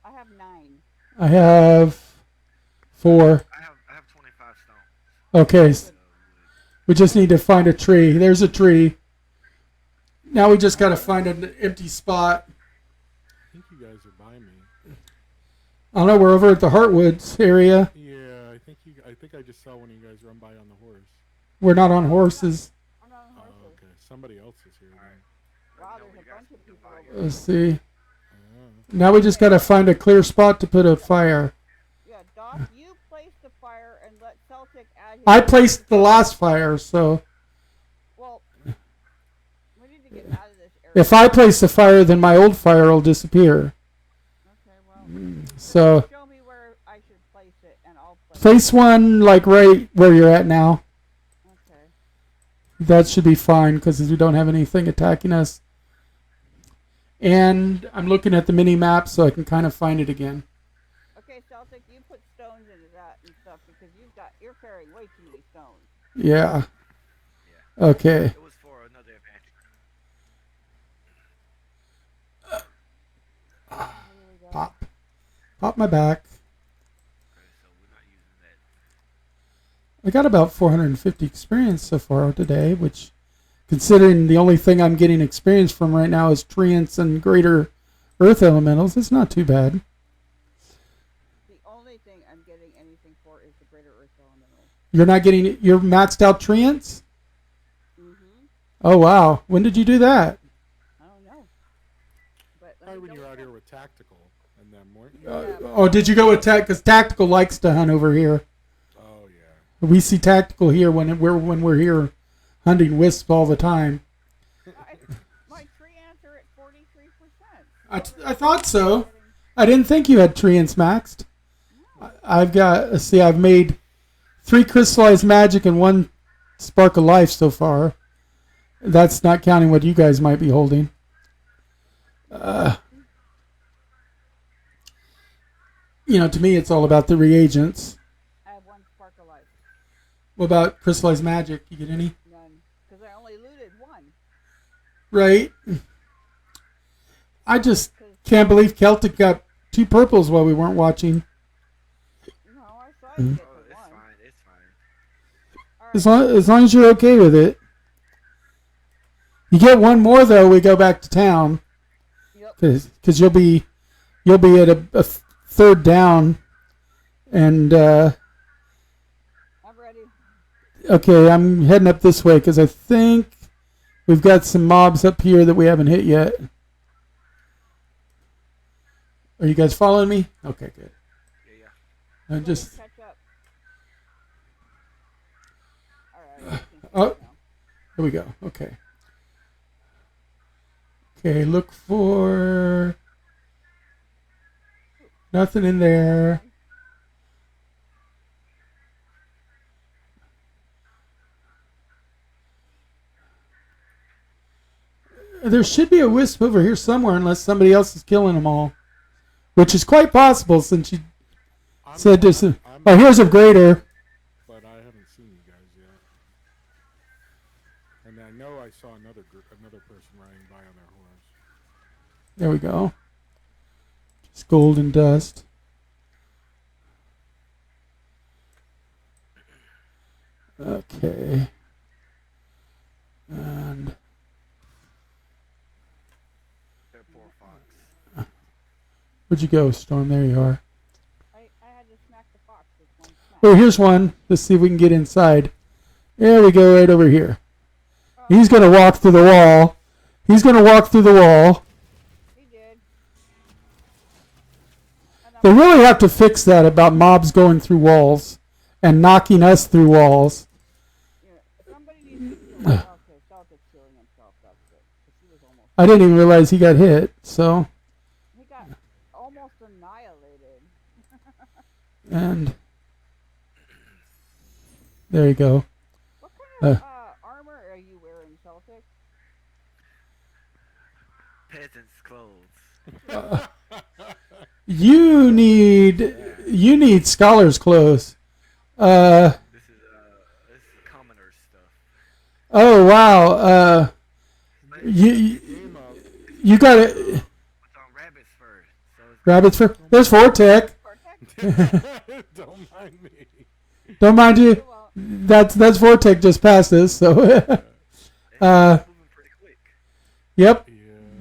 I have 9. I have 4. I have 25 stones. Okay, we just need to find a tree. There's a tree. Now we just got to find an empty spot. I think you guys are by me. I don't know. We're over at the Heartwoods area. Yeah, I think I just saw one of you guys run by on the horse. We're not on horses. I'm not on horses. Oh, okay. Somebody else is here. Then. Wow, there's a bunch of people over Let's see. Oh. Now we just got to find a clear spot to put a fire. Yeah, Doc, you place the fire and let Celtic add his... I placed the last fire, so Well, we need to get out of this area. if I place the fire, then my old fire will disappear. Okay, well... So Show me where I should place it, and I'll place place one like right where you're at now. Okay. That should be fine because we don't have anything attacking us. And I'm looking at the mini map so I can kind of find it again. Okay, Celtic, you put stones into that and stuff because you're carrying way too many stones. Yeah. Yeah. Okay. It was for another advantage. Here we go. Pop my back. Okay, so we're not using that. I got about 450 experience so far today, which, considering the only thing I'm getting experience from right now is treants and greater earth elementals, it's not too bad. The only thing I'm getting anything for is the greater earth elemental. You're not getting your maxed out treants? Mm-hmm. Oh, wow. When did you do that? I don't know. But Probably when you're out here with tactical and them, weren't you? Oh, did you go with because Tactical likes to hunt over here. Oh yeah. We see Tactical here when we're here hunting wisps all the time. My tree ants are at 43%. I thought so. I didn't think you had treants maxed. I've got, let's see, I've made 3 crystallized magic and 1 spark of life so far. That's not counting what you guys might be holding. To me, it's all about the reagents. I have 1 spark of life. What about crystallized magic? You get any? None. Because I only looted 1. Right. I just can't believe Celtic got 2 purples while we weren't watching. No, I saw you get Oh, the it's 1. fine. It's fine. All right. As long as you're okay with it. You get 1 more though. We go back to town Yep. because you'll be at a 3rd down, and I'm ready. okay, I'm heading up this way because I think we've got some mobs up here that we haven't hit yet. Are you guys following me? Okay, good. Yeah. I just Catch up. All right. Oh. Here we go. Okay. Okay, look for nothing in there. There should be a wisp over here somewhere unless somebody else is killing them all. Which is quite possible since you said this. Oh, here's a greater. But I haven't seen you guys yet. And I know I saw another person riding by on their horse. There we go. Just gold and dust. Okay. And That poor fox. where'd you go, Storm? There you are. I had to smack the fox with 1 smack. Oh, here's one. Let's see if we can get inside. There we go, right over here. He's going to walk through the wall. He's going to walk through the wall. He did. They really have to fix that about mobs going through walls and knocking us through walls. Yeah, somebody needs to kill him. Okay, Celtic's killing himself. That's good. 'Cause he was almost... I didn't even realize he got hit, so. He got almost annihilated. And there you go. What kind of armor are you wearing, Celtic? Peasant's clothes. You need You need scholar's clothes. This is commoner stuff. Oh wow. You you got it. It's on rabbits first. So it's Rabbits for there's Vortec. Vortex? Don't mind me. Don't mind you. Well, That's Vortec just passed us. So it's moving pretty quick. yep. Yeah.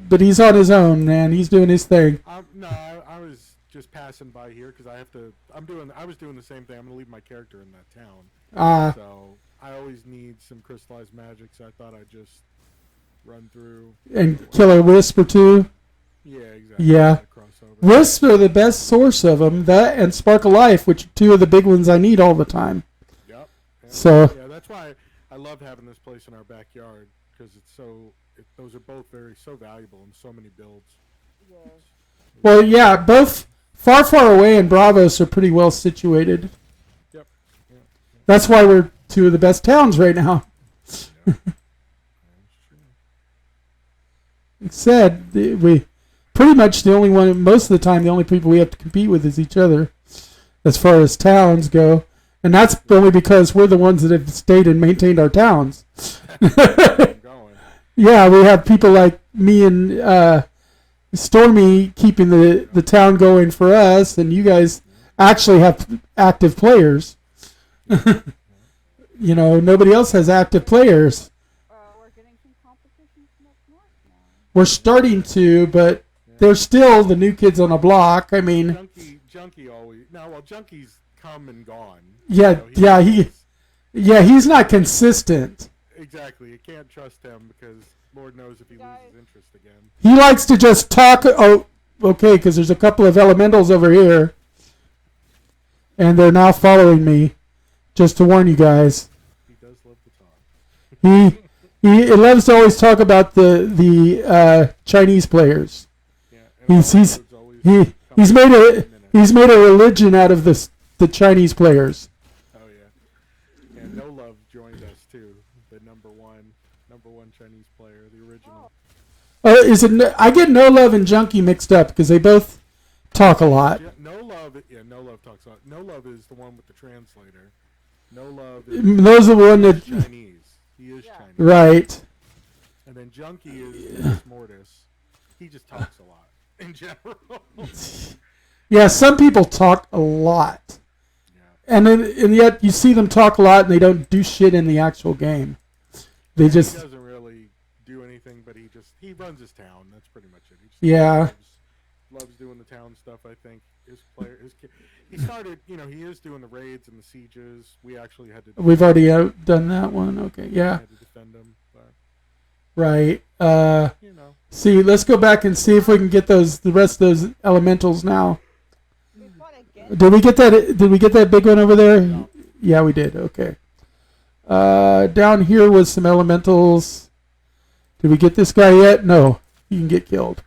But he's on his own, man. He's doing his thing. No, I was just passing by here because I have to. I was doing the same thing. I'm gonna leave my character in that town. So I always need some crystallized magic. So I thought I'd just run through. And kill a wisp or two. Yeah, exactly. Yeah. Crossover. Wisps are the best source of them. That and Spark of Life, which are two of the big ones I need all the time. Yep. So yeah, that's why I love having this place in our backyard because it's so. Those are both so valuable in so many builds. yes. well, yeah, both far away and Bravos are pretty well situated. Yep. Yeah. That's why we're two of the best towns right now. That's true. Like said, we pretty much the only one. Most of the time, the only people we have to compete with is each other, as far as towns go. And that's only because we're the ones that have stayed and maintained our towns. I'm going. Yeah, we have people like me and Stormy keeping the town going for us, and you guys actually have active players. You know, nobody else has active players. We're getting some competition from up north now. We're starting to, but they're still the new kids on the block. I mean, Junkie always. No, well, Junkie's come and gone. yeah, he's not consistent. Exactly. You can't trust him because Lord knows if he loses interest again. He likes to just talk. Oh, okay, because there's a couple of elementals over here, and they're now following me. Just to warn you guys. He does love to talk. He loves to always talk about the Chinese players. Yeah, and He's made a religion out of the Chinese players. Oh yeah. And No Love joined us too. The number one Chinese player, the original. Is it? I get No Love and Junkie mixed up because they both talk a lot. Yeah, No Love talks a lot. No Love is the one with the translator. No Love is Those are the one that Chinese. He is Chinese. right. And then Junkie is Mortis. He just talks a lot in general. Yeah, some people talk a lot, Yeah. and yet you see them talk a lot and they don't do shit in the actual game. They He just doesn't really do anything, but he runs his town. That's pretty much it. He just Yeah. loves doing the town stuff. I think he started. He is doing the raids and the sieges. We actually had to. we've already done that one. Okay, yeah, had to defend them, but right. you know. See, let's go back and see if we can get the rest of those elementals now. We fought again. Did we get that? Did we get that big one over there? No. Yeah, we did. Okay. Down here was some elementals. Did we get this guy yet? No. He can get killed.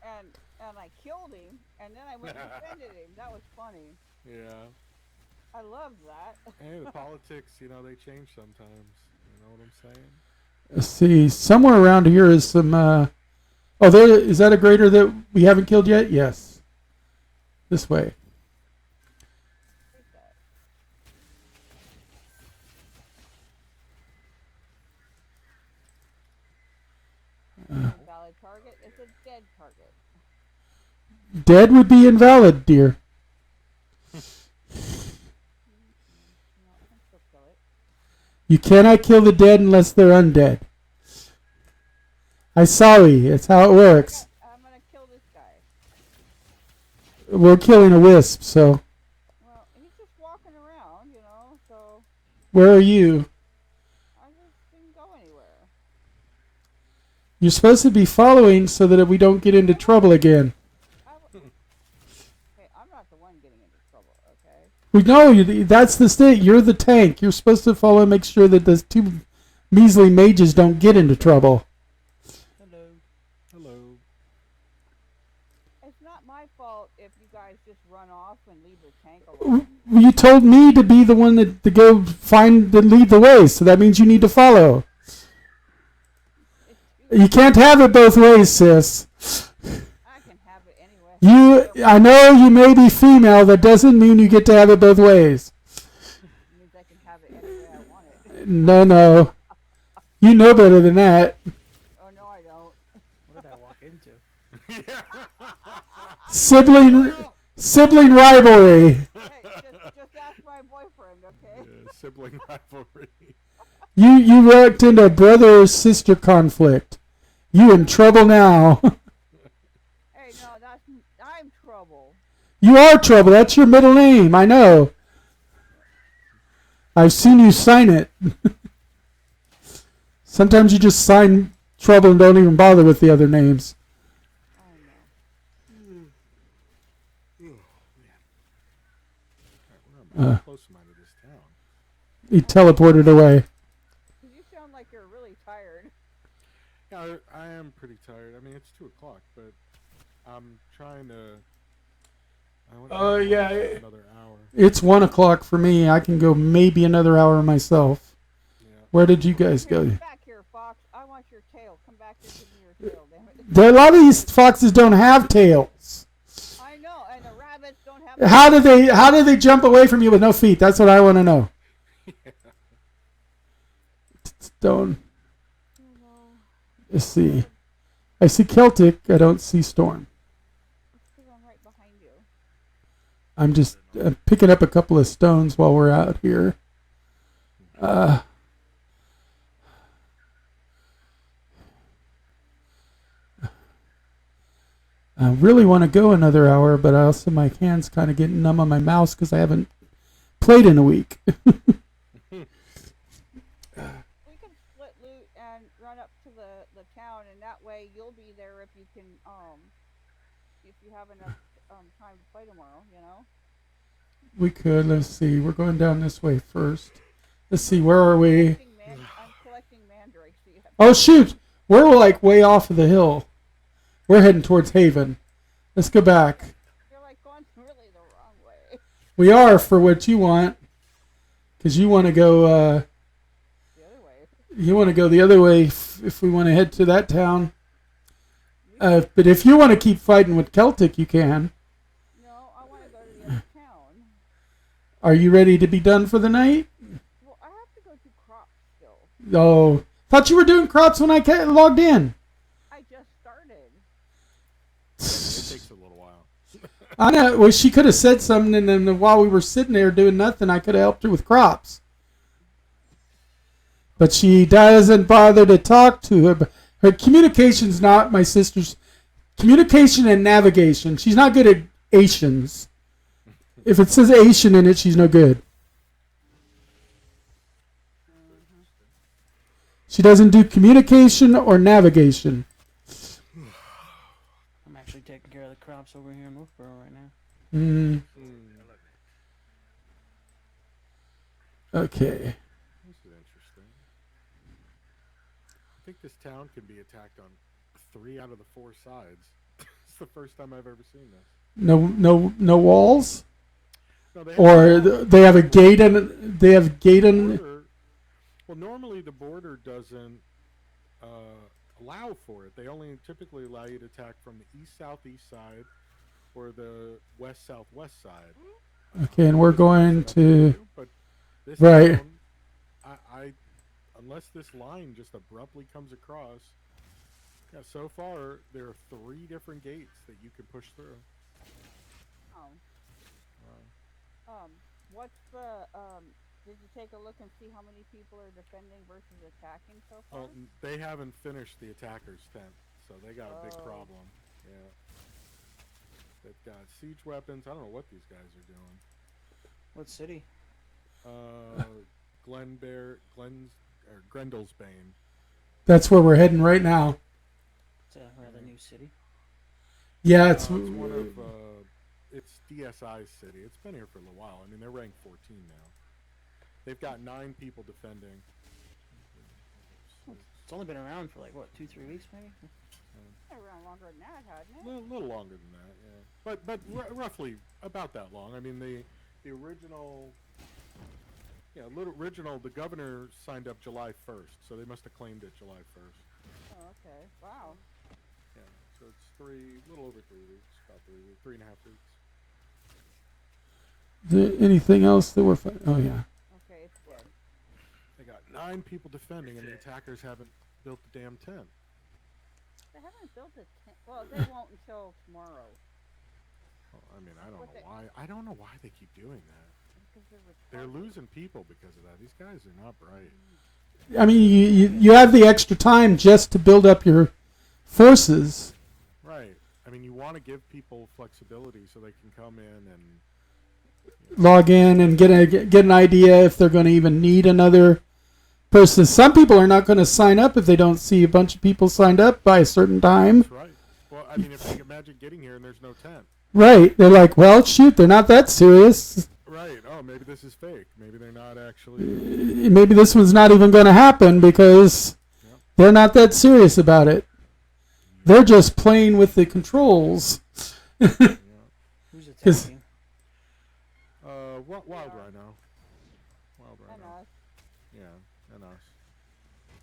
And I killed him, and then I went and defended him. That was funny. Yeah. I love that. Hey, the politics, they change sometimes. You know what I'm saying? Let's see. Somewhere around here is some. Is that a grader that we haven't killed yet? Yes. This way. Valid target. It's a dead target. Dead would be invalid, dear. No, I can still kill it. You cannot kill the dead unless they're undead. I'm sorry. That's how it works. I'm gonna kill this guy. We're killing a wisp, so. Well, he's just walking around, so Where are you? I just didn't go anywhere. You're supposed to be following so that we don't get into trouble again. Hey, I'm not the one getting into trouble, okay? We know that's the state. You're the tank. You're supposed to follow and make sure that those two measly mages don't get into trouble. Hello. It's not my fault if you guys just run off and leave the tank alone. You told me to be the one to go find and lead the way, so that means you need to follow. You can't have it both ways, sis. I can have it anyway. I know you may be female. That doesn't mean you get to have it both ways. It means I can have it any way I want it. No. You know better than that. Oh no, I don't. What did I walk into? Sibling rivalry. Hey, just ask my boyfriend, okay? Yeah, sibling rivalry. You worked into a brother or sister conflict. You in trouble now. Hey, no, I'm trouble. You are trouble. That's your middle name. I know. I've seen you sign it. Sometimes you just sign trouble and don't even bother with the other names. I know. We're not close enough to this town. He teleported away. You sound like you're really tired. Yeah, I am pretty tired. I mean, it's 2 o'clock, but I'm trying to. Yeah. Another hour. It's 1 o'clock for me. I can go maybe another hour myself. Yeah. Where did you guys go? Come back here, Fox. I want your tail. Come back here, give me your tail, damn it. A lot of these foxes don't have tails. I know, and the rabbits don't have. How do they jump away from you with no feet? That's what I want to know. Stone. Let's see. I see Celtic. I don't see Storm. I'm right behind you. I'm just picking up a couple of stones while we're out here. I really want to go another hour, but my hands kind of getting numb on my mouse because I haven't played in a week. We can split loot and run up to the town, and that way you'll be there if you can if you have enough time to play tomorrow. You know. We could. Let's see. We're going down this way first. Let's see. Where are we? I'm collecting mandrakes. So you have Oh shoot! We're like way off of the hill. We're heading towards Haven. Let's go back. You're like going really the wrong way. We are for what you want, because you want to go. The other way. You want to go the other way if we want to head to that town. But if you want to keep fighting with Celtic, you can. No, I want to go to the other town. Are you ready to be done for the night? Well, I have to go to crops still. Oh, thought you were doing crops when I logged in. I just started. It takes a little while. I know. Well, she could have said something, and then while we were sitting there doing nothing, I could have helped her with crops. But she doesn't bother to talk to her. Her communication's not my sister's. Communication and navigation. She's not good at Asians. If it says Asian in it, she's no good. She doesn't do communication or navigation. I'm actually taking care of the crops over here in Wolfboro right now. Okay. This is interesting. I think this town can be attacked on 3 out of the 4 sides. It's the first time I've ever seen this. No walls. No, They have a gate and they have gate and. Well, normally the border doesn't allow for it. They only typically allow you to attack from the east-southeast side or the west-southwest side. Okay, and we're going to. But this Right. town, I unless this line just abruptly comes across. Yeah, so far there are 3 different gates that you can push through. What's the did you take a look and see how many people are defending versus attacking so far? Well, they haven't finished the attacker's tent, so they got a big Oh. problem. Yeah. They've got siege weapons. I don't know what these guys are doing. What city? Grendel's Bane. That's where we're heading right now. It's a rather new city. Yeah, It's one of it's DSI's city. It's been here for a little while. I mean, they're ranked 14 now. They've got 9 people defending. It's only been around for like what, 2-3 weeks maybe? Been around longer than that, hasn't A it? little longer than that, yeah. But roughly about that long. I mean, the original. Yeah, the governor signed up July 1st, so they must have claimed it July 1st. Oh, okay. Wow. Yeah. So it's a little over 3 weeks, about 3 weeks, 3.5 weeks. Is there anything else that we're oh yeah. Okay, it's dead. They got 9 people defending, and the attackers haven't built the damn tent. They haven't built a tent. Well, they won't until tomorrow. Well, I mean, I don't know why. I don't know why they keep doing that. They're losing people because of that. These guys are not bright. I mean, you have the extra time just to build up your forces. Right. I mean, you want to give people flexibility so they can come in and Log in and get an idea if they're going to even need another person. Some people are not going to sign up if they don't see a bunch of people signed up by a certain time. That's right. Well, I mean, if you can imagine getting here and there's no tent. Right. They're like, well, shoot, they're not that serious. Right. Oh, maybe this is fake. Maybe they're not actually. Maybe this one's not even going to happen because they're not that serious about it. They're just playing with the controls. Who's attacking? Wild Rhino. Wild Rhino. And us. Yeah, and us.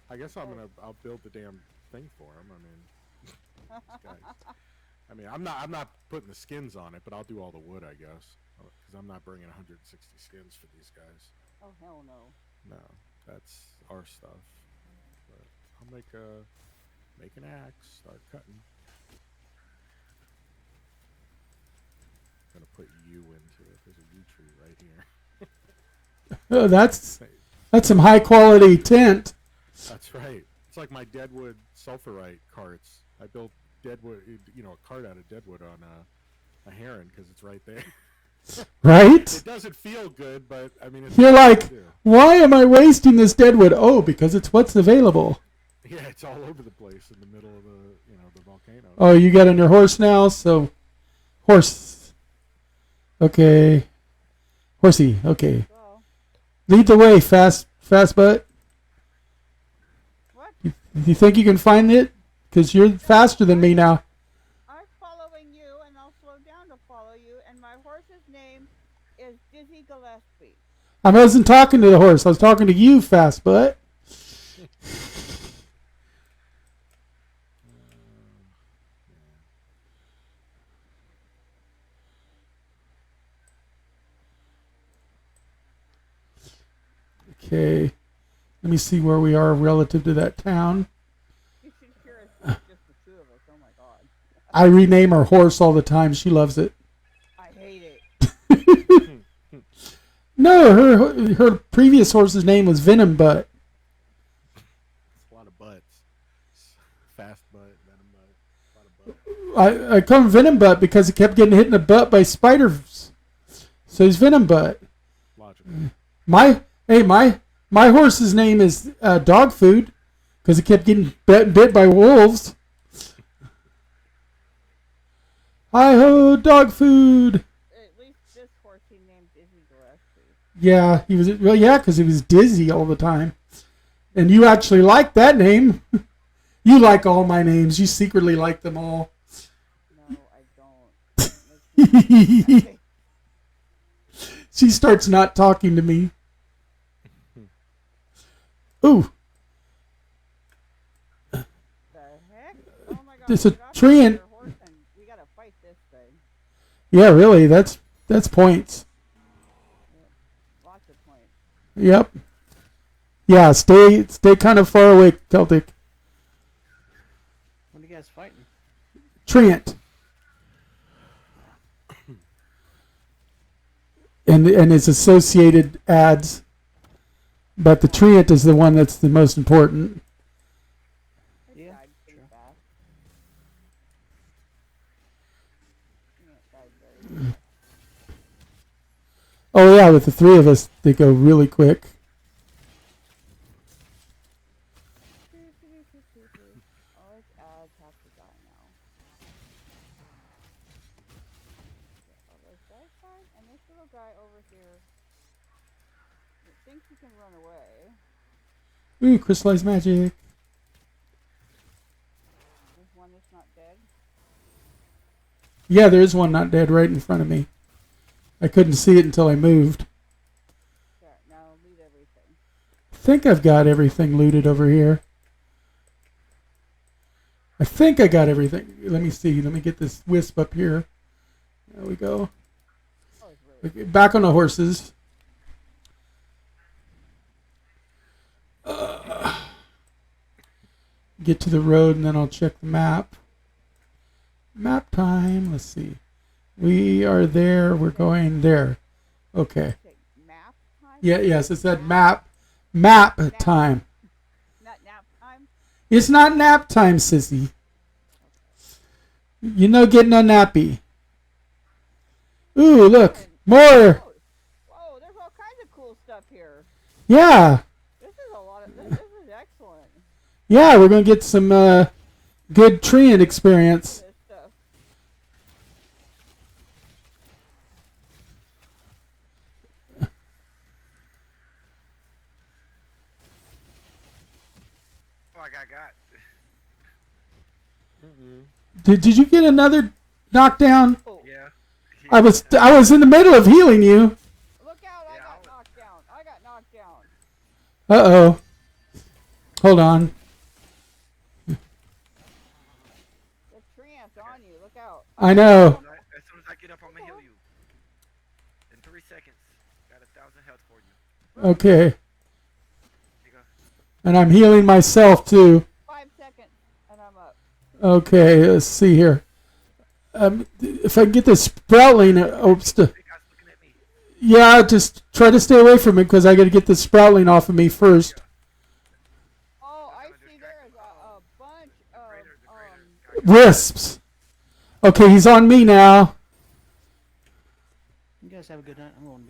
I guess I'll build the damn thing for him. I mean, these guys. I mean, I'm not putting the skins on it, but I'll do all the wood, I guess, because I'm not bringing 160 skins for these guys. Oh hell no. No, that's our stuff. But I'll make an axe, start cutting. Gonna put yew into it. There's a yew tree right here. Oh, that's some high quality tent. That's right. It's like my deadwood sulfurite carts. I built deadwood, a cart out of deadwood on a heron because it's right there. Right? It doesn't feel good, but I mean, it's you're like, why am I wasting this deadwood? Oh, because it's what's available. Yeah, it's all over the place in the middle of the volcano. Oh, you got on your horse now, so horse. Okay. Horsey, okay. Go. Lead the way, fast butt. What? You think you can find it? Because you're faster than me now. I'm following you, and I'll slow down to follow you. And my horse's name is Dizzy Gillespie. I wasn't talking to the horse. I was talking to you, fast butt. Okay. Let me see where we are relative to that town. You should hear us, just the two of us. Oh my god. I rename our horse all the time. She loves it. I hate it. No, her previous horse's name was Venom Butt. It's a lot of butts. Fast butt, venom butt, a lot of butt. I call him Venom Butt because he kept getting hit in the butt by spiders. So he's Venom Butt. Logical. My horse's name is Dog Food because he kept getting bit by wolves. Hi-ho, Dog Food. At least this horse he named Dizzy Gillespie. Yeah, he was. Well, yeah, because he was dizzy all the time. And you actually like that name. You like all my names. You secretly like them all. No, I don't. She starts not talking to me. Ooh. The heck? Oh my god. There's a get off tree your in- horse and we gotta fight this thing. Yeah, really. That's points. Lots of points. Yep. Yeah, stay kind of far away, Celtic. What are you guys fighting? Trient. And its associated ads. But the Trient is the one that's the most important. It Yeah, died pretty sure. fast. Yeah, it died very fast. Oh yeah, with the three of us, they go really quick. All its ads have to die now. Yeah, all those guys died, and this little guy over here thinks he can run away. Ooh, crystallized magic. There's one that's not dead. Yeah, there is one not dead right in front of me. I couldn't see it until I moved. There, now loot everything. I think I've got everything looted over here. I think I got everything. Let me see. Let me get this wisp up here. There we go. Oh, it's really Okay, back on the horses. Get to the road and then I'll check the map. Map time. Let's see. We are there. We're going there. Okay. okay. Map time. Yeah. Yes. It said map. Map time. Not nap time. It's not nap time, sissy. You know, getting a nappy. Ooh, look. More. Whoa, there's all kinds of cool stuff here. Yeah. This is a lot of. This is excellent. Yeah, we're going to get some good treeing experience. This stuff. Oh, I got. Did you get another knockdown? Oh, Yeah. I was in the middle of healing you. look out! I Yeah, got knocked down. I got knocked down. Uh-oh. Hold on. The treant's on you. Look out. I know. As soon as I get up, I'm gonna heal you. In 3 seconds. Got 1,000 health for you. Okay. Here you go. And I'm healing myself, too. 5 seconds, and I'm up. Okay, let's see here. If I can get this sproutling... Oops. Big guy's looking at me. Yeah, just try to stay away from it because I got to get the sproutling off of me first. Oh, I see there is a bunch of Wisps. Okay, he's on me now. You guys have a good night. I'm going to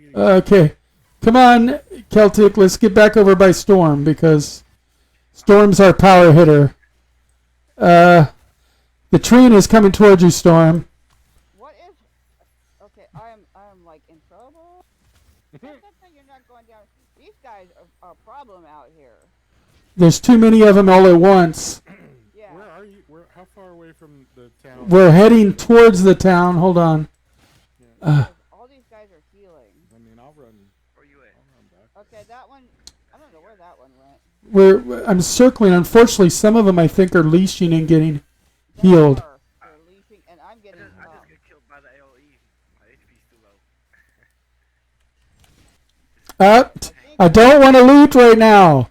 be. Okay. Come on, Celtic. Let's get back over by Storm because Storm's our power hitter. The train is coming towards you, Storm. what is? Okay, I am like in trouble. You're not going down. These guys are a problem out here. There's too many of them all at once. Yeah. Where are you? How far away from the town? We're heading towards the town. Hold on. All these guys are healing. I mean, I'll run. Where you at? I'll run back. Okay, that one. I don't know where that one went. I'm circling. Unfortunately, some of them I think are leashing and getting healed. They're leashing, and I'm I getting. just get killed by the AoE. My HP's too low. I don't want to loot right now.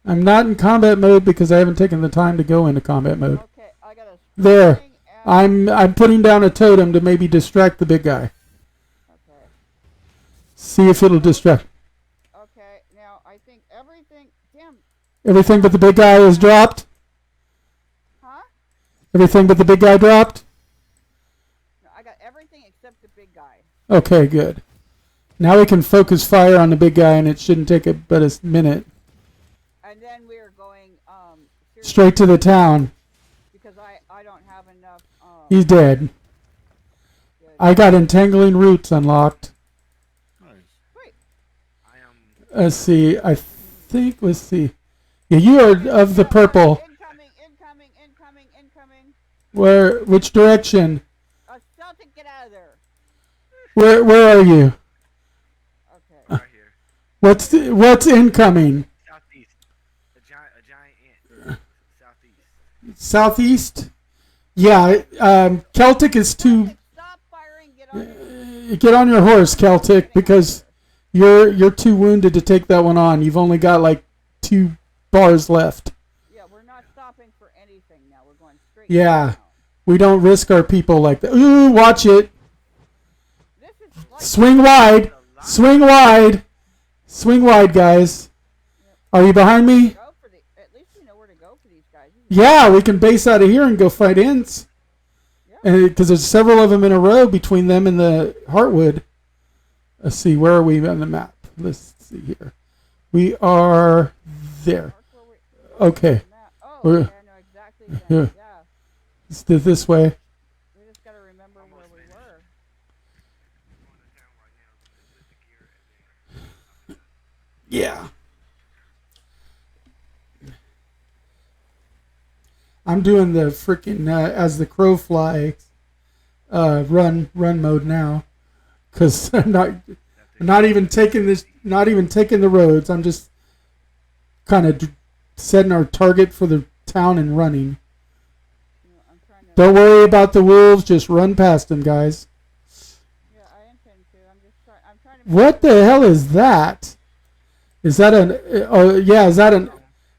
I'm not in combat mode because I haven't taken the time to go into combat mode. Okay, I got a. There. spring and- I'm putting down a totem to maybe distract the big guy. Okay. See if it'll distract. Okay. Now I think everything. Damn. Everything but the big guy is dropped. Huh? Everything but the big guy dropped. No, I got everything except the big guy. Okay, good. Now we can focus fire on the big guy, and it shouldn't take but a minute. And then we are going seriously, Straight to the town. because I don't have enough. He's dead. Good. I got entangling roots unlocked. Nice. Great. I am. Let's see. Let's see. Yeah, you are of the purple. Incoming. Which direction? Celtic, get out of there. Where are you? Okay. Right here. What's incoming? Southeast. A giant ant. Southeast. Southeast? Yeah, Celtic is too... Celtic, stop firing. Get on your horse, Celtic, because you're too wounded to take that one on. You've only got like 2 bars left. Yeah, we're not stopping for anything now. We're going straight. Yeah. down. We don't risk our people like that. Ooh, watch it. This is like Swing wide. Swing wide. Swing wide, guys. Are you behind me? go for the. At least we know where to go for these guys. Yeah, we can base out of here and go fight Inns. Yeah. Because there's several of them in a row between them and the Heartwood. Let's see, where are we on the map? Let's see here. We are there. Mark where Okay. Oh, We're- okay, I know exactly. Then. Yeah. Yeah. Let's do it this way. We just gotta remember where we were. Yeah. I'm doing the freaking as the crow flies run mode now, because I'm not even taking the roads. I'm just kind of setting our target for the town and running. I'm trying to. Don't worry about the wolves. Just run past them, guys. Yeah, I intend to. I'm trying to. What the hell is that? Is that an? Oh yeah, is that an?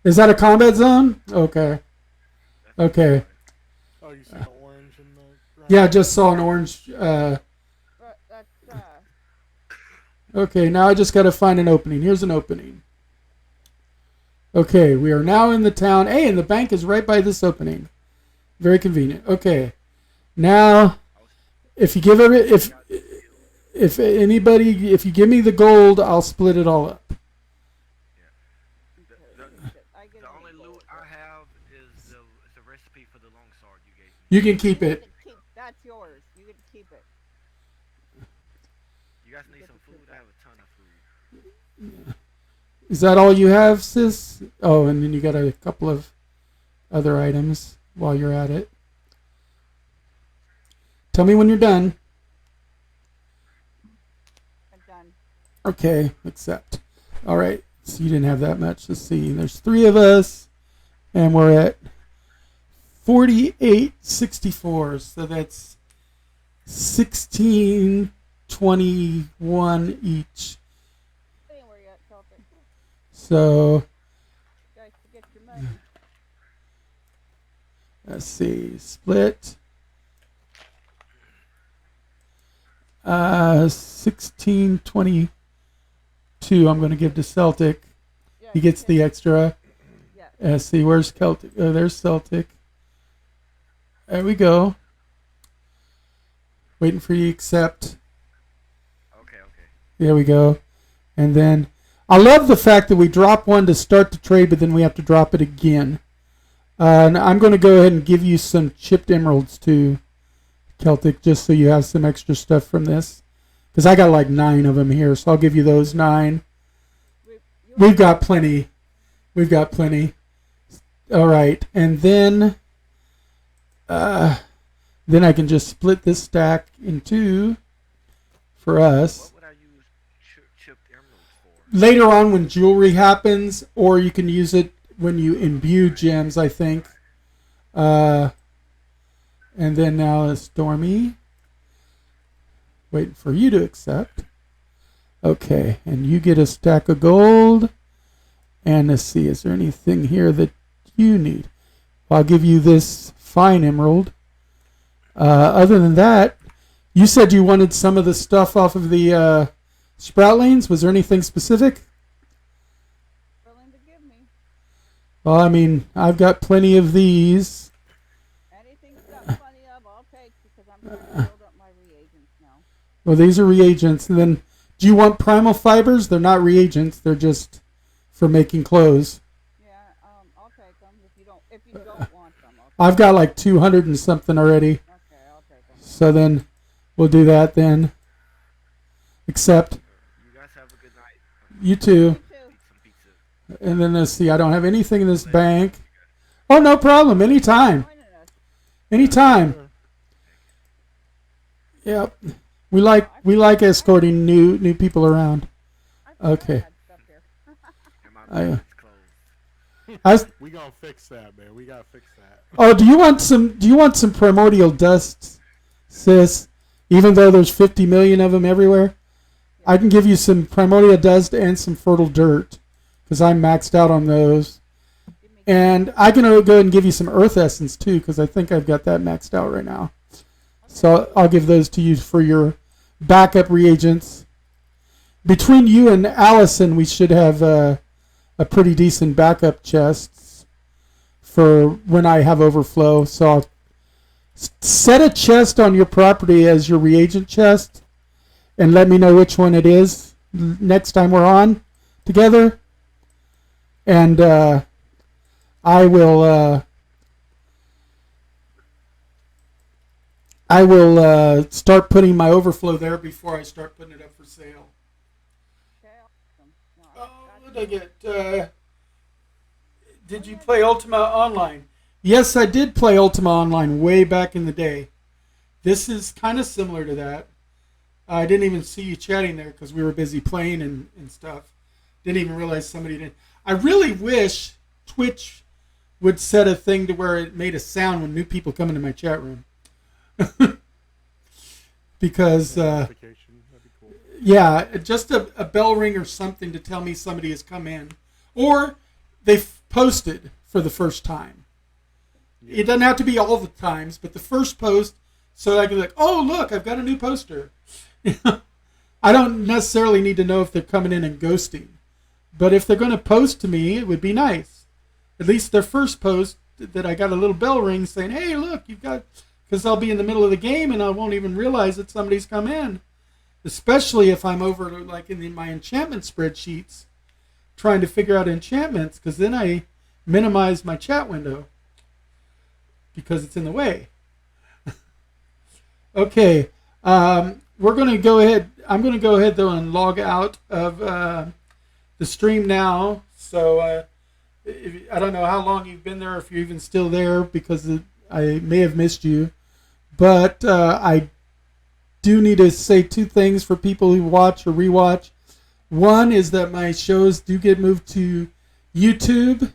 Is that a combat zone? Okay. Okay. Oh, you see the orange in the ground? Yeah, I just saw an orange. That's Okay, now I just got to find an opening. Here's an opening. Okay, we are now in the town. Hey, and the bank is right by this opening. Very convenient. Okay, now if you give it, if anybody, if you give me the gold, I'll split it all up. The only loot I have is the recipe for the long sword you gave me. You can keep it. That's yours. You get to keep it. You guys need some food? I have a ton of food. Is that all you have, sis? Oh, and then you got a couple of other items while you're at it. Tell me when you're done. I'm done. Okay, accept. All right, so you didn't have that much. Let's see. There's 3 of us, and we're at 48.64. So that's 16.21 each. Anywhere yet, Celtic. So You guys forget your money. let's see. Split. 16.22. I'm going to give to Celtic. Yeah, He gets the extra. Yeah. Let's see, where's Celtic? Oh, there's Celtic. There we go. Waiting for you to accept. Okay. There we go. And then I love the fact that we drop one to start the trade, but then we have to drop it again. And I'm going to go ahead and give you some chipped emeralds too, Celtic, just so you have some extra stuff from this. Because I got like 9 of them here, so I'll give you those 9. We've got plenty. We've got plenty. All right, and then I can just split this stack in 2 for us. What would I use chipped emeralds for? Later on when jewelry happens, or you can use it when you imbue gems, I think. And then now it's Stormy. Waiting for you to accept. Okay, and you get a stack of gold. And let's see, is there anything here that you need? I'll give you this fine emerald. Other than that, you said you wanted some of the stuff off of the sproutlings. Was there anything specific? Willing to give me. Well, I mean, I've got plenty of these. Anything you got plenty of, I'll take because I'm trying to build up my reagents now. Well, these are reagents. And then, do you want primal fibers? They're not reagents. They're just for making clothes. Yeah, I'll take them if you don't want them. I've got like 200 and something already. Okay, I'll take them. So then, we'll do that then. Accept. You guys have a good night. You too. You too. Eat some pizza. And then let's see. I don't have anything in this bank. Oh, no problem. Anytime. Joining us. Anytime. Yep. We like escorting new people around. I forgot Okay. I had stuff here. And my I- basement's closed. We gonna fix that, man. We gotta fix that. Oh, do you want some primordial dust, sis? Even though there's 50 million of them everywhere, I can give you some primordial dust and some fertile dirt because I'm maxed out on those. And I can go ahead and give you some earth essence too because I think I've got that maxed out right now. So I'll give those to you for your backup reagents. Between you and Allison, we should have a pretty decent backup chests for when I have overflow. So I'll set a chest on your property as your reagent chest and let me know which one it is next time we're on together. And I will start putting my overflow there before I start putting it up for sale. Okay, awesome. No, Oh, that's what did I get? Did you play Ultima Online? Yes, I did play Ultima Online way back in the day. This is kind of similar to that. I didn't even see you chatting there because we were busy playing and stuff. Didn't even realize somebody did. I really wish Twitch would set a thing to where it made a sound when new people come into my chat room. Because That'd be cool. yeah, just a bell ring or something to tell me somebody has come in, or they've posted for the first time. Yeah. It doesn't have to be all the times, but the first post, so I can be like, oh look, I've got a new poster. I don't necessarily need to know if they're coming in and ghosting, but if they're going to post to me, it would be nice. At least their first post that I got a little bell ring saying, hey, look, you've got, because I'll be in the middle of the game and I won't even realize that somebody's come in. Especially if I'm over like in my enchantment spreadsheets trying to figure out enchantments, because then I minimize my chat window because it's in the way. Okay, we're going to go ahead. I'm going to go ahead though and log out of the stream now. So I don't know how long you've been there, if you're even still there, because I may have missed you. But I do need to say two things for people who watch or rewatch. One is that my shows do get moved to YouTube,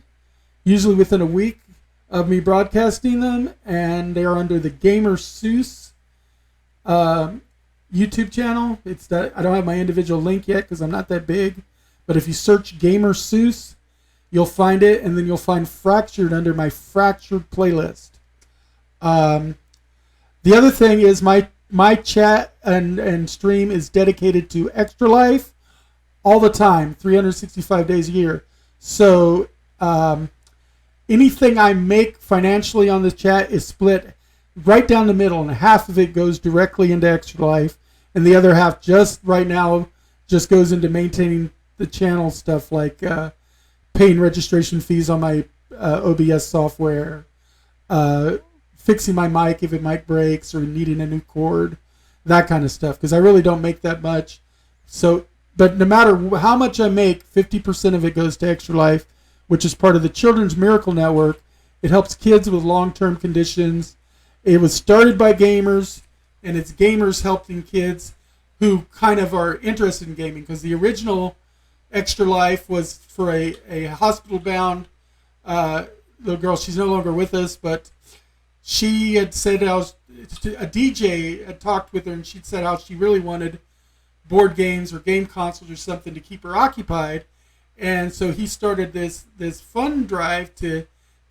usually within a week of me broadcasting them, and they are under the Gamer Seuss YouTube channel. It's that I don't have my individual link yet because I'm not that big, but if you search Gamer Seuss, you'll find it, and then you'll find Fractured under my Fractured playlist. The other thing is my chat and stream is dedicated to Extra Life all the time, 365 days a year. So anything I make financially on this chat is split right down the middle, and half of it goes directly into Extra Life, and the other half just right now just goes into maintaining the channel stuff, like paying registration fees on my OBS software, fixing my mic if a mic breaks or needing a new cord, that kind of stuff, because I really don't make that much. So, but no matter how much I make, 50% of it goes to Extra Life, which is part of the Children's Miracle Network. It helps kids with long-term conditions. It was started by gamers, and it's gamers helping kids who kind of are interested in gaming, because the original Extra Life was for a hospital-bound little girl. She's no longer with us, but she had said a DJ had talked with her, and she'd said how she really wanted board games or game consoles or something to keep her occupied, and so he started this fund drive to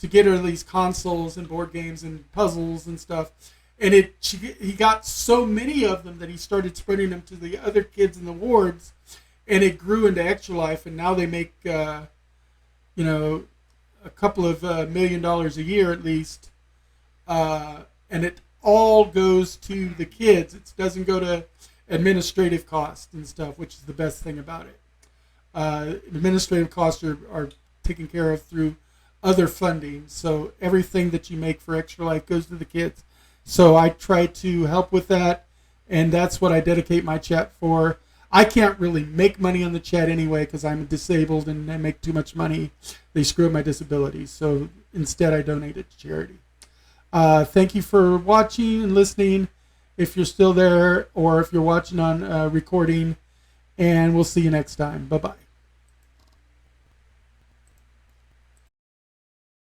get her these consoles and board games and puzzles and stuff. And he got so many of them that he started spreading them to the other kids in the wards, and it grew into Extra Life, and now they make a couple of $1 million a year at least, and it all goes to the kids. It doesn't go to administrative costs and stuff, which is the best thing about it. Administrative costs are taken care of through other funding, so everything that you make for Extra Life goes to the kids. So I try to help with that, and that's what I dedicate my chat for. I can't really make money on the chat anyway because I'm disabled and I make too much money. They screw up my disability, so instead I donate it to charity. Thank you for watching and listening, if you're still there, or if you're watching on recording, and we'll see you next time. Bye-bye.